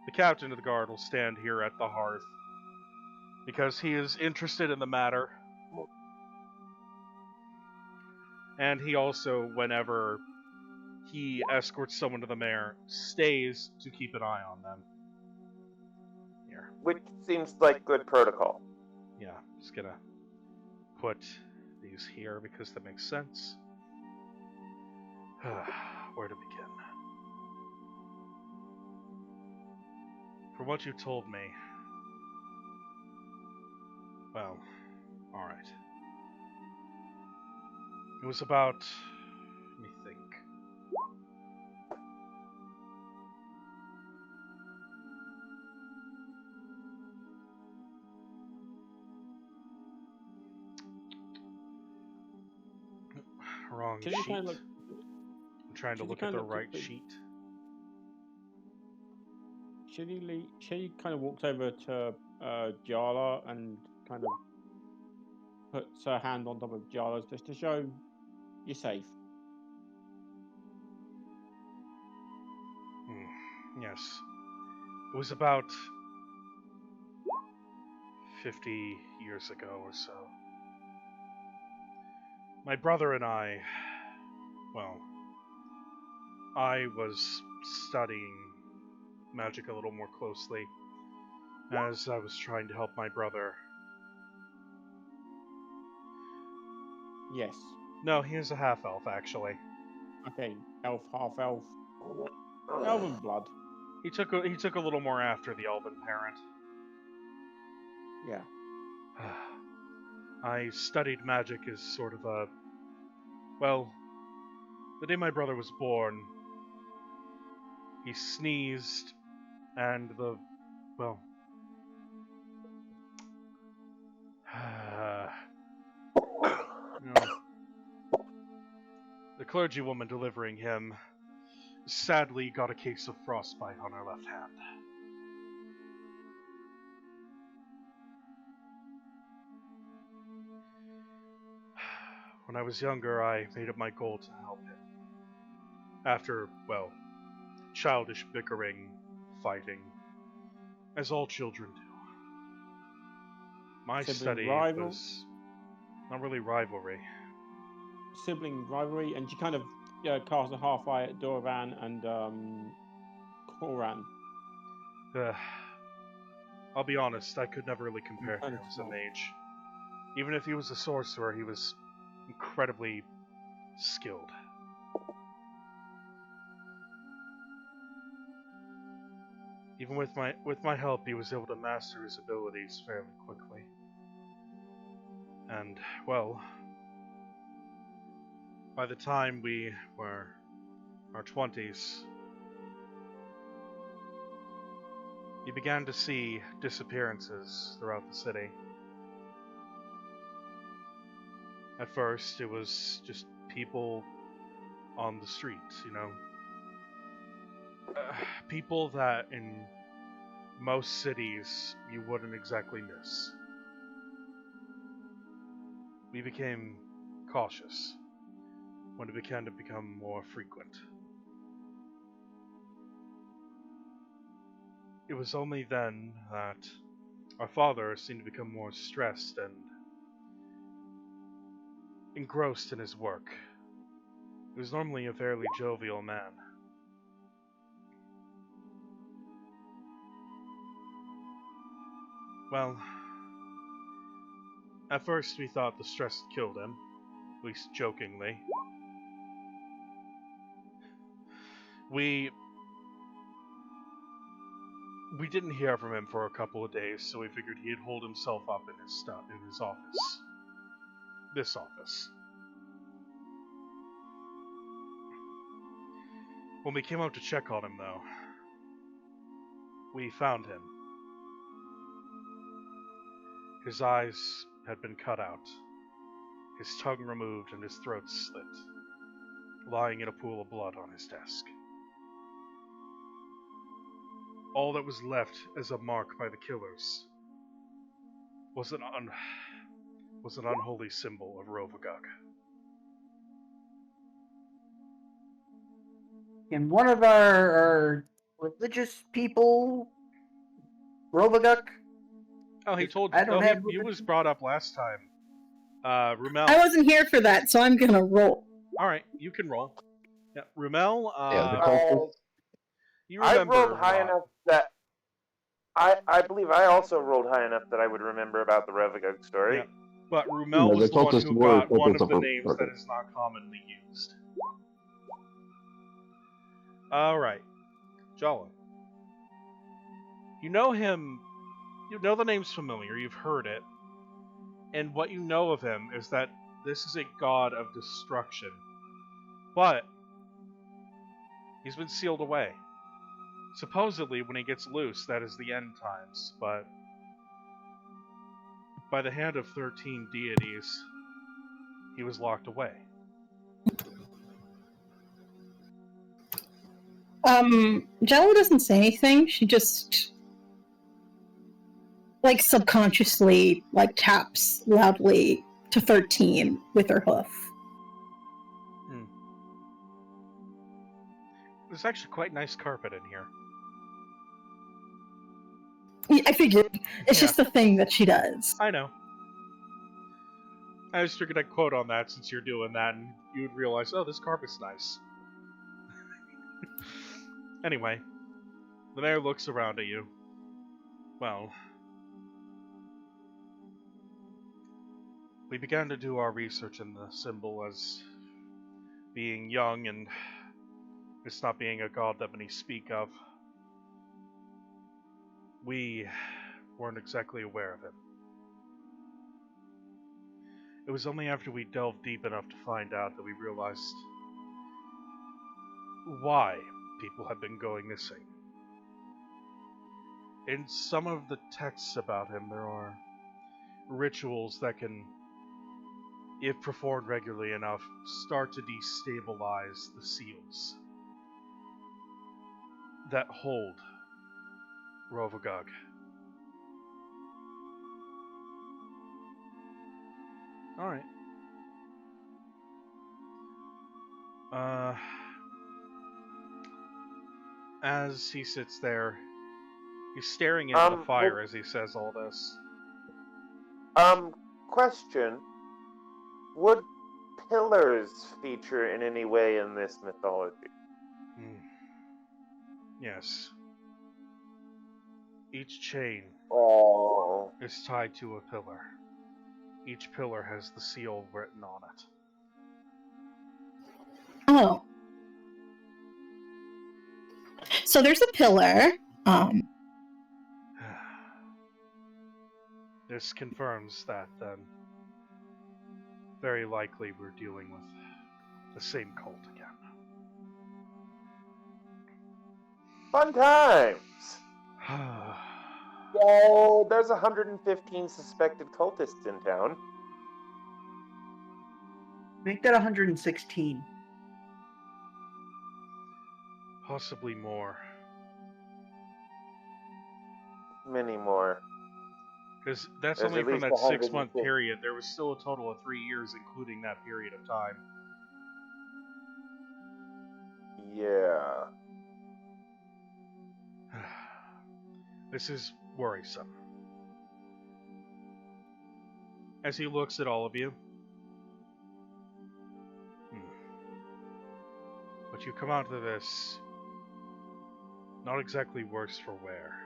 the captain of the guard will stand here at the hearth because he is interested in the matter. And he also, whenever he escorts someone to the mayor, stays to keep an eye on them. Here. Which seems like good protocol. Yeah, just gonna put these here because that makes sense. Where to begin? From what you told me, well, alright. It was about, let me think. Wrong Should you sheet. kind of look? I'm trying to should you look at kind the of look right at the- sheet. She kind of walked over to Jala and kind of puts her hand on top of Jala's just to show you're safe. Yes. It was about 50 years ago or so. My brother and I, well, I was studying magic a little more closely as I was trying to help my brother. Yes. No, he is a half-elf, actually. Okay. Elf, half elf, elven blood. He took a little more after the elven parent. Yeah. I studied magic as sort of a, well, The day my brother was born, he sneezed, and well, you know, the clergywoman delivering him sadly got a case of frostbite on her left hand. When I was younger, I made it my goal to help him. After, well, childish bickering, fighting, as all children do. My Sibling study rival? was not really rivalry. Sibling rivalry, and you kind of cast a half eye at Doran and Koran. I'll be honest, I could never really compare Kind him of as a small. mage. Even if he was a sorcerer, he was incredibly skilled. Even with my help, he was able to master his abilities fairly quickly. And, well, by the time we were our 20s, he began to see disappearances throughout the city. At first, it was just people on the streets, you know. People that in most cities you wouldn't exactly miss. We became cautious when it began to become more frequent. It was only then that our father seemed to become more stressed and engrossed in his work. He was normally a fairly jovial man. Well, at first we thought the stress had killed him, at least jokingly. We didn't hear from him for a couple of days, so we figured he'd hold himself up in his stuff in his office. This office. When we came out to check on him, though, we found him. His eyes had been cut out, his tongue removed, and his throat slit, lying in a pool of blood on his desk. All that was left as a mark by the killers was an unholy symbol of Rovagug. And one of our religious people, Rovaguk. Oh, he told. I don't Oh, have he was religion. brought up last time. Rumel. I wasn't here for that, so I'm gonna roll. All right, you can roll. Yeah, Rumel. Yeah, the cultist. You I remember rolled high a lot. enough that I believe I also rolled high enough that I would remember about the Revagug story. Yeah. But Rumel No, was the the one cultists who were got one cultists of the of names that Rovagug. is not commonly used. All right, Jala. You know him. You know the name's familiar. You've heard it, and what you know of him is that this is a god of destruction. But he's been sealed away. Supposedly, when he gets loose, that is the end times. But by the hand of 13 deities, he was locked away. Jello doesn't say anything. She just like subconsciously like taps loudly to 13 with her hoof. There's actually quite nice carpet in here. Yeah, I figured it's Yeah. just the thing that she does. I know. I just figured I'd quote on that since you're doing that, and you would realize, oh, this carpet's nice. Anyway, the mayor looks around at you. Well, we began to do our research in the symbol as being young and it's not being a god that many speak of. We weren't exactly aware of him. It was only after we delved deep enough to find out that we realized why people have been going missing. In some of the texts about him, there are rituals that can, if performed regularly enough, start to destabilize the seals that hold Rovagog. Alright. As he sits there, he's staring into the fire as he says all this. Question. Would pillars feature in any way in this mythology? Yes. Each chain is tied to a pillar. Each pillar has the seal written on it. Oh. So there's a pillar. This confirms that, then. Very likely we're dealing with the same cult again. Fun times! Well, there's 115 suspected cultists in town. Make that 116. Possibly more. Many more. Because that's There's only at from least that 6-month 150. period. There was still a total of 3 years, including that period of time. Yeah. This is worrisome. As he looks at all of you. But you come out of this not exactly worse for wear.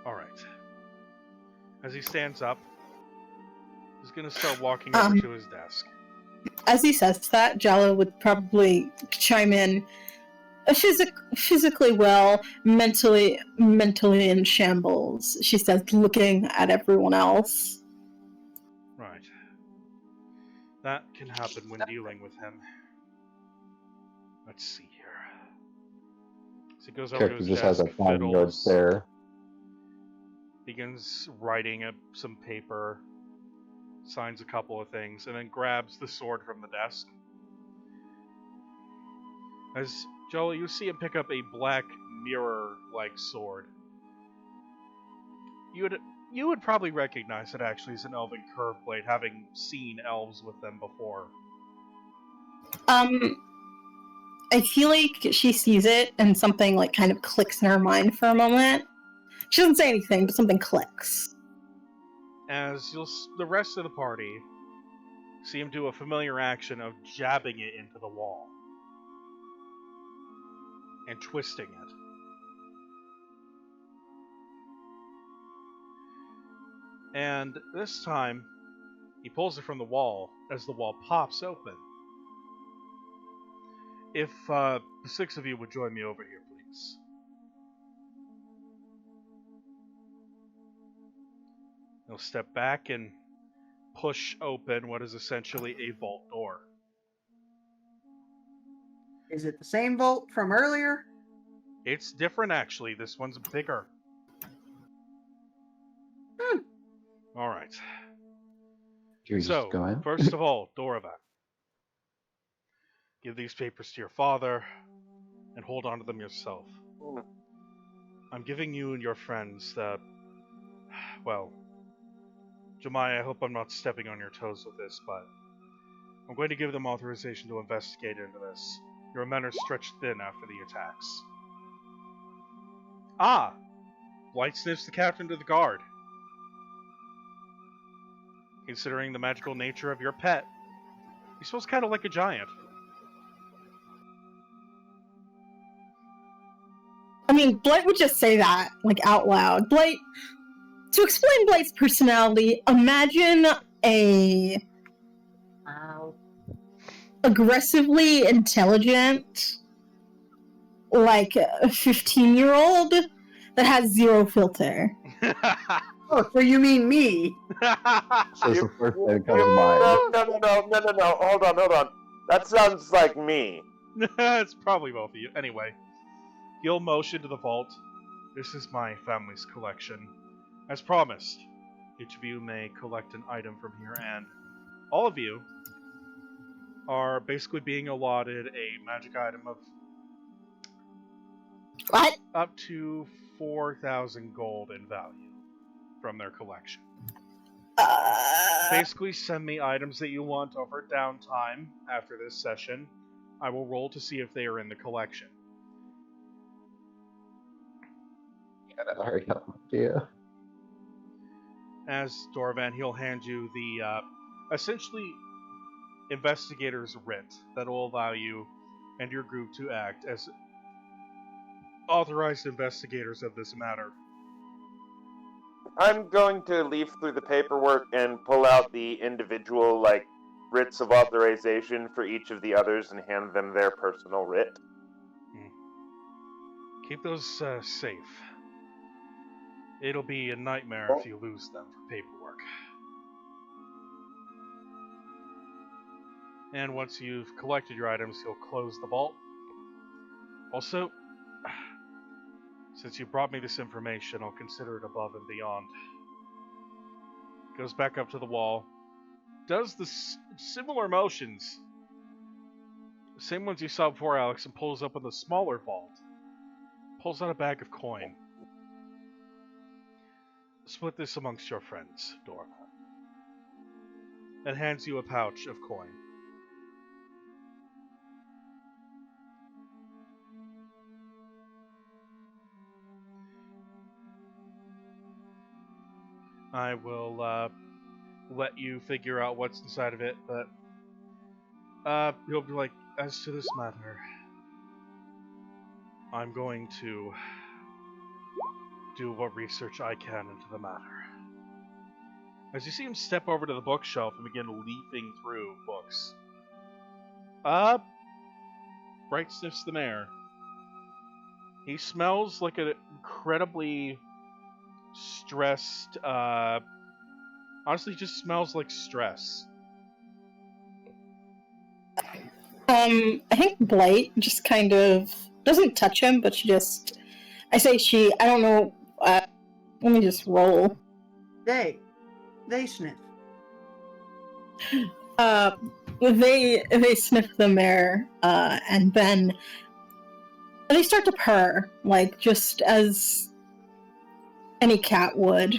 Alright. As he stands up, he's gonna start walking over to his desk. As he says that, Jala would probably chime in. Physically well, mentally in shambles, she says, looking at everyone else. Right. That can happen when dealing with him. Let's see here. So he goes over to Character his just desk, has a 5-yard stare. begins writing up some paper, signs a couple of things, and then grabs the sword from the desk. As Joel, you see him pick up a black mirror-like sword. You would probably recognize it actually as an elven curve blade, having seen elves with them before. I feel like she sees it and something like kind of clicks in her mind for a moment. She doesn't say anything, but something clicks. As the rest of the party see him do a familiar action of jabbing it into the wall and twisting it. And this time, he pulls it from the wall as the wall pops open. If the 6 of you would join me over here, please. He'll step back and push open what is essentially a vault door. Is it the same vault from earlier? It's different, actually. This one's bigger. Alright. So, go ahead. first of all, Dorovan. Give these papers to your father, and hold on to them yourself. I'm giving you and your friends the... Well, Jemai, I hope I'm not stepping on your toes with this, but I'm going to give them authorization to investigate into this. Your men are stretched thin after the attacks. Ah! Blight sniffs the captain to the guard. Considering the magical nature of your pet, he smells kind of like a giant. I mean, Blight would just say that, like, out loud. Blight, to explain Blight's personality, imagine a aggressively intelligent, like, a 15-year-old that has zero filter. Oh, so you mean me? Says the first thing that comes to mind. No. Hold on. That sounds like me. It's probably both of you. Anyway, he'll motion to the vault. This is my family's collection. As promised, each of you may collect an item from here, and all of you are basically being allotted a magic item of What? up to 4,000 gold in value from their collection. Basically, send me items that you want over downtime after this session. I will roll to see if they are in the collection. Hurry up, dear. As Dorvan, he'll hand you the essentially investigator's writ that will allow you and your group to act as authorized investigators of this matter. I'm going to leaf through the paperwork and pull out the individual, like, writs of authorization for each of the others and hand them their personal writ. Keep those safe. It'll be a nightmare if you lose them for paperwork. And once you've collected your items, you'll close the vault. Also, since you brought me this information, I'll consider it above and beyond. Goes back up to the wall. Does the similar motions. Same ones you saw before, Alex, and pulls up in the smaller vault. Pulls out a bag of coin. Split this amongst your friends, Dora. And hands you a pouch of coin. I will let you figure out what's inside of it, but he'll be like, as to this matter, I'm going to do what research I can into the matter. As you see him step over to the bookshelf and begin leafing through books. Bright sniffs the mayor. He smells like an incredibly stressed, honestly just smells like stress. I think Blight just kind of doesn't touch him, but I don't know, let me just roll. They sniff. They sniff the mare, and then they start to purr, like just as any cat would.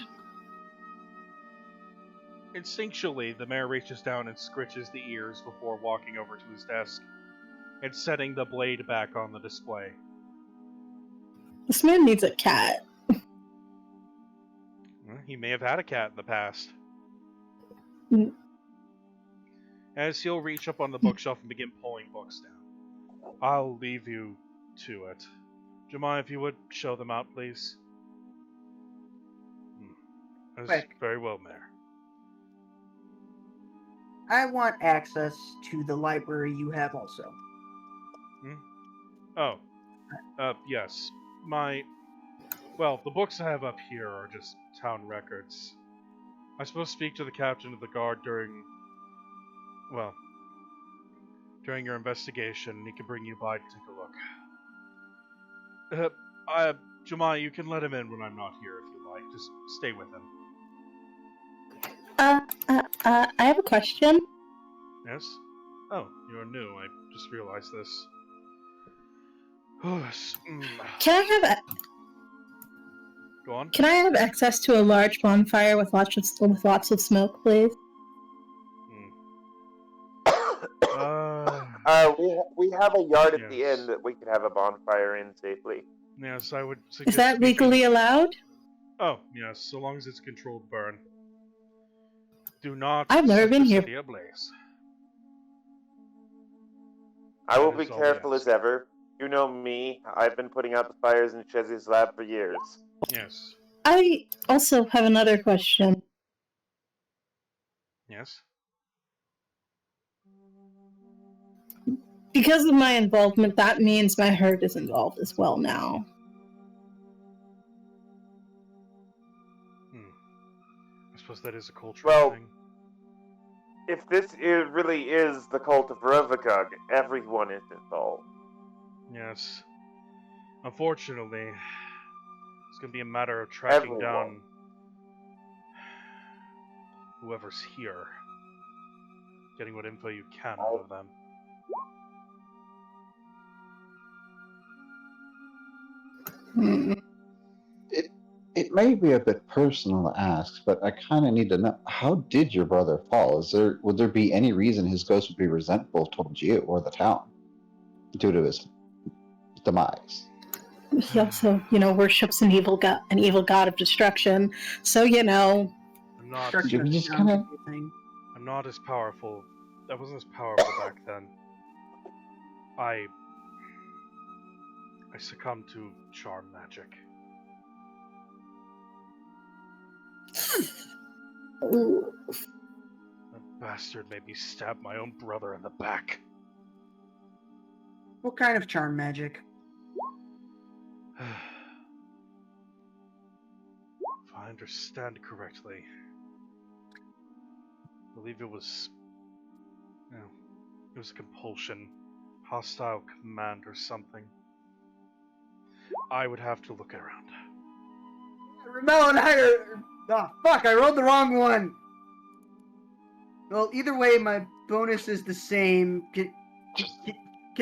Instinctually, the mayor reaches down and scritches the ears before walking over to his desk and setting the blade back on the display. This man needs a cat. Well, he may have had a cat in the past. Mm. As he'll reach up on the bookshelf and begin pulling books down. I'll leave you to it. Jemai, if you would show them out, please. That's very well, Mayor. I want access to the library you have also. Yes. The books I have up here are just town records. I suppose speak to the captain of the guard during your investigation. He can bring you by to take a look. Jemai, you can let him in when I'm not here if you like. Just stay with him. I have a question. Yes? Oh, you're new. I just realized this. Go on. Can I have access to a large bonfire with lots of smoke, please? We have a yard at the inn that we could have a bonfire in safely. Yes, I would suggest. Is that legally allowed? Oh, yes, so long as it's controlled burn. Do not I've never set been the here. city ablaze. I will That be is all careful yes. as ever. You know me. I've been putting out the fires in Chezzy's lab for years. Yes. I also have another question. Yes? Because of my involvement, that means my herd is involved as well now. I suppose that is a cultural thing. if this really is the cult of Rovagog, everyone is involved. Yes. Unfortunately, it's going to be a matter of tracking down whoever's here. Getting what info you can out of them. It may be a bit personal to ask, but I kind of need to know, how did your brother fall? Would there be any reason his ghost would be resentful towards you or the town due to his demise? He also, worships an evil god of destruction. So, I'm Destruction of just sound kinda- could be a thing. I'm not as powerful. I wasn't as powerful back then. I succumbed to charm magic. Ooh. That bastard made me stab my own brother in the back. What kind of charm magic? If I understand correctly, I believe it was a compulsion, hostile command or something. I would have to look around. Ramel and I are... Oh, fuck, I rolled the wrong one! Well, either way, my bonus is the same. Can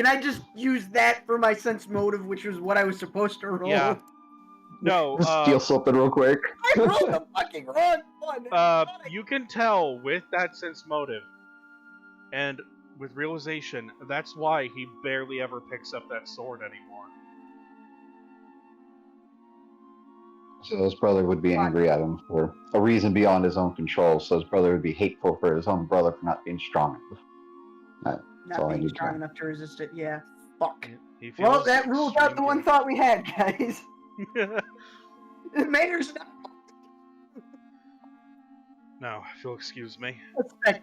I just use that for my sense motive, which was what I was supposed to roll? Yeah. No, Steal something real quick. I rolled the fucking wrong one! you can tell with that sense motive, and with realization, that's why he barely ever picks up that sword anymore. So his brother would be angry at him for a reason beyond his own control. So his brother would be hateful for his own brother for not being strong enough. That's all Not I being need to strong know. enough to resist it, yeah. Fuck. He Well, feels that rules out the one extreme thought we had, guys. guilt. The mayor's not... Now, if you'll excuse me, That's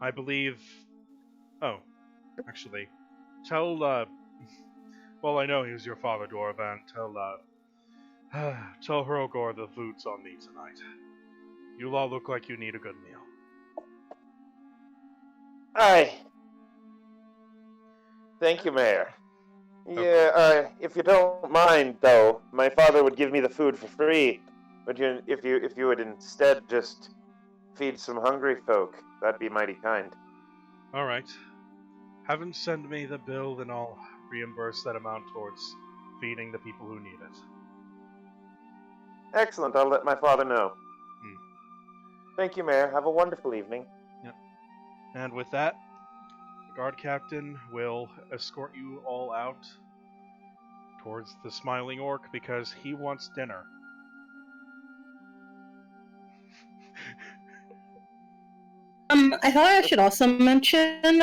I believe... Oh, actually, tell, well, I know he was your father, Dwarvan. Tell Hrogor the food's on me tonight. You all look like you need a good meal. Aye. Thank you, Mayor. Yeah, if you don't mind, though, my father would give me the food for free. Would you, if you would instead just feed some hungry folk, that'd be mighty kind. All right. Have him send me the bill, then I'll reimburse that amount towards feeding the people who need it. Excellent. I'll let my father know. Thank you, Mayor. Have a wonderful evening. Yep. And with that, the guard captain will escort you all out towards the Smiling Orc because he wants dinner. I thought I should also mention,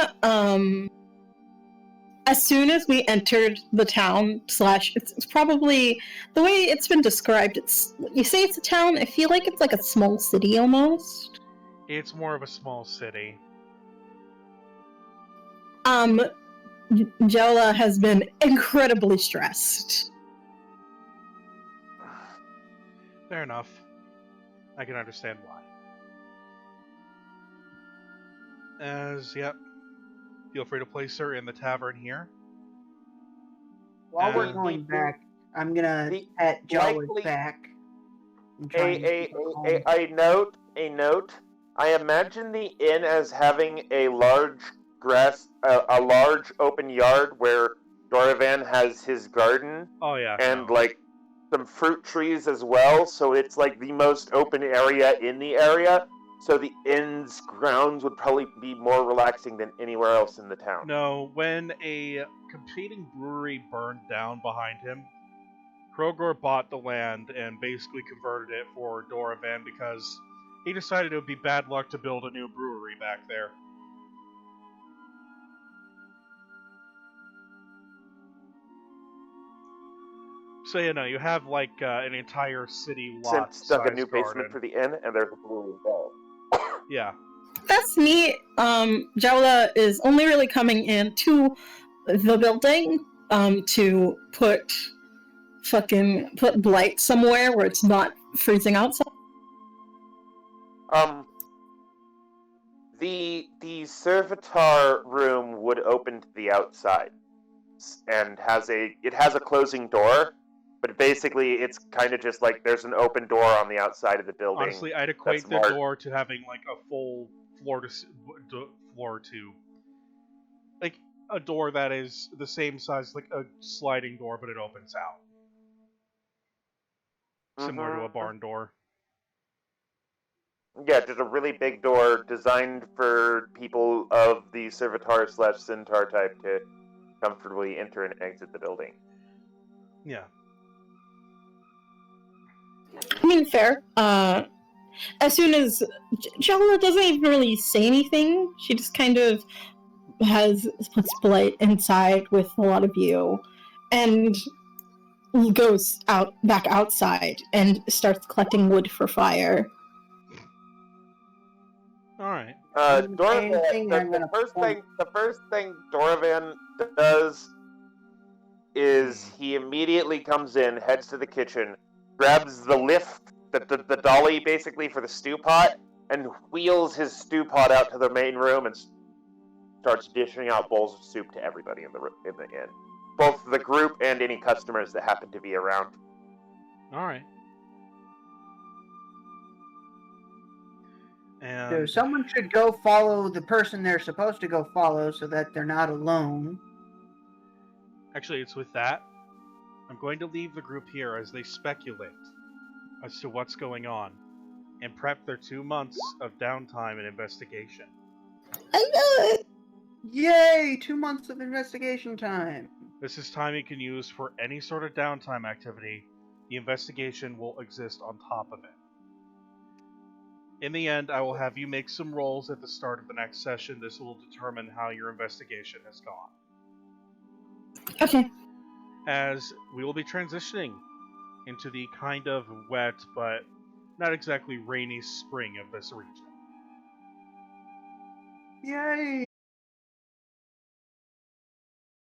as soon as we entered the town, it's probably, the way it's been described, you say it's a town, I feel like it's like a small city almost. It's more of a small city. Jella has been incredibly stressed. Fair enough. I can understand why. Yep. Feel free to place her in the tavern here. While we're And- going back, I'm gonna pat Jalla's back. and try and keep her calm. A note. I imagine the inn as having a large a large open yard where Dorovan has his garden Oh yeah. and no. like some fruit trees as well. So it's like the most open area in the area. So the inn's grounds would probably be more relaxing than anywhere else in the town. No, when a competing brewery burned down behind him, Krogor bought the land and basically converted it for Dorovan because he decided it would be bad luck to build a new brewery back there. So you have like an entire city lot Since dug a sized new garden. basement for the inn, and there's a brewery involved. Yeah. That's neat. Jella is only really coming into the building to put blight somewhere where it's not freezing outside. The servitor room would open to the outside, and it has a closing door, but basically it's kind of just like there's an open door on the outside of the building. Honestly, I'd equate the door to having like a full floor to like a door that is the same size, like a sliding door, but it opens out, similar to a barn door. Yeah, just a really big door designed for people of the servitor/centaur type to comfortably enter and exit the building. Yeah. I mean, fair. As soon as Jella doesn't even really say anything, she just kind of puts Blight inside with a lot of you, and goes back outside and starts collecting wood for fire. All right. The first thing Dorovan does is he immediately comes in, heads to the kitchen, grabs the lift, the dolly basically for the stew pot, and wheels his stew pot out to the main room and starts dishing out bowls of soup to everybody in the inn, both the group and any customers that happen to be around. All right. And So someone should go follow the person they're supposed to go follow so that they're not alone. actually, it's with that. I'm going to leave the group here as they speculate as to what's going on and prep their 2 months of downtime and investigation. Yay! 2 months of investigation time. This is time you can use for any sort of downtime activity. The investigation will exist on top of it. In the end, I will have you make some rolls at the start of the next session. This will determine how your investigation has gone. Okay. As we will be transitioning into the kind of wet but not exactly rainy spring of this region. Yay!